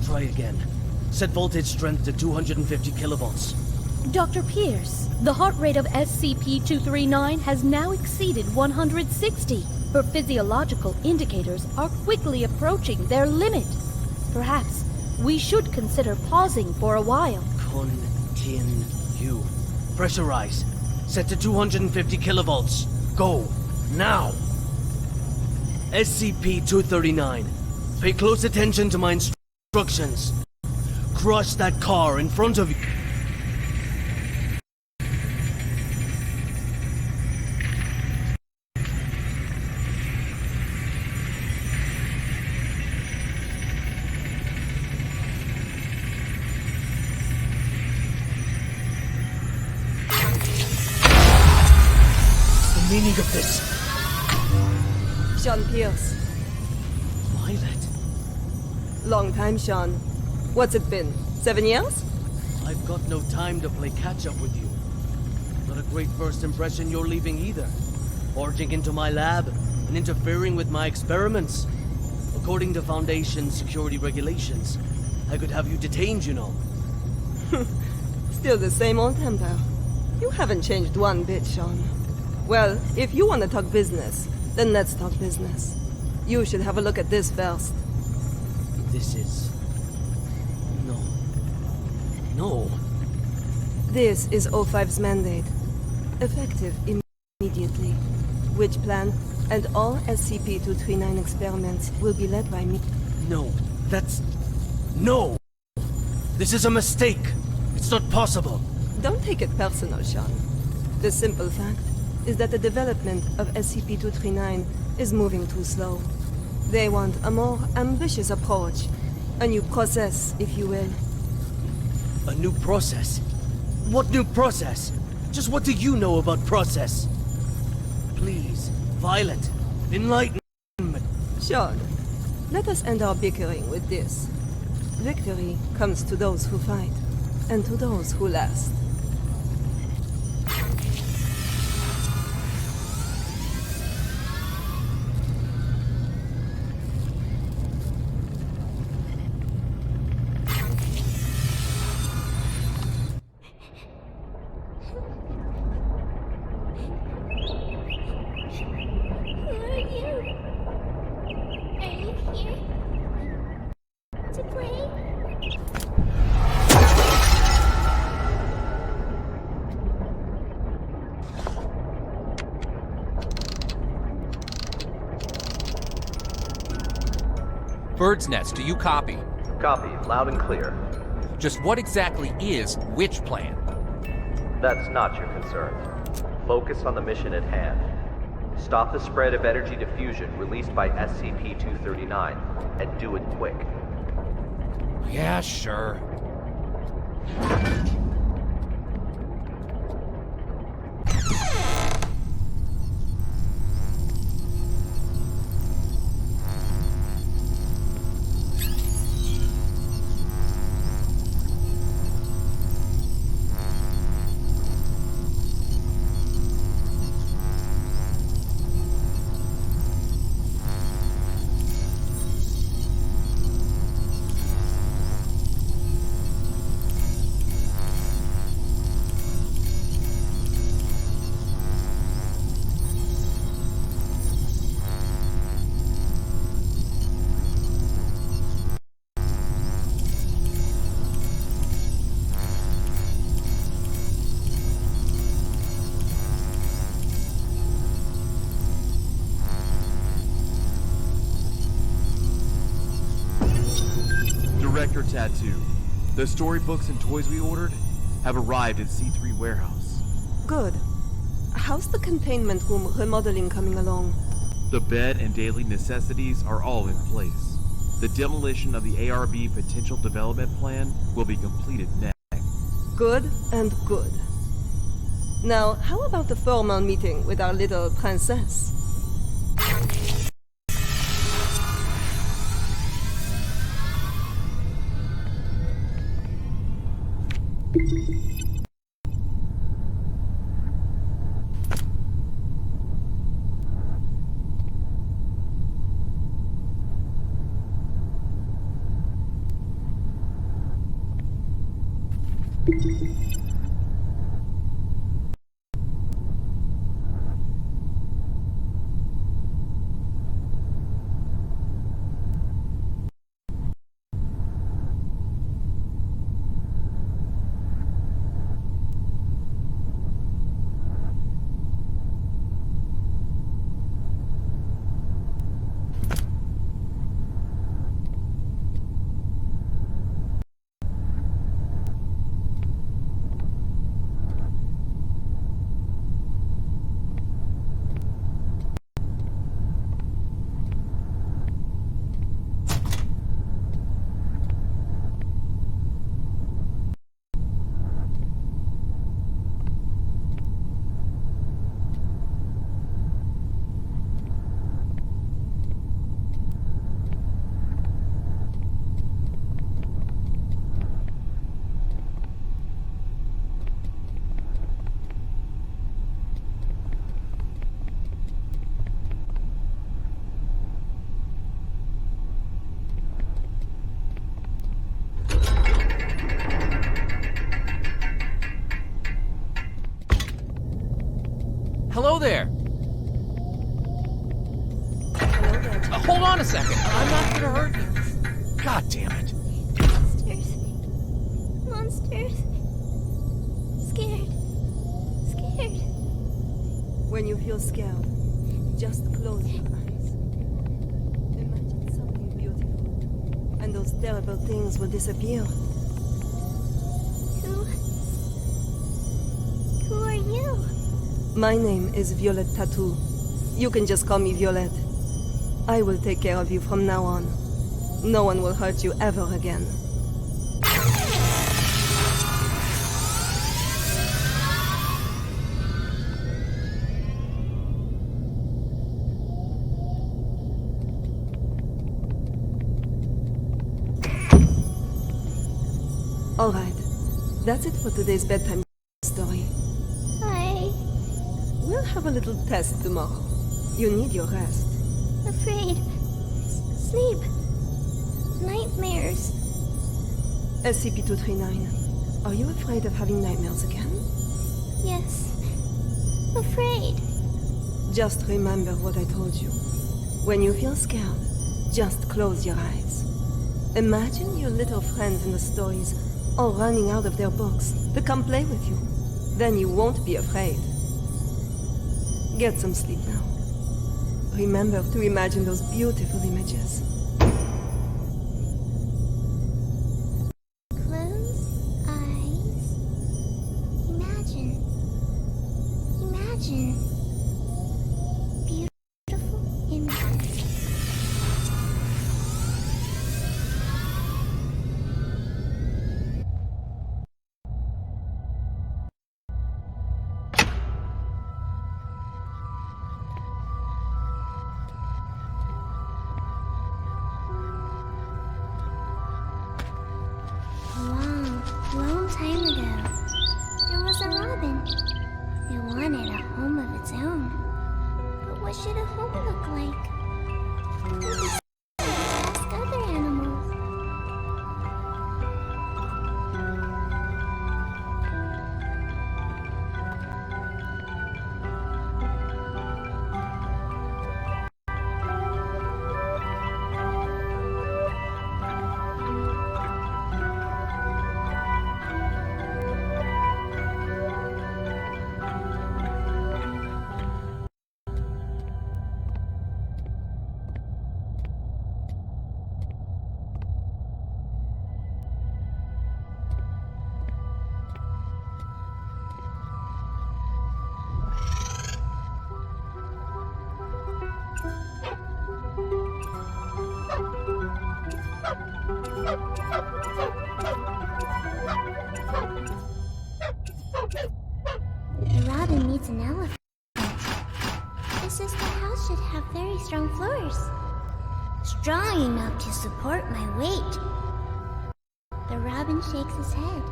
Try again. Set voltage strength to 250 kilovolts. Dr. Pierce, the heart rate of SCP-239 has now exceeded 160. Her physiological indicators are quickly approaching their limit. Perhaps we should consider pausing for a while. Continue. Pressurize. Set to 250 kilovolts. Go. Now. SCP-239. Pay close attention to my instructions. Crush that car in front of you. The meaning of this? Sean Pierce. Violet. Long time, Sean. What's it been? 7 years? I've got no time to play catch-up with you. Not a great first impression you're leaving either. Barging into my lab and interfering with my experiments. According to Foundation security regulations, I could have you detained, you know. Still the same old temper. You haven't changed one bit, Sean. Well, if you want to talk business, then let's talk business. You should have a look at this first. This is... No. This is O5's mandate. Effective immediately. Which plan and all SCP-239 experiments will be led by me. No, that's... No! This is a mistake! It's not possible! Don't take it personal, Sean. The simple fact is that the development of SCP-239 is moving too slow. They want a more ambitious approach. A new process, if you will. A new process? What new process? Just what do you know about process? Please, Violet, enlighten me. Sean, let us end our bickering with this. Victory comes to those who fight, and to those who last. Bird's Nest, do you copy? Copy, loud and clear. Just what exactly is which plan? That's not your concern. Focus on the mission at hand. Stop the spread of energy diffusion released by SCP-239, and do it quick. Yeah, sure. Director Tattoo. The storybooks and toys we ordered have arrived at C3 warehouse. Good. How's the containment room remodeling coming along? The bed and daily necessities are all in place. The demolition of the ARB potential development plan will be completed next. Good and good. Now, how about the formal meeting with our little princess? Hello there! Hold on a second! I'm not gonna hurt you! God damn it! Monsters. Monsters. Scared. Scared. When you feel scared, just close your eyes. Imagine something beautiful, and those terrible things will disappear. Who are you? My name is Violet Tattoo. You can just call me Violet. I will take care of you from now on. No one will hurt you ever again. All right. That's it for today's bedtime story. We'll have a little test tomorrow. You need your rest. Afraid. Sleep. Nightmares. SCP-239, are you afraid of having nightmares again? Yes. Afraid. Just remember what I told you. When you feel scared, just close your eyes. Imagine your little friends in the stories all running out of their books to come play with you. Then you won't be afraid. Get some sleep now. Remember to imagine those beautiful images. Close eyes. Imagine. Imagine. Beautiful images. Long time ago, there was a robin. It wanted a home of its own. But what should a home look like? Maybe ask other animals. The robin needs an elephant. It says the house should have very strong floors. Strong enough to support my weight. The robin shakes his head.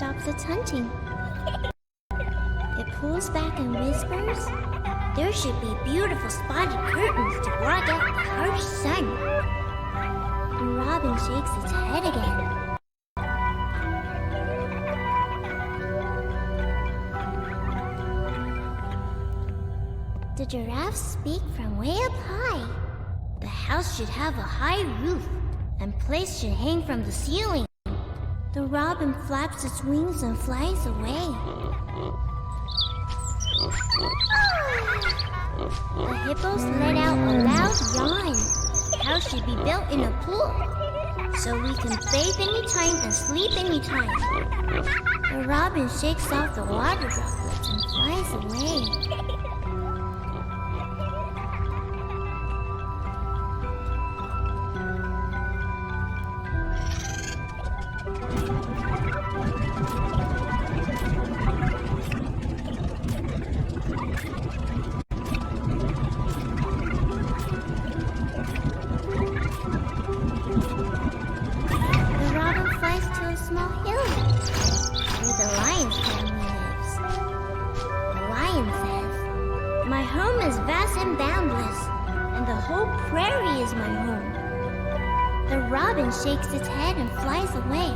stops its hunting. It pulls back and whispers, "There should be beautiful spotted curtains to block out the harsh sun." And Robin shakes its head again. The giraffes speak from way up high. The house should have a high roof, and plates should hang from the ceiling. The robin flaps its wings and flies away. The hippos let out a loud yawn. The house should be built in a pool, so we can bathe anytime and sleep anytime. The robin shakes off the water droplets and flies away. Shakes its head and flies away.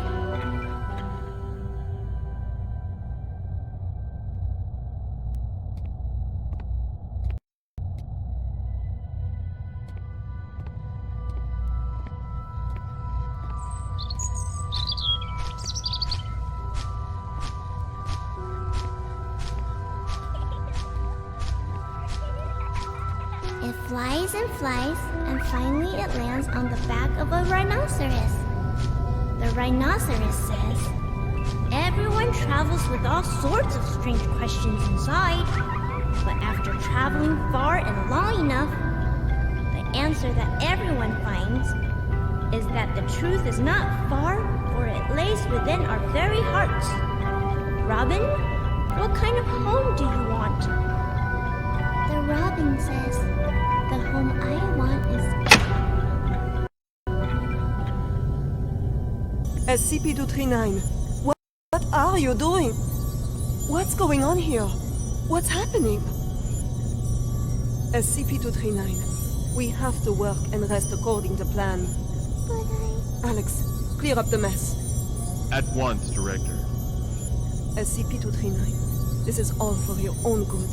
It flies and flies, and finally it lands on the back of a rhinoceros. The rhinoceros says, "Everyone travels with all sorts of strange questions inside, but after traveling far and long enough, the answer that everyone finds is that the truth is not far, for it lays within our very hearts." Robin, what kind of home do you want? The robin says, "The home I want is..." SCP-239, what are you doing? What's going on here? What's happening? SCP-239, we have to work and rest according to plan. But Alex, clear up the mess. At once, Director. SCP-239, this is all for your own good.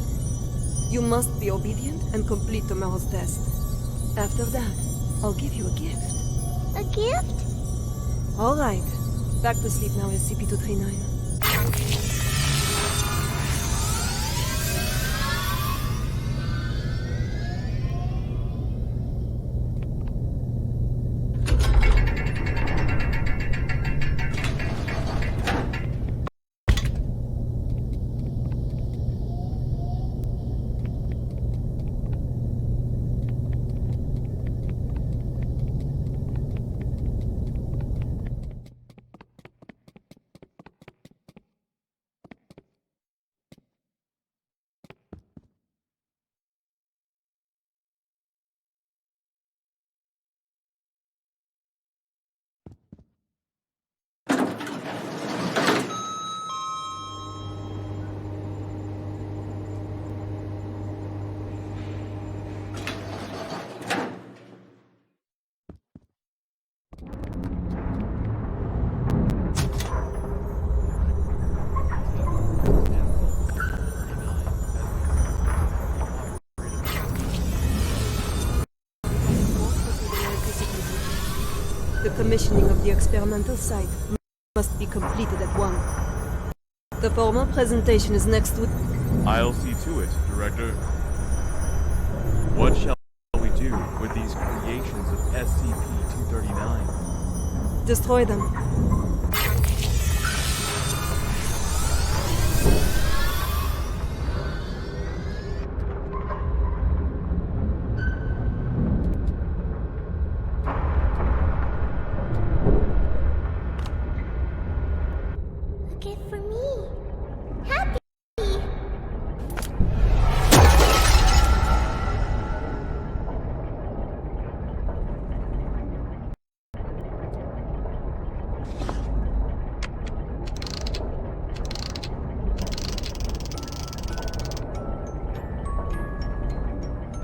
You must be obedient and complete tomorrow's test. After that, I'll give you a gift. A gift? All right. Back to sleep now, SCP-239. The commissioning of the experimental site must be completed at once. The formal presentation is next week. I'll see to it, Director. What shall we do with these creations of SCP-239? Destroy them.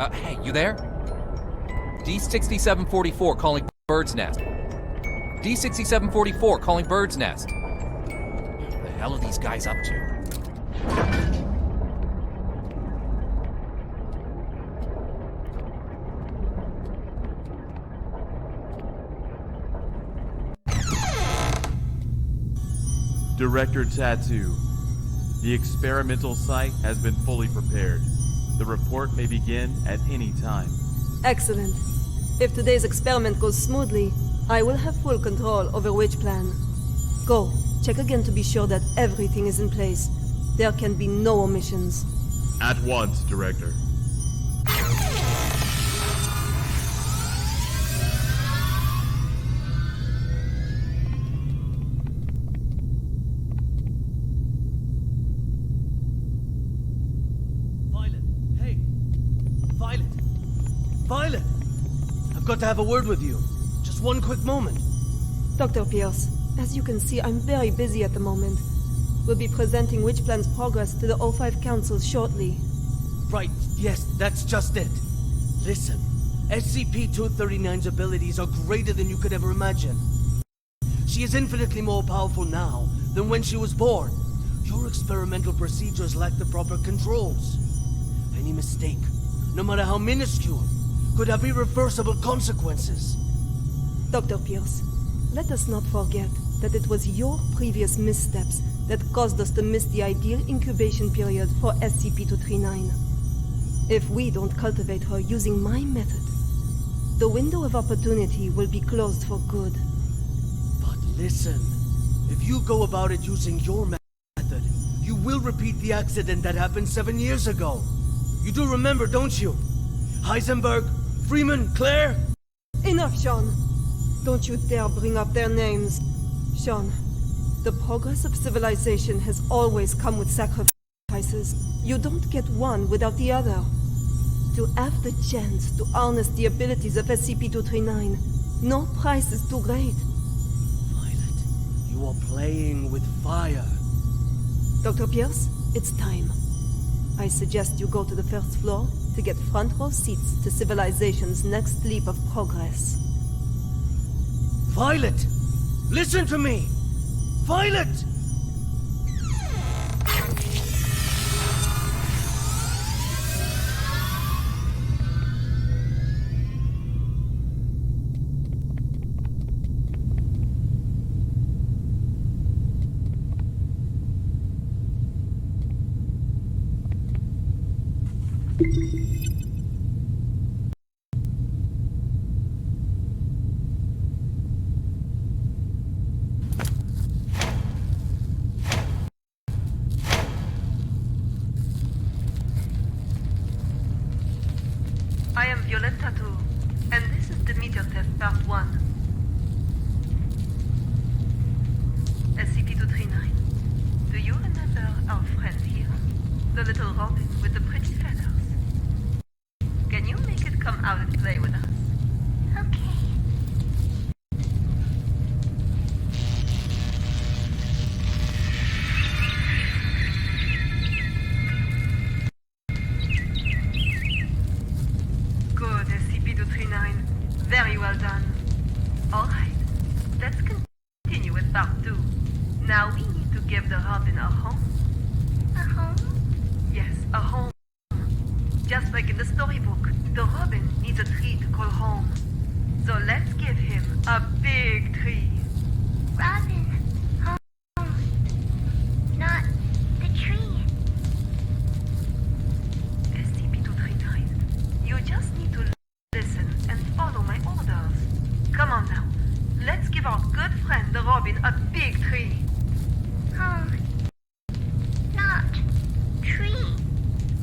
Hey, you there? D6744 calling Bird's Nest. D6744 calling Bird's Nest. What the hell are these guys up to? Director Tattoo. The experimental site has been fully prepared. The report may begin at any time. Excellent. If today's experiment goes smoothly, I will have full control over which plan. Go, check again to be sure that everything is in place. There can be no omissions. At once, Director. Violet! I've got to have a word with you. Just one quick moment. Dr. Pierce, as you can see, I'm very busy at the moment. We'll be presenting Witch Plan's progress to the O5 Council shortly. Right, yes, that's just it. Listen, SCP-239's abilities are greater than you could ever imagine. She is infinitely more powerful now than when she was born. Your experimental procedures lack the proper controls. Any mistake, no matter how minuscule, could have irreversible consequences. Dr. Pierce, let us not forget that it was your previous missteps that caused us to miss the ideal incubation period for SCP-239. If we don't cultivate her using my method, the window of opportunity will be closed for good. But listen, if you go about it using your method, you will repeat the accident that happened 7 years ago. You do remember, don't you? Heisenberg, Freeman, Claire? Enough, Sean. Don't you dare bring up their names. Sean, the progress of civilization has always come with sacrifices. You don't get one without the other. To have the chance to harness the abilities of SCP-239, no price is too great. Violet, you are playing with fire. Dr. Pierce, it's time. I suggest you go to the first floor to get front row seats to civilization's next leap of progress. Violet! Listen to me! Violet! I am Violet Tattoo, and this is the meter test part 1. SCP-239, do you remember our friend here? The little robin with the pretty feathers? Can you make it come out and play with us? Okay. Good, SCP-239. Very well done. Alright, let's continue with part 2. Now we need to give the robin a home. A home? Yes, a home. Just like in the storybook, the robin needs a tree to call home. So let's give him a big tree. Robin, home. Not the tree. SCP-239, you just need to listen and follow my orders. Come on now, let's give our good friend the robin a big tree. Home. Not tree.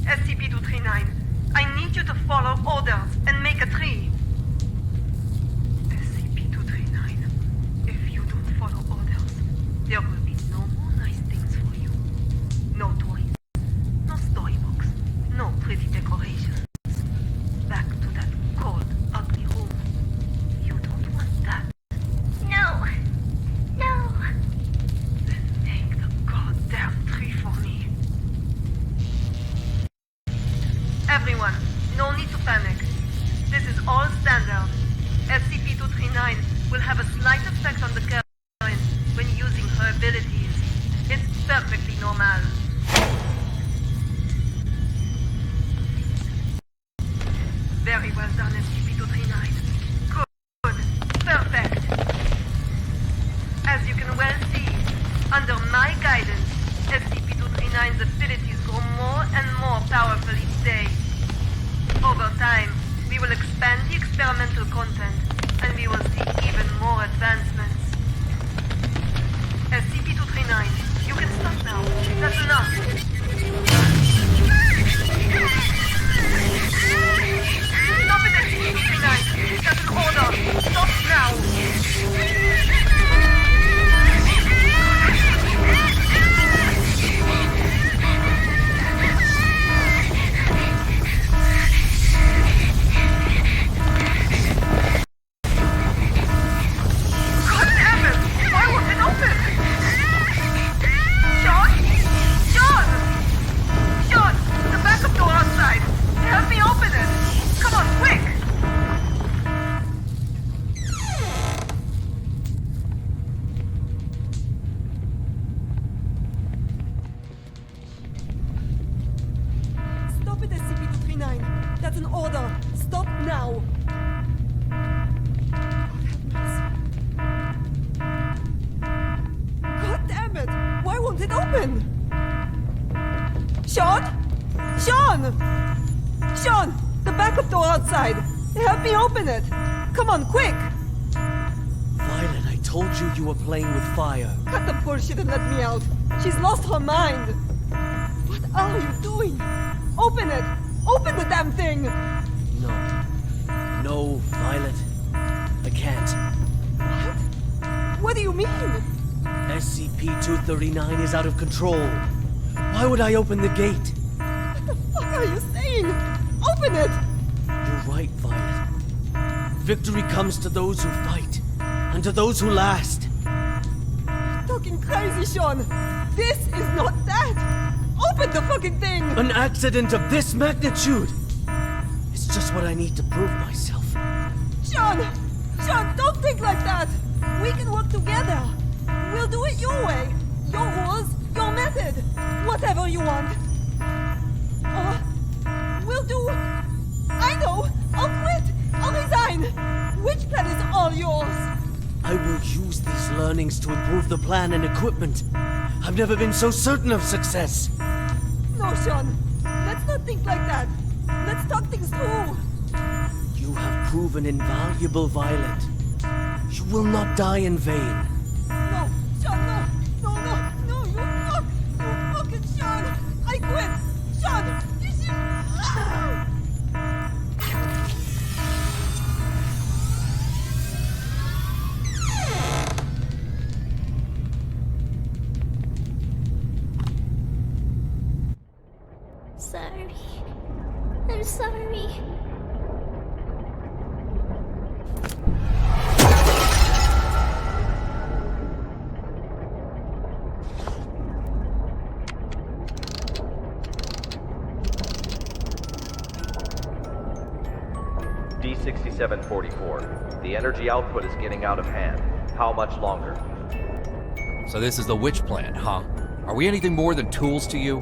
SCP-239, I need you to follow orders and make a tree. SCP-239, if you don't follow orders, there will be no more nice things for you. No toys, no storybooks, no pretty decorations. Back to that cold, ugly room. You don't want that. No. No. Then make the goddamn tree for me. Everyone, no need to panic. will have a slight effect on the current when using her abilities. It's perfectly normal. Very well done, SCP-239. Good. Perfect. As you can well see, under my guidance, SCP-239's abilities grow more and more powerful each day. Over time, we will expand the experimental content, and we will see even more advancements. SCP-239, you can stop now. That's enough. Stop it, SCP-239. That's an order. Stop now. That's an order. Stop now. God damn it! Why won't it open? Sean? Sean! Sean! The backup door outside. Help me open it. Come on, quick! Violet, I told you you were playing with fire. Cut the bullshit and let me out. She's lost her mind. What are you doing? Open it! Open the damn thing! No. No, Violet. I can't. What? What do you mean? SCP-239 is out of control. Why would I open the gate? What the fuck are you saying? Open it! You're right, Violet. Victory comes to those who fight, and to those who last. You're talking crazy, Sean. This is not that. Open the fucking thing! An accident of this magnitude! It's just what I need to prove myself. Sean! Sean, don't think like that! We can work together! We'll do it your way! Your rules, your method! Whatever you want! Or we'll do... I know! I'll quit! I'll resign! Which plan is all yours? I will use these learnings to improve the plan and equipment. I've never been so certain of success. No, Sean. Let's not think like that. Let's talk things through. You have proven invaluable, Violet. You will not die in vain. No, Sean, no. No, no, no, you fuck. You fucking Sean. I quit. Sean, you should... Ah! Sorry. I'm sorry. D6744. The energy output is getting out of hand. How much longer? So this is the witch plan, huh? Are we anything more than tools to you?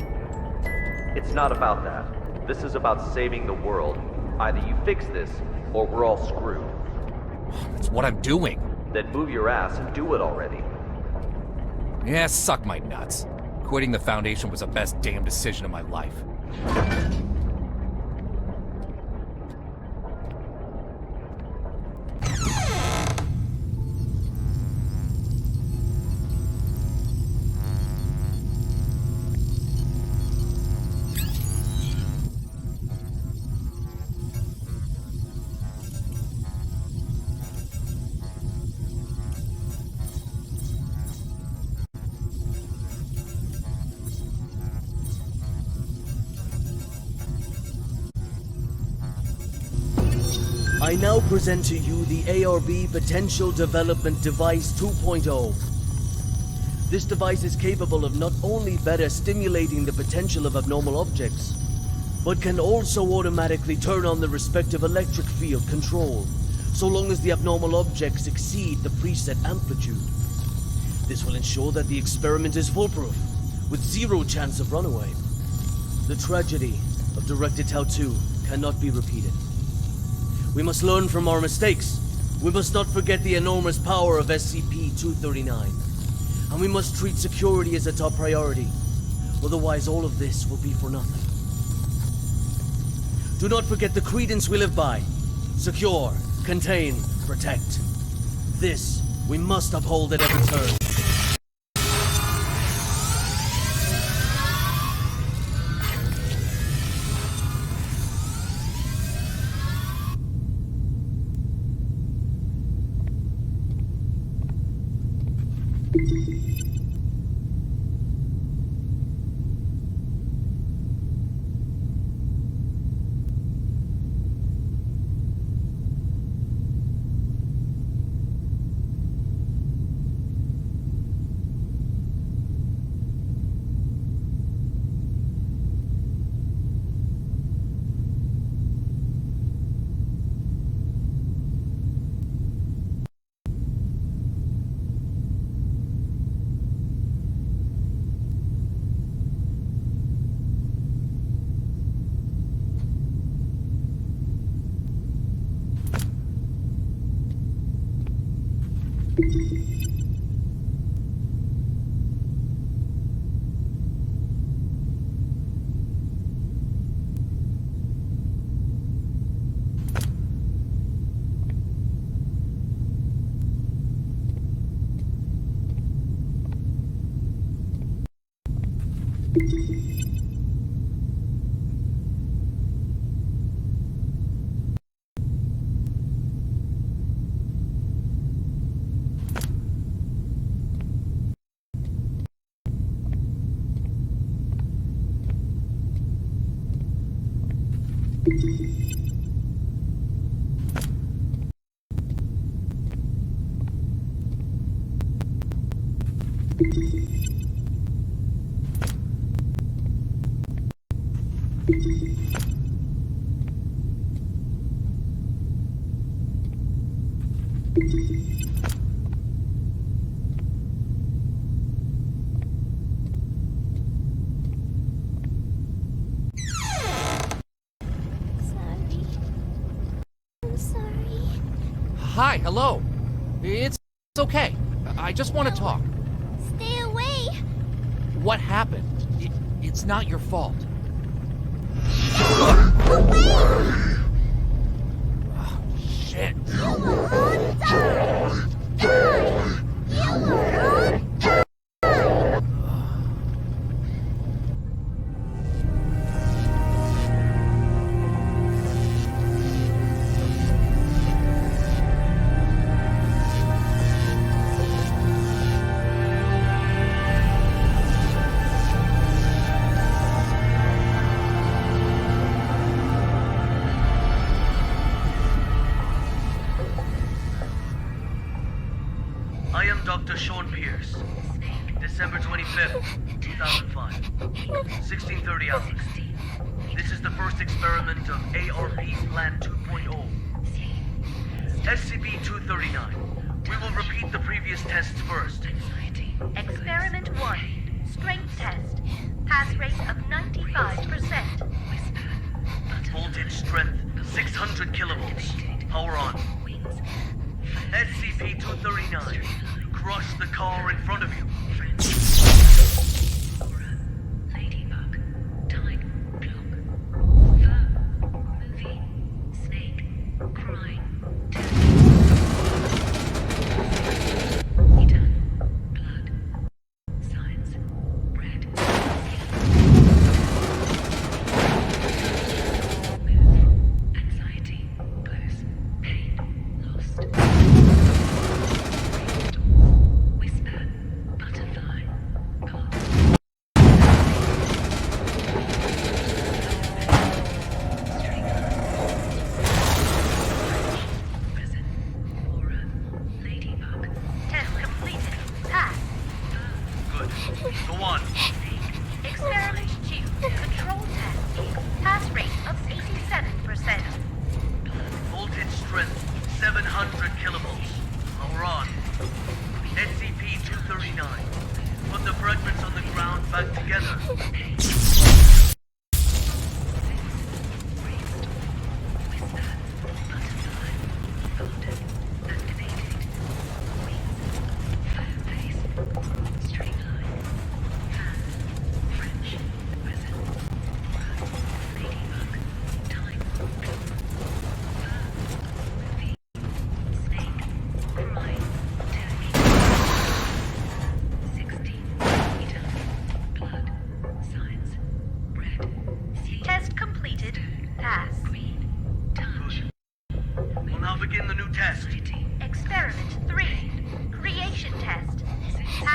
It's not about that. This is about saving the world. Either you fix this, or we're all screwed. That's what I'm doing. Then move your ass and do it already. Yeah, suck my nuts. Quitting the Foundation was the best damn decision of my life. I now present to you the ARB Potential Development Device 2.0. This device is capable of not only better stimulating the potential of abnormal objects, but can also automatically turn on the respective electric field control, so long as the abnormal objects exceed the preset amplitude. This will ensure that the experiment is foolproof, with zero chance of runaway. The tragedy of Directed Tau 2 cannot be repeated. We must learn from our mistakes. We must not forget the enormous power of SCP-239. And we must treat security as a top priority. Otherwise, all of this will be for nothing. Do not forget the credence we live by. Secure, contain, protect. This we must uphold at every turn. Hi, hello. It's okay. I just want to talk. Stay away! What happened? It's not your fault. Away! Oh, shit. You will all die! Die! You will all die! I am Dr. Sean Pierce. December 25th, 2005. 1630 hours. This is the first experiment of ARP's Plan 2.0. SCP-239. We will repeat the previous tests first. Experiment 1. Strength test. Pass rate of 95%. Voltage strength 600 kilovolts. Power on. SCP-239. Crush the car in front of you. Ladybug. Time clock. Verb. Movie. Snake. Crying. Eternal. Blood. Science. Bread. Move. Anxiety. Blues. Pain. Lost. Whisper. Butterfly. God. Prison. Aura. Ladybug. Test completed. Pass. Good. Go on. Experiment 2. Control test. Pass rate of 87%. Voltage strength 700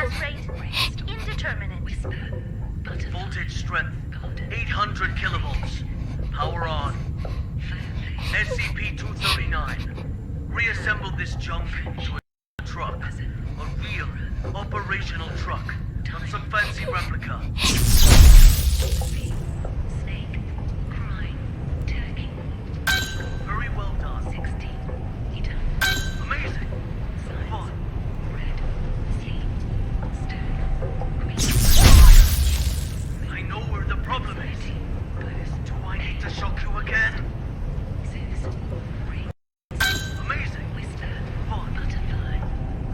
Pass rate, indeterminate. Voltage strength, 800 kilovolts. Power on. SCP-239. Reassemble this junk to a truck. A real, operational truck. Not some fancy replica. Snake, crime, turkey. Very well done. 16, eater. Amazing. Fun. Red, sleep, stone, I know where the problem is. Do I need to shock you again? Zeus, Amazing. whisper, Fun. butterfly,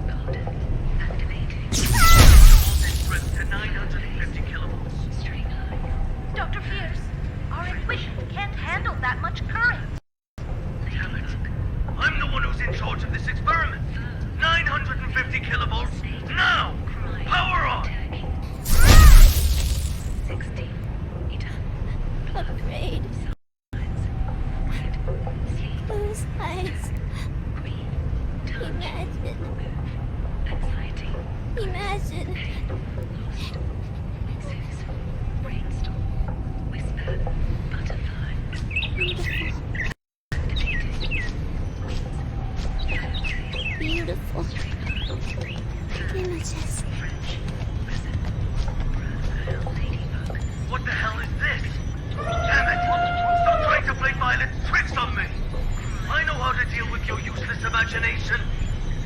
golden, activating. Voltage strength to 950 kilovolts. String line. Dr. Pierce, our equipment can't handle that much current. Damn it. I'm the one who's in charge of this experiment. 950 kilovolts. Now! Power on! 16, eater. Afraid. Red, sleep, Those eyes. queen, Imagine. anxiety, Imagine. lost. Zeus, brainstorm, whisper, butterfly. Beautiful. Images. What the hell is this? Damn it! Stop trying to play violent tricks on me! I know how to deal with your useless imagination.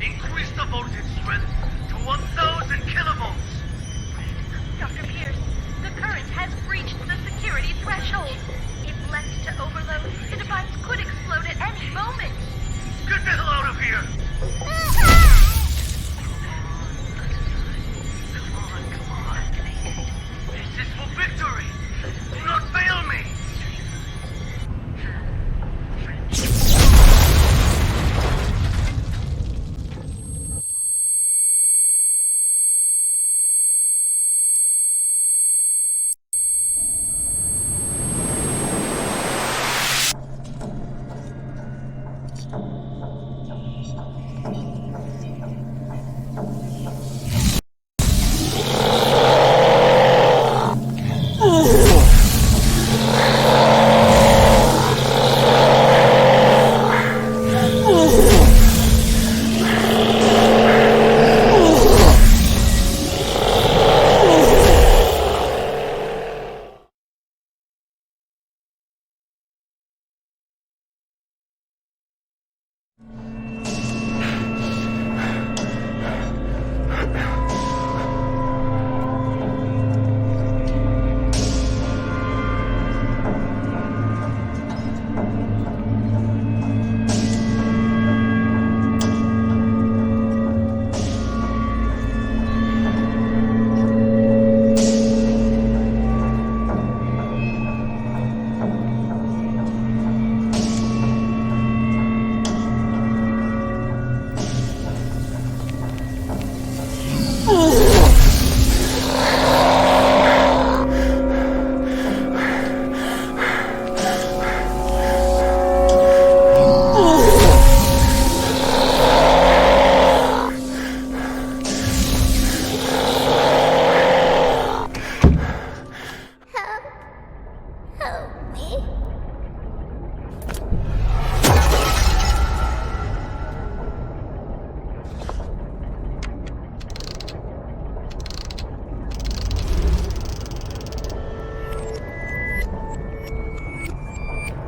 Increase the voltage strength to 1,000 kilovolts! Dr. Pierce, the current has breached the security threshold. If left to overload, the device could explode at any moment. Get the hell out of here! Come on. This is for victory! Do not fail me!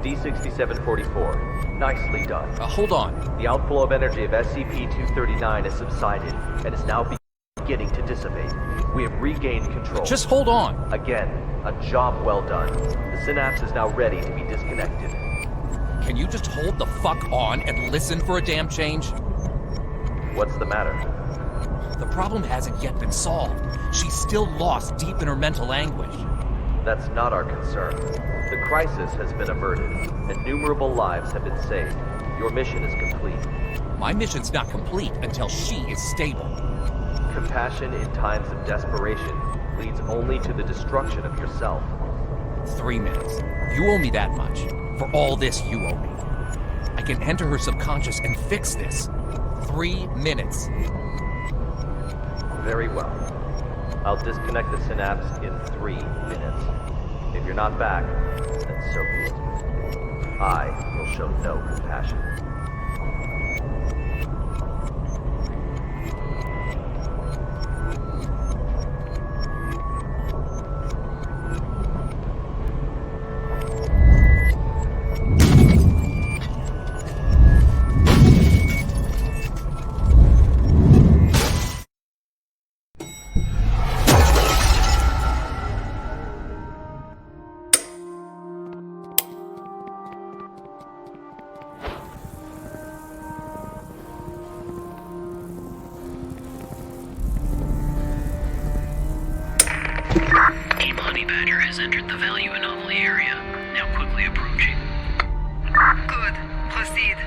D6744. Nicely done. Hold on. The outflow of energy of SCP-239 has subsided and is now beginning to dissipate. We have regained control. Just hold on. Again, a job well done. The synapse is now ready to be disconnected. Can you just hold the fuck on and listen for a damn change? What's the matter? The problem hasn't yet been solved. She's still lost deep in her mental anguish. That's not our concern. The crisis has been averted. Innumerable lives have been saved. Your mission is complete. My mission's not complete until she is stable. Compassion in times of desperation leads only to the destruction of yourself. 3 minutes. You owe me that much. For all this you owe me. I can enter her subconscious and fix this. 3 minutes. Very well. I'll disconnect the synapse in 3 minutes. If you're not back, then so be it. I will show no compassion. Entered the value anomaly area, now quickly approaching. Good. Proceed.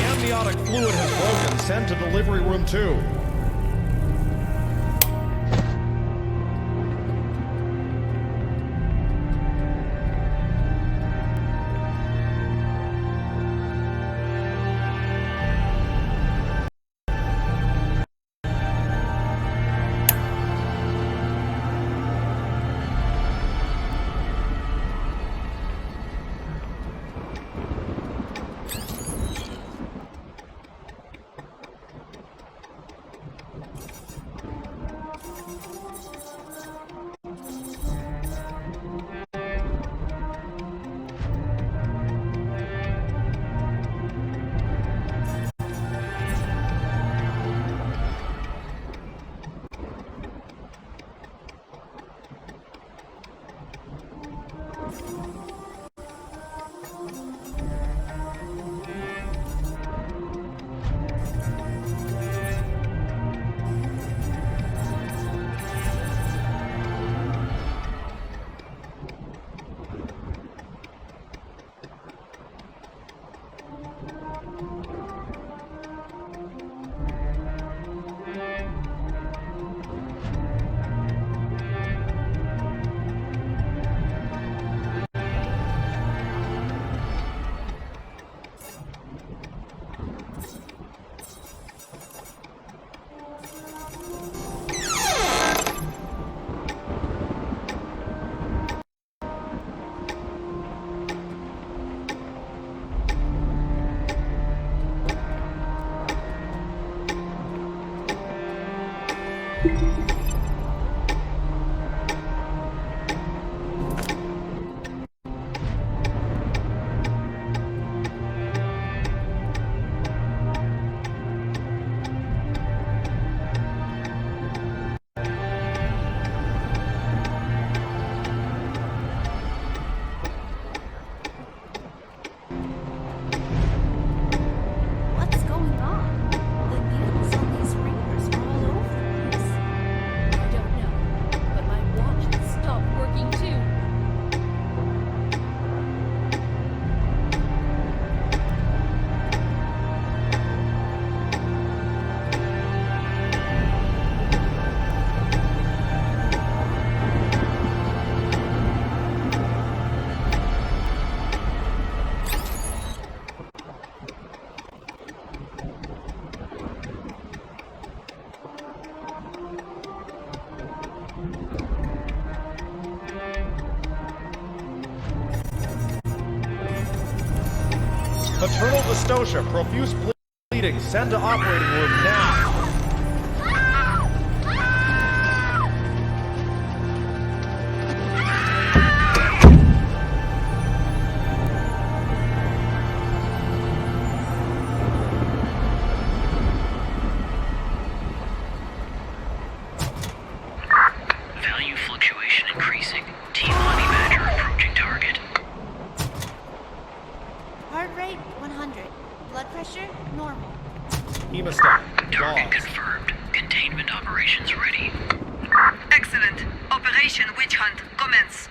Amniotic fluid has broken. Send to delivery room 2. Maternal dystocia, profuse bleeding. Send to operating room now. Value fluctuation increasing. T-Money Badger approaching target. Heart rate 100. Blood pressure normal. Hemostat. Target confirmed. Containment operations ready. Excellent. Operation Witch Hunt commence.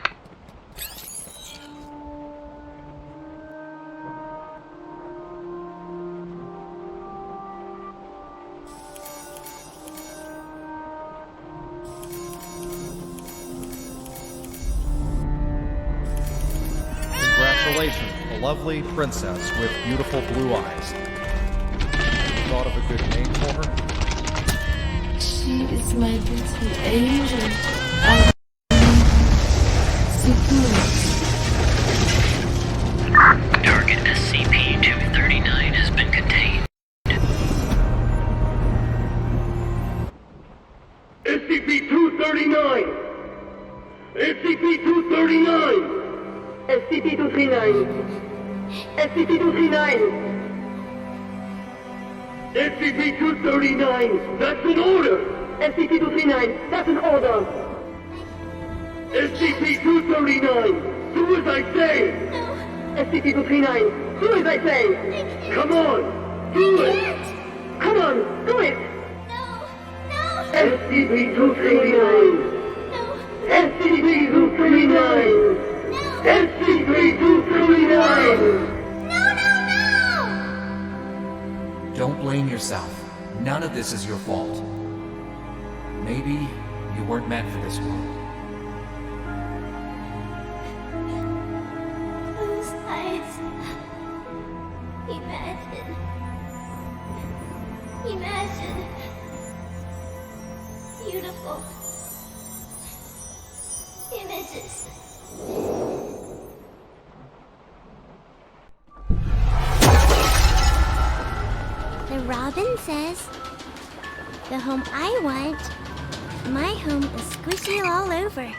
Congratulations, a lovely princess with beautiful blue eyes. Thought of a good name for her? She is my little angel. Target SCP-239 has been contained. SCP-239! SCP-239! SCP-239! SCP-239! SCP-239! That's an order! SCP-239! That's an order! SCP-239! Do as I say! SCP-239! Do as I say! Come on! Do it! Come on! Do it! SCP-239! SCP-239! SCP-239! Don't blame yourself. None of this is your fault. Maybe you weren't meant for this world. Those eyes. Imagine. Beautiful images. The robin says, the home I want, my home is squishy all over,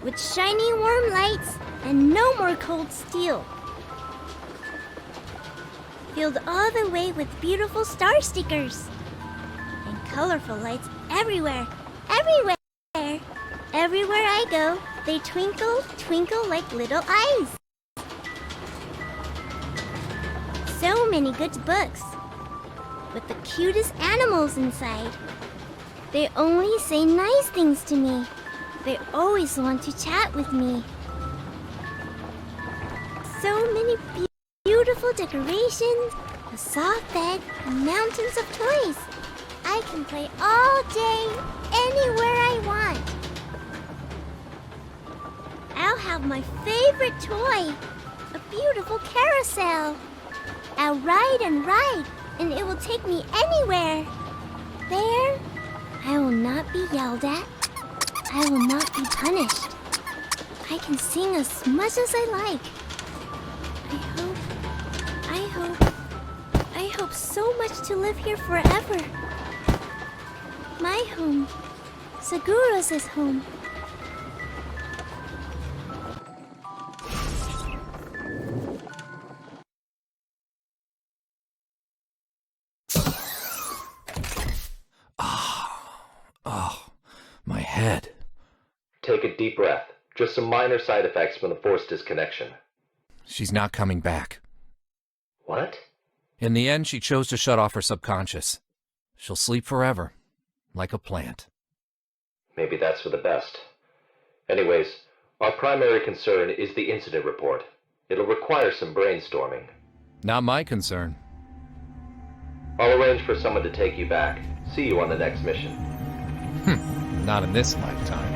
with shiny warm lights and no more cold steel. Filled all the way with beautiful star stickers and colorful lights everywhere. Everywhere I go, they twinkle, twinkle like little eyes. So many good books, with the cutest animals inside. They only say nice things to me. They always want to chat with me. So many beautiful decorations, a soft bed, and mountains of toys. I can play all day, anywhere I want. I'll have my favorite toy, a beautiful carousel. I'll ride and ride, and it will take me anywhere. There, I will not be yelled at. I will not be punished. I can sing as much as I like. I hope so much to live here forever. My home, Seguros' home. My head. Take a deep breath. Just some minor side effects from the force disconnection. She's not coming back. What? In the end, she chose to shut off her subconscious. She'll sleep forever, like a plant. Maybe that's for the best. Anyways, our primary concern is the incident report. It'll require some brainstorming. Not my concern. I'll arrange for someone to take you back. See you on the next mission. Not in this lifetime.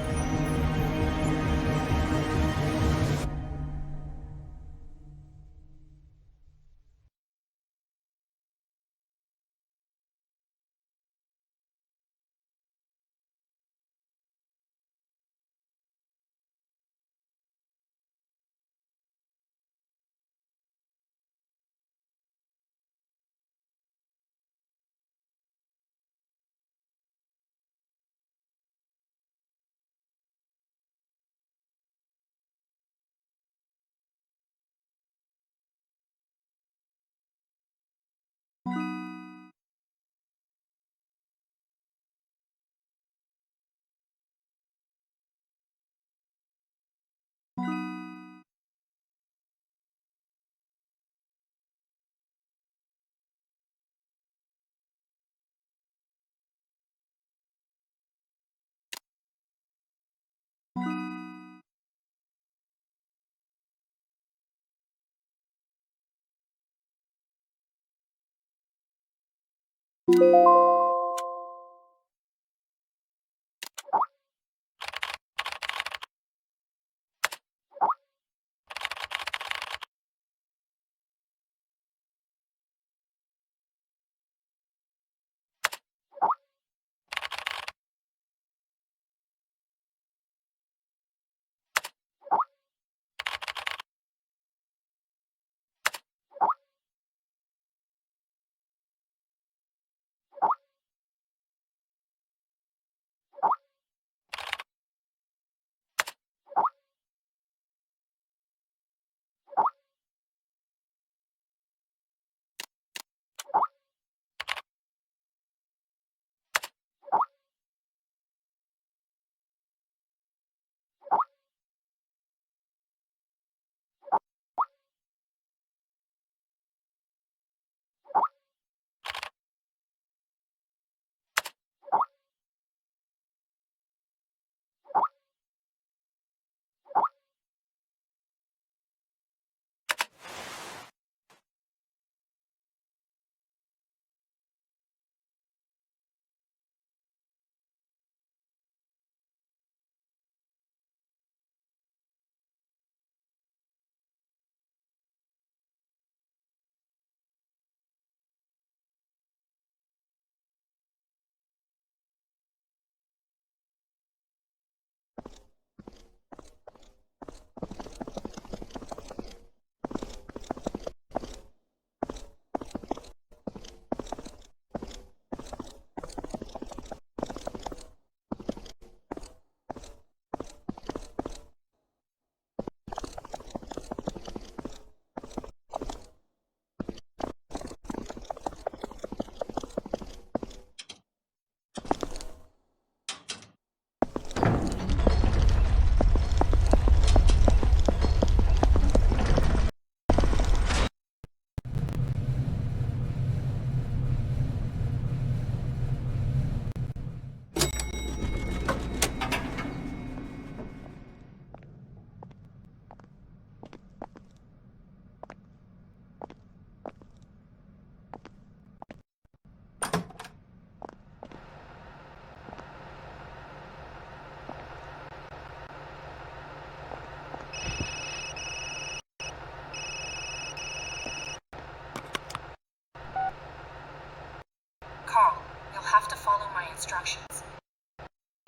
instructions.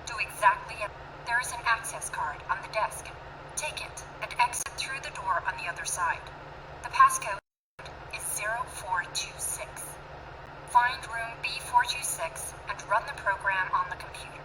Do exactly as... There is an access card on the desk. Take it and exit through the door on the other side. The passcode is 0426. Find room B426 and run the program on the computer.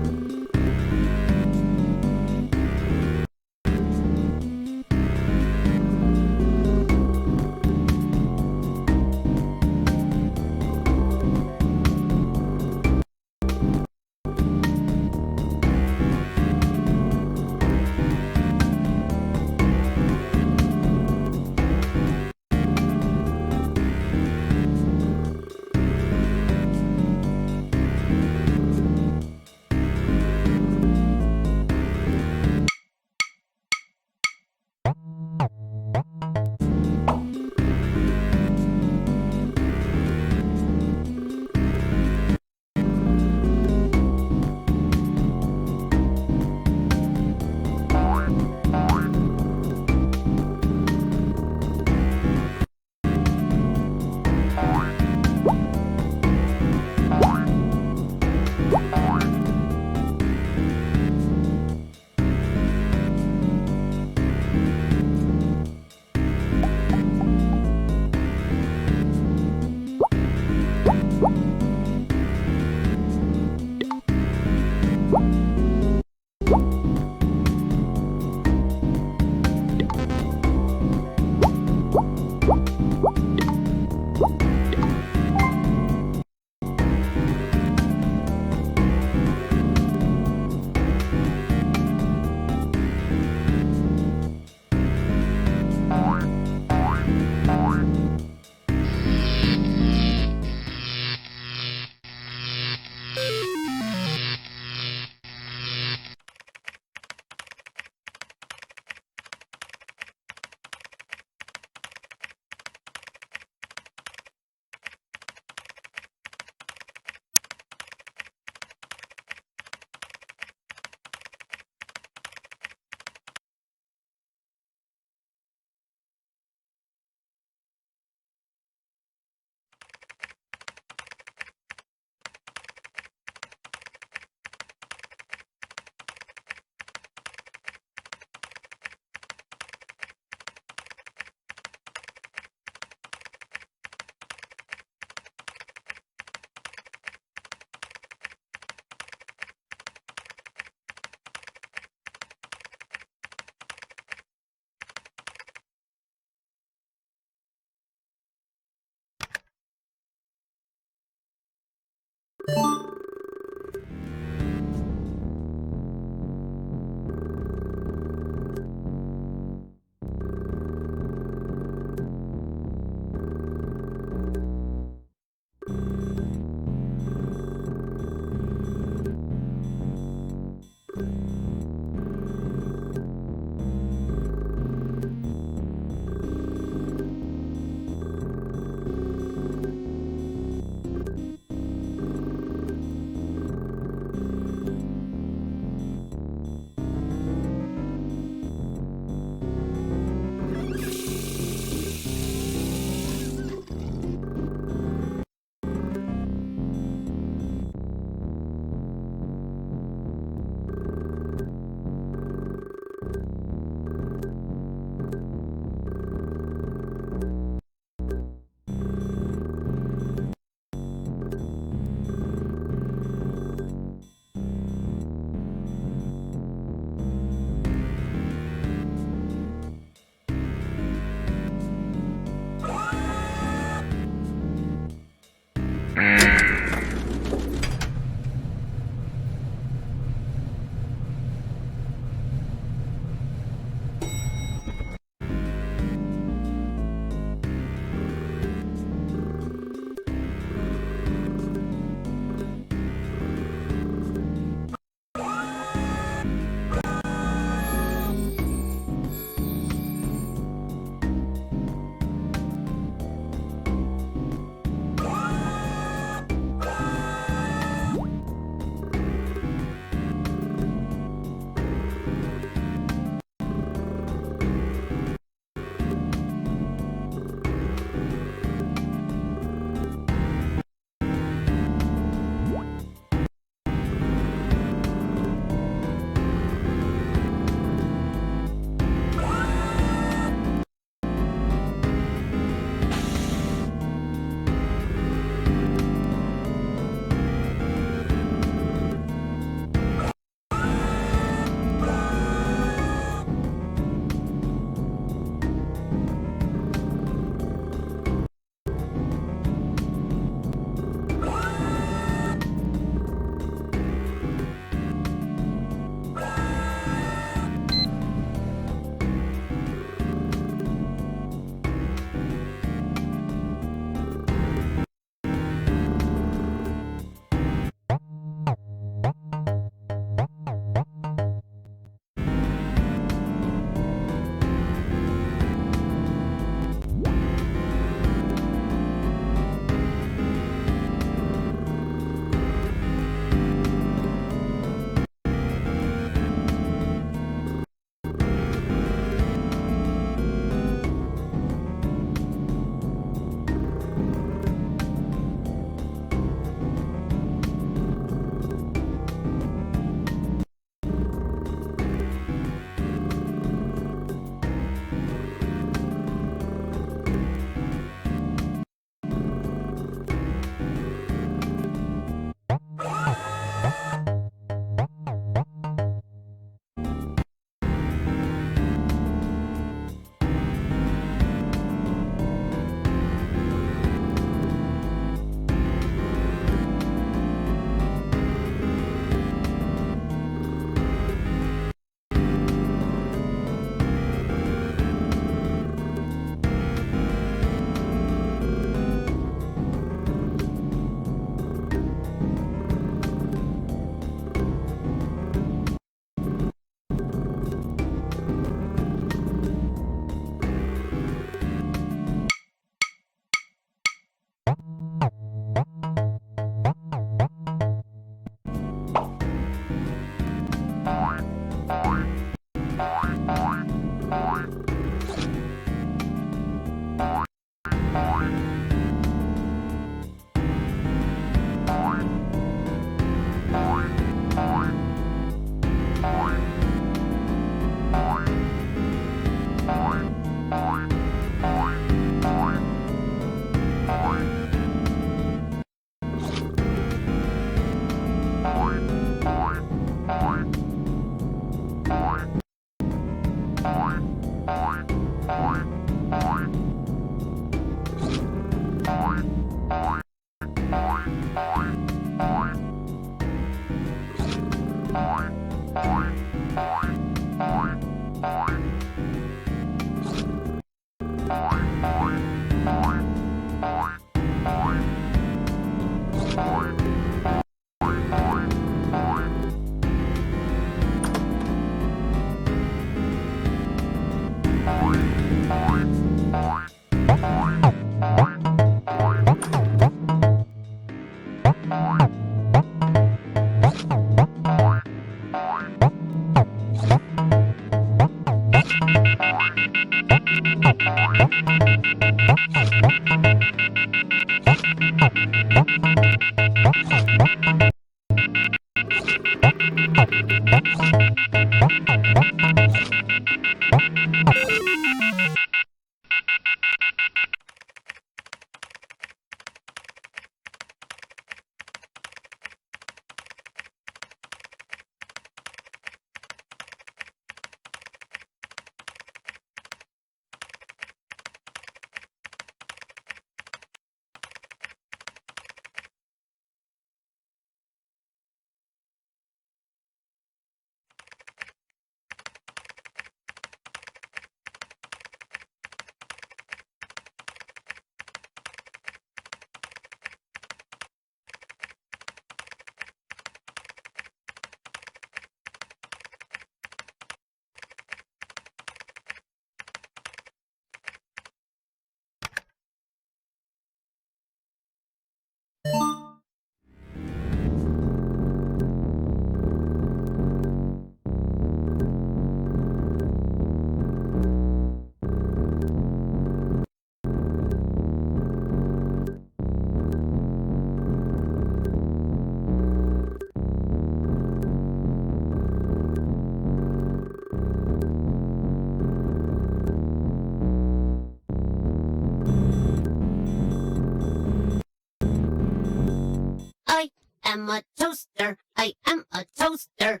am a toaster. I am a toaster.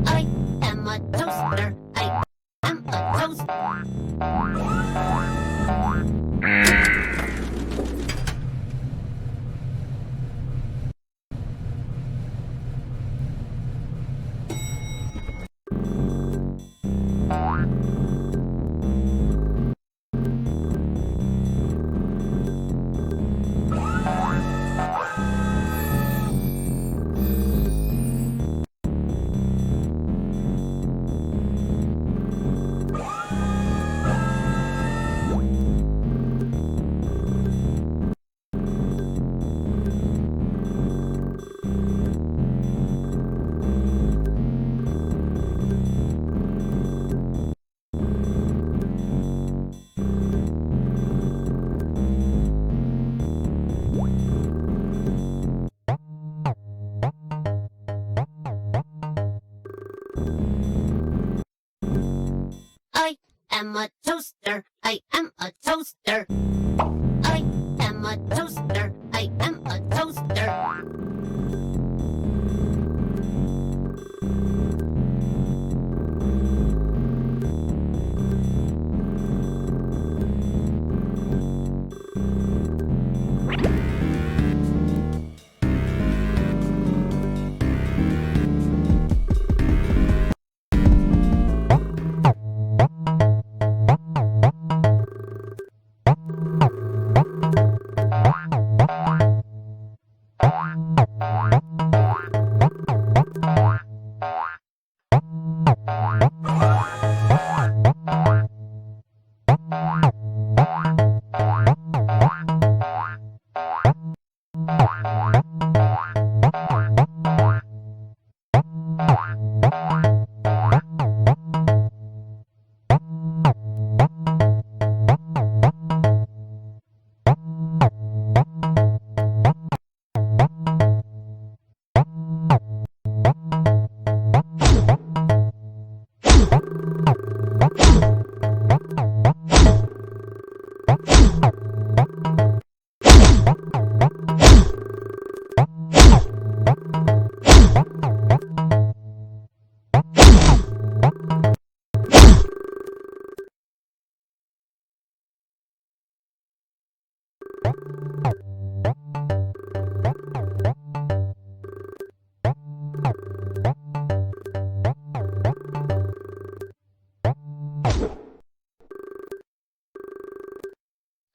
I am a toaster. I am a toaster. I am a toaster. I am a toaster. I am a toaster. I am a toaster.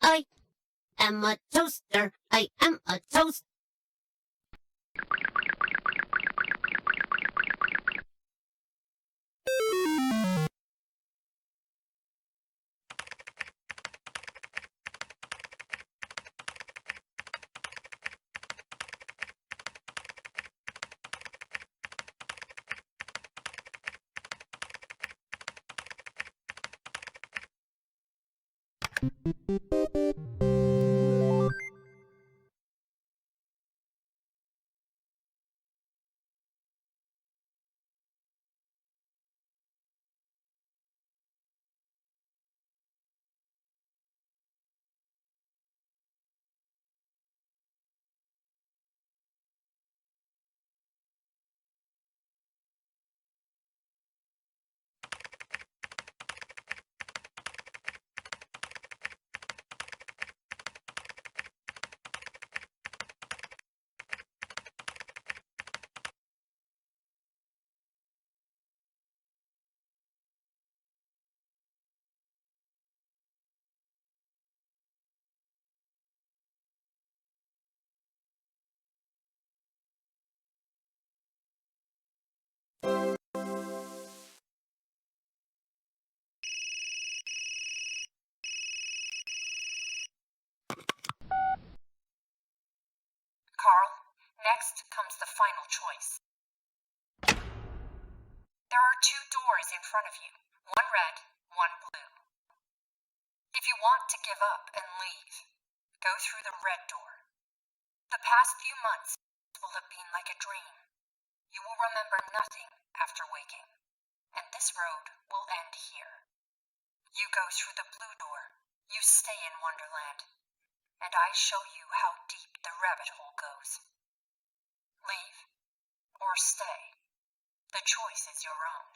I am a toaster. I am a toaster. Carl, next comes the final choice. There are 2 doors in front of you, one red, one blue. If you want to give up and leave, go through the red door. The past few months will have been like a dream. You will remember nothing after waking, and this road will end here. You go through the blue door, you stay in Wonderland, and I show you how deep the rabbit hole goes. Leave or stay. The choice is your own.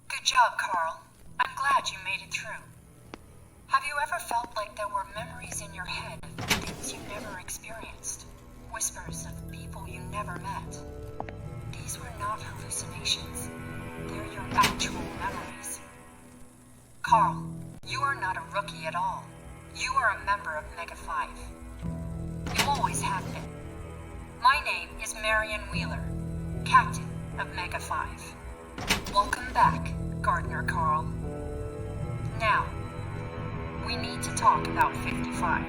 Good job, Carl. I'm glad you made it through. Have you ever felt like there were memories in your head of things you never experienced? Whispers of people you never met? These were not hallucinations. They're your actual memories. Carl, you are not a rookie at all. You are a member of Mega 5. You always have been. My name is Marion Wheeler, Captain of Mega 5. Welcome back, Gardener Carl. Now, we need to talk about 55.